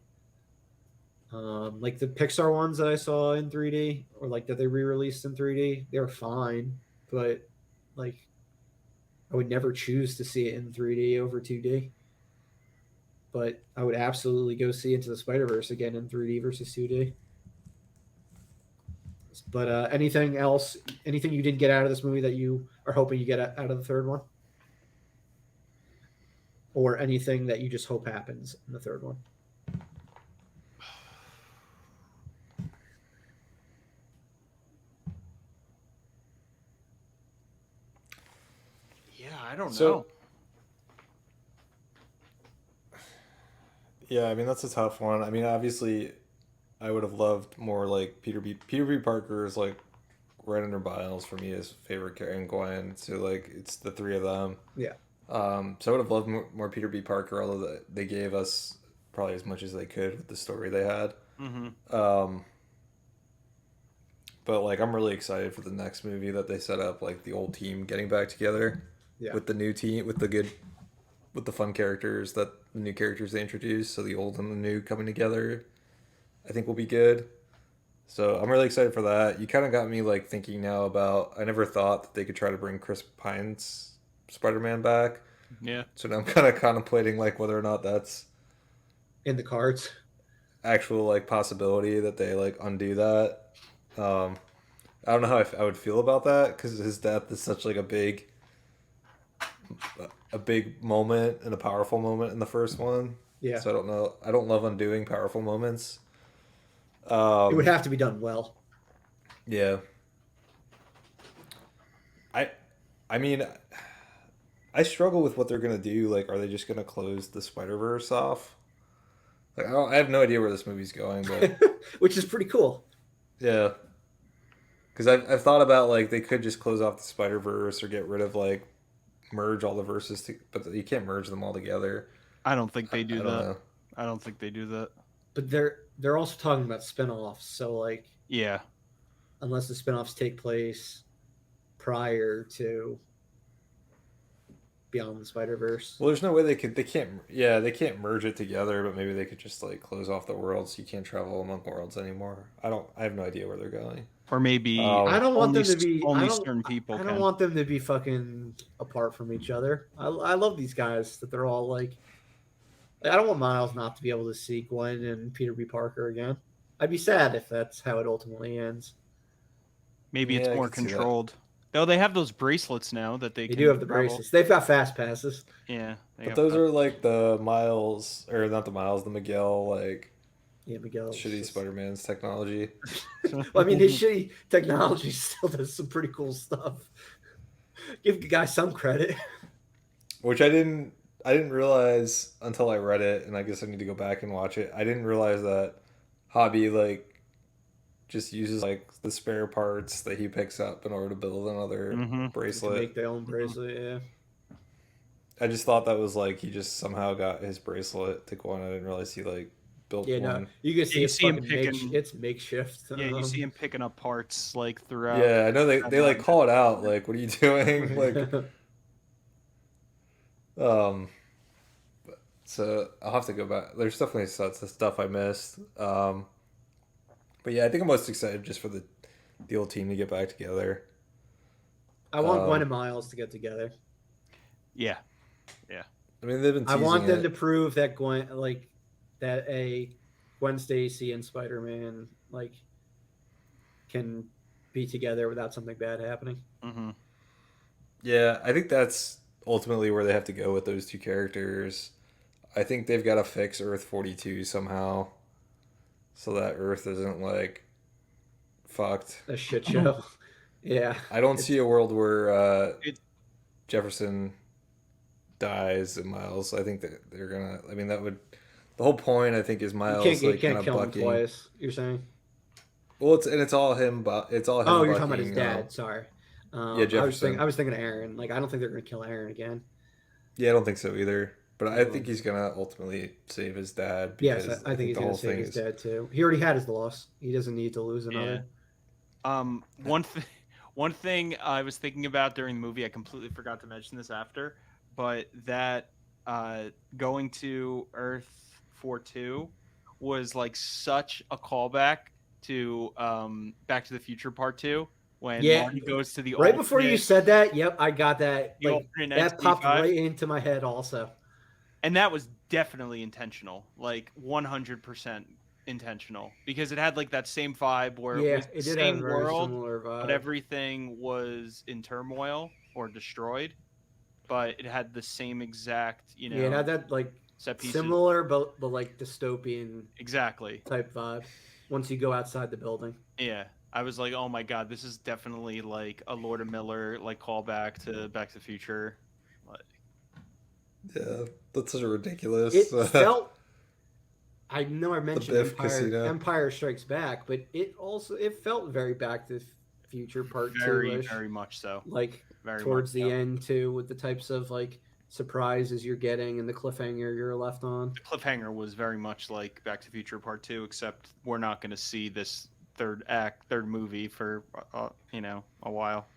Like the Pixar ones that I saw in 3D, or like that they re-released in 3D, they were fine, but like I would never choose to see it in 3D over 2D. But I would absolutely go see Into the Spider-Verse again in 3D versus 2D. But anything else? Anything you didn't get out of this movie that you are hoping you get out of the third one? Or anything that you just hope happens in the third one? Yeah, I don't know. Yeah, I mean that's a tough one. I mean, obviously, I would have loved more like Peter B. Parker is like right under Miles for me as favorite character, and Gwen. So like it's the three of them. Yeah. So I would have loved more Peter B. Parker, although they gave us probably as much as they could with the story they had. Mm-hmm. But like I'm really excited for the next movie that they set up, like the old team getting back together with the new team, with the fun characters, the new characters they introduced. So the old and the new coming together, I think will be good. So I'm really excited for that. You kind of got me like thinking now about, I never thought that they could try to bring Chris Pine's Spider-Man back. Yeah. So now I'm kind of contemplating like whether or not that's in the cards, actual like possibility that they like undo that. I don't know how I would feel about that because his death is such like a big moment and a powerful moment in the first one. Yeah. So I don't know. I don't love undoing powerful moments. It would have to be done well. Yeah. I mean, I struggle with what they're gonna do. Like, are they just gonna close the Spider-Verse off? Like, I have no idea where this movie's going, but which is pretty cool. Yeah. Because I've thought about like they could just close off the Spider-Verse or get rid of like merge all the verses, but you can't merge them all together. I don't think they do that. I don't think they do that. But they're also talking about spin-offs, so like unless the spin-offs take place prior to Beyond the Spider-Verse. Well, there's no way they can't merge it together, but maybe they could just like close off the worlds so you can't travel among worlds anymore. I have no idea where they're going. Or maybe I don't want them to be only certain people. I don't want them to be fucking apart from each other. I love these guys that they're all like I don't want Miles not to be able to see Gwen and Peter B. Parker again. I'd be sad if that's how it ultimately ends. Maybe it's more controlled. Though they have those bracelets now that they do have the bracelets. They've got fast passes. Yeah. But those are like the Miles, or not the Miles, the Miguel, like Miguel. Shitty Spider-Man's technology. Well, I mean, his shitty technology still does some pretty cool stuff. Give the guy some credit. Which I didn't realize until I read it, and I guess I need to go back and watch it. I didn't realize that Hobby like just uses like the spare parts that he picks up in order to build another bracelet. To make their own bracelet, yeah. I just thought that was like he just somehow got his bracelet to go on. I didn't realize he like built one. No, you can see, him picking. It's makeshift. Yeah, you see him picking up parts like throughout. Yeah, I know they like call it out. Like, what are you doing? Like, So I'll have to go back. There's definitely stuff I missed. But yeah, I think I'm most excited just for the old team to get back together. I want Gwen and Miles to get together. Yeah. I mean, they've been. I want them to prove that Gwen Stacy and Spider-Man can be together without something bad happening. Mm-hmm. Yeah, I think that's ultimately where they have to go with those two characters. I think they've got to fix Earth 42 somehow, so that Earth isn't fucked. A shit show. Yeah. I don't see a world where Jefferson dies and Miles. I think that they're gonna. I mean, that would. The whole point, I think, is Miles you can't kill him twice. You're saying? Well, it's all him, but it's all him. Oh, you're talking about his dad. Sorry. Yeah, Jefferson. I was thinking of Aaron. I don't think they're gonna kill Aaron again. Yeah, I don't think so either. But I think he's gonna ultimately save his dad. Yes, I think he's gonna save his dad too. He already had his loss. He doesn't need to lose another. Yeah. One thing I was thinking about during the movie, I completely forgot to mention this after, but that going to Earth 42 was such a callback to Back to the Future Part 2 when Marty goes to the right before you said that. Yep, I got that. That popped right into my head also. And that was definitely intentional, 100% intentional, because it had that same vibe where it was the same world, but everything was in turmoil or destroyed. But it had the same exact, it had that set pieces. Similar but dystopian type vibe. Once you go outside the building, I was like, oh my god, this is definitely a Lord and Miller callback to Back to the Future. Yeah, that's such a ridiculous. It felt. I know I mentioned Empire Strikes Back, but it felt very Back to the Future Part 2. Very much so. Towards the end too, with the types of surprises you're getting and the cliffhanger you're left on. The cliffhanger was very much like Back to the Future Part 2, except we're not going to see this third movie for a while.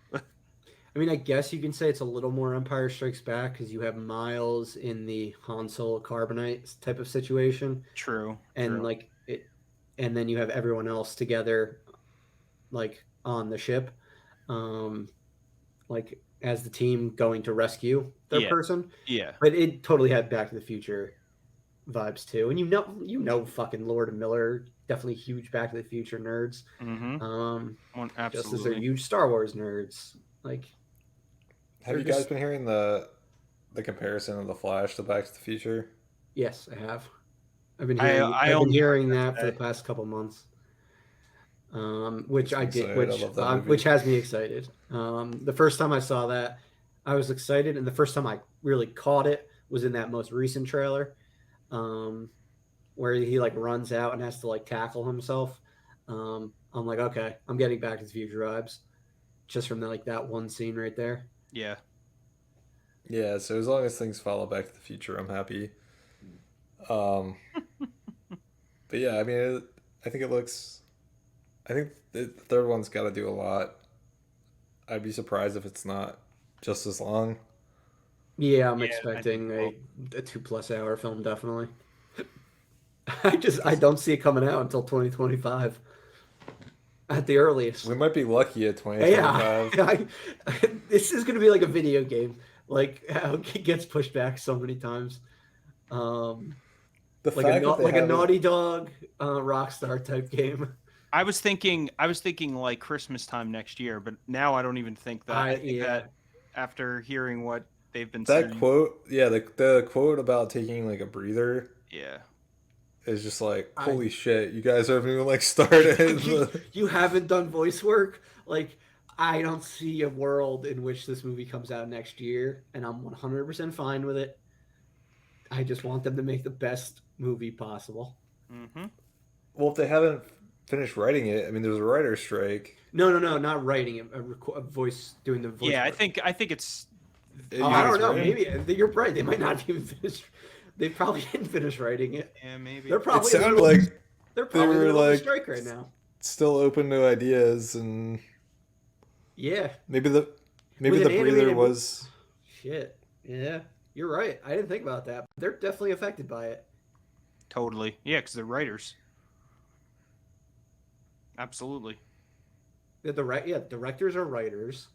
I mean, I guess you can say it's a little more Empire Strikes Back because you have Miles in the Han Solo Carbonite type of situation. True. And and then you have everyone else together, on the ship, as the team going to rescue their person. Yeah. But it totally had Back to the Future vibes too, and fucking Lord and Miller, definitely huge Back to the Future nerds. Mm-hmm. Absolutely. Just as they're huge Star Wars nerds. Have you guys been hearing the comparison of the Flash to Back to the Future? Yes, I have. I've been hearing that for the past couple months. Which has me excited. The first time I saw that, I was excited, and the first time I really caught it was in that most recent trailer, where he runs out and has to tackle himself. I'm like, okay, I'm getting Back to the Future vibes, just from that one scene right there. Yeah. Yeah, so as long as things follow Back to the Future, I'm happy. But yeah, I mean, I think the third one's got to do a lot. I'd be surprised if it's not just as long. Yeah, I'm expecting a 2+ hour film, definitely. I don't see it coming out until 2025. At the earliest. We might be lucky at 2025. Yeah. This is going to be like a video game. How it gets pushed back so many times. A Naughty Dog Rockstar type game. I was thinking like Christmas time next year, but now I don't even think that. I think that after hearing what they've been saying, quote, the quote about taking like a breather, yeah, is just like, holy shit, you guys haven't even like started. You haven't done voice work. Like, I don't see a world in which this movie comes out next year, and I'm 100% fine with it. I just want them to make the best movie possible. Mm-hmm. Well, if they haven't finished writing it, I mean, there's a writer's strike. No, not writing it. A voice doing the voice. Yeah, work. I think it's. I don't know. Maybe you're right. They might not even finish. They probably didn't finish writing it. Yeah, maybe. They're probably. It sounded like they're probably in a strike right now. Still open to ideas, and yeah, maybe the breather was. Shit. Yeah, you're right. I didn't think about that. They're definitely affected by it. Totally. Yeah, because they're writers. Absolutely. Directors are writers,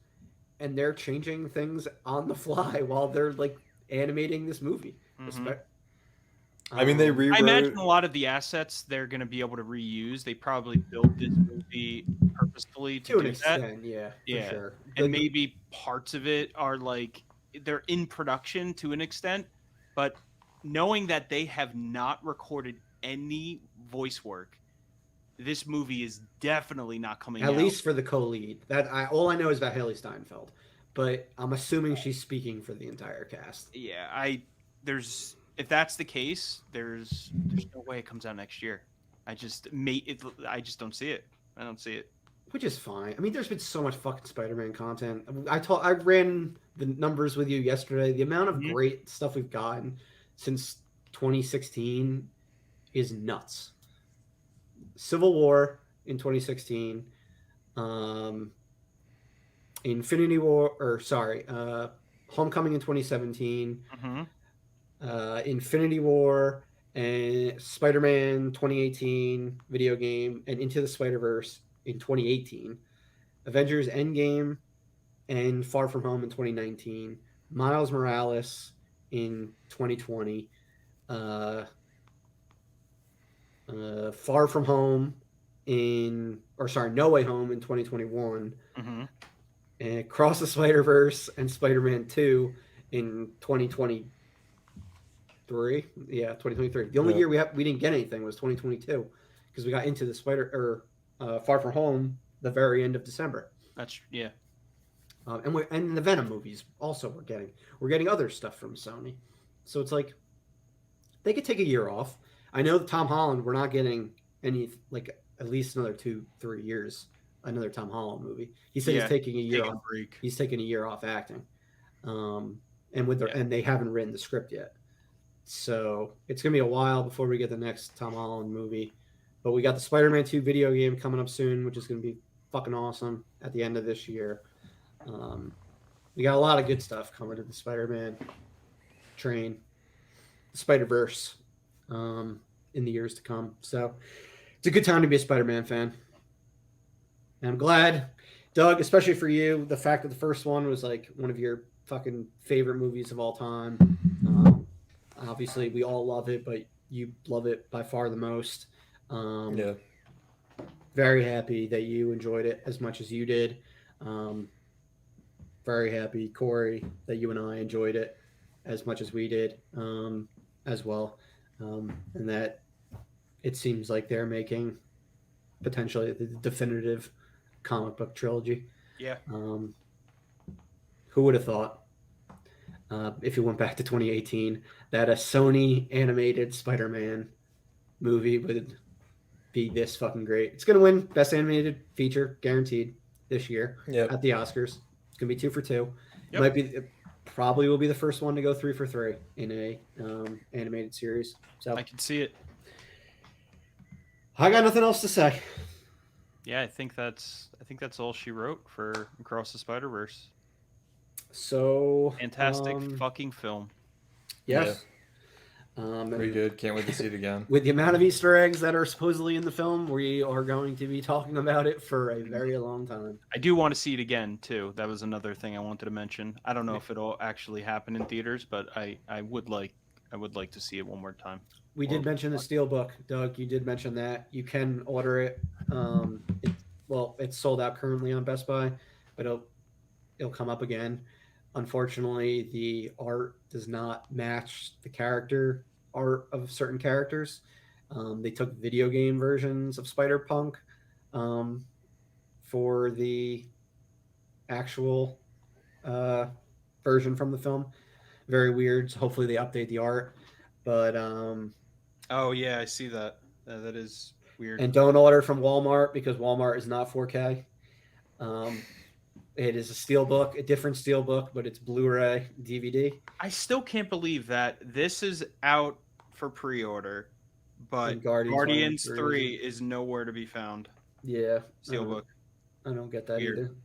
and they're changing things on the fly while they're like animating this movie. Mm-hmm. I mean, they rewrote. I imagine a lot of the assets they're going to be able to reuse. They probably built this movie purposefully to an do extent, that. Yeah, for sure. And maybe parts of it are like they're in production to an extent, but knowing that they have not recorded any voice work, this movie is definitely not coming out. At least for the co-lead. All I know is about Haley Steinfeld, but I'm assuming she's speaking for the entire cast. Yeah, if that's the case, there's no way it comes out next year. I just don't see it. I don't see it. Which is fine. I mean, there's been so much fucking Spider-Man content. I ran the numbers with you yesterday. The amount of great stuff we've gotten since 2016 is nuts. Civil War in 2016, Infinity War, Homecoming in 2017, Infinity War, and Spider-Man 2018 video game, and Into the Spider-Verse in 2018, Avengers Endgame and Far From Home in 2019, Miles Morales in 2020, Far From Home No Way Home in 2021, and Across the Spider-Verse and Spider-Man 2 in 2023. Yeah, 2023. The only year we didn't get anything was 2022 because we got into the Far From Home the very end of December. And the Venom movies also we're getting other stuff from Sony, so it's like they could take a year off. I know Tom Holland, we're not getting any, like, at least another 2-3 years, another Tom Holland movie. He said he's taking a year off. He's taking a year off acting, and they haven't written the script yet, so it's gonna be a while before we get the next Tom Holland movie. But we got the Spider-Man 2 video game coming up soon, which is gonna be fucking awesome at the end of this year. We got a lot of good stuff coming to the Spider-Man train, the Spider-Verse, in the years to come. So it's a good time to be a Spider-Man fan. And I'm glad, Doug, especially for you, the fact that the first one was like one of your fucking favorite movies of all time. Obviously, we all love it, but you love it by far the most. Very happy that you enjoyed it as much as you did. Very happy, Corey, that you and I enjoyed it as much as we did as well. And that it seems like they're making potentially the definitive comic book trilogy. Yeah. Who would have thought, if you went back to 2018, that a Sony animated Spider-Man movie would be this fucking great? It's going to win Best Animated Feature, guaranteed, this year at the Oscars. It's going to be 2 for 2. Yep. It probably will be the first one to go 3 for 3 in a animated series. So I can see it. I got nothing else to say. Yeah, I think that's all she wrote for Across the Spider-Verse. So fantastic fucking film. Yes. Pretty good. Can't wait to see it again. With the amount of Easter eggs that are supposedly in the film, we are going to be talking about it for a very long time. I do want to see it again too. That was another thing I wanted to mention. I don't know if it'll actually happen in theaters, but I would like to see it one more time. We did mention the Steelbook, Doug. You did mention that. You can order it It's sold out currently on Best Buy, but it'll come up again. Unfortunately, the art does not match the character art of certain characters. They took video game versions of Spider Punk for the actual version from the film. Very weird. So hopefully they update the art. But oh yeah, I see that. That is weird. And don't order from Walmart because Walmart is not 4K. It is a steelbook, a different steelbook, but it's Blu-ray DVD. I still can't believe that this is out for pre-order, but Guardians 3 is nowhere to be found. Yeah, steelbook. I don't get that either.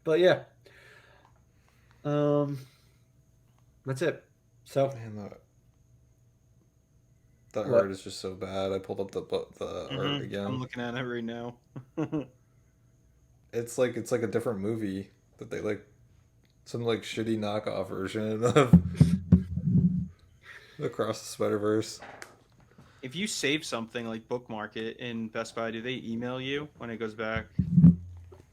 But yeah, that's it. So man, the art is just so bad. I pulled up the art again. I'm looking at it right now. It's like a different movie that they like, some like shitty knockoff version of Across the Spider-Verse. If you save something, like bookmark it in Best Buy, do they email you when it goes back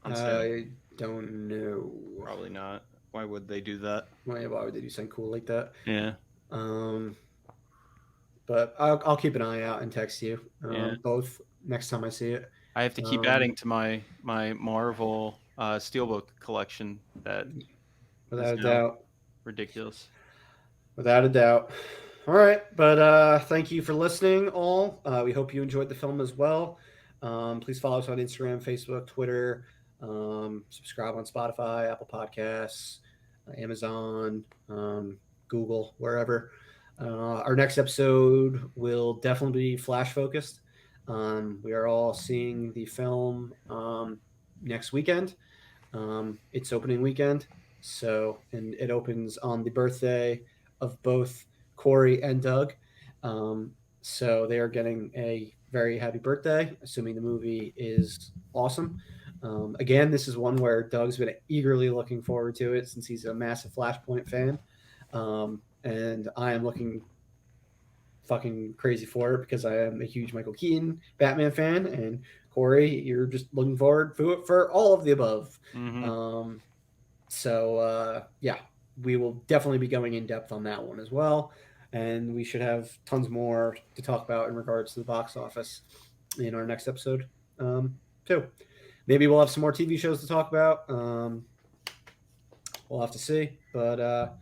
on sale? I don't know. Probably not. Why would they do that? Why would they do something cool like that? Yeah. But I'll keep an eye out and text you both next time I see it. I have to keep adding to my Marvel steelbook collection. That without a doubt, ridiculous. Without a doubt. All right, but thank you for listening, all. We hope you enjoyed the film as well. Please follow us on Instagram, Facebook, Twitter. Subscribe on Spotify, Apple Podcasts, Amazon, Google, wherever. Our next episode will definitely be Flash focused. We are all seeing the film next weekend. It's opening weekend, and it opens on the birthday of both Corey and Doug. So they are getting a very happy birthday, assuming the movie is awesome. Again, this is one where Doug's been eagerly looking forward to it since he's a massive Flashpoint fan. And I am looking fucking crazy for it because I am a huge Michael Keaton Batman fan, and Corey, you're just looking forward to it for all of the above. Mm-hmm. Yeah, we will definitely be going in depth on that one as well, and we should have tons more to talk about in regards to the box office in our next episode too. Maybe we'll have some more TV shows to talk about. We'll have to see, but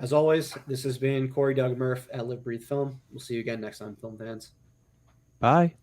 as always, this has been Corey, Doug, Murph at Live Breathe Film. We'll see you again next time, film fans. Bye.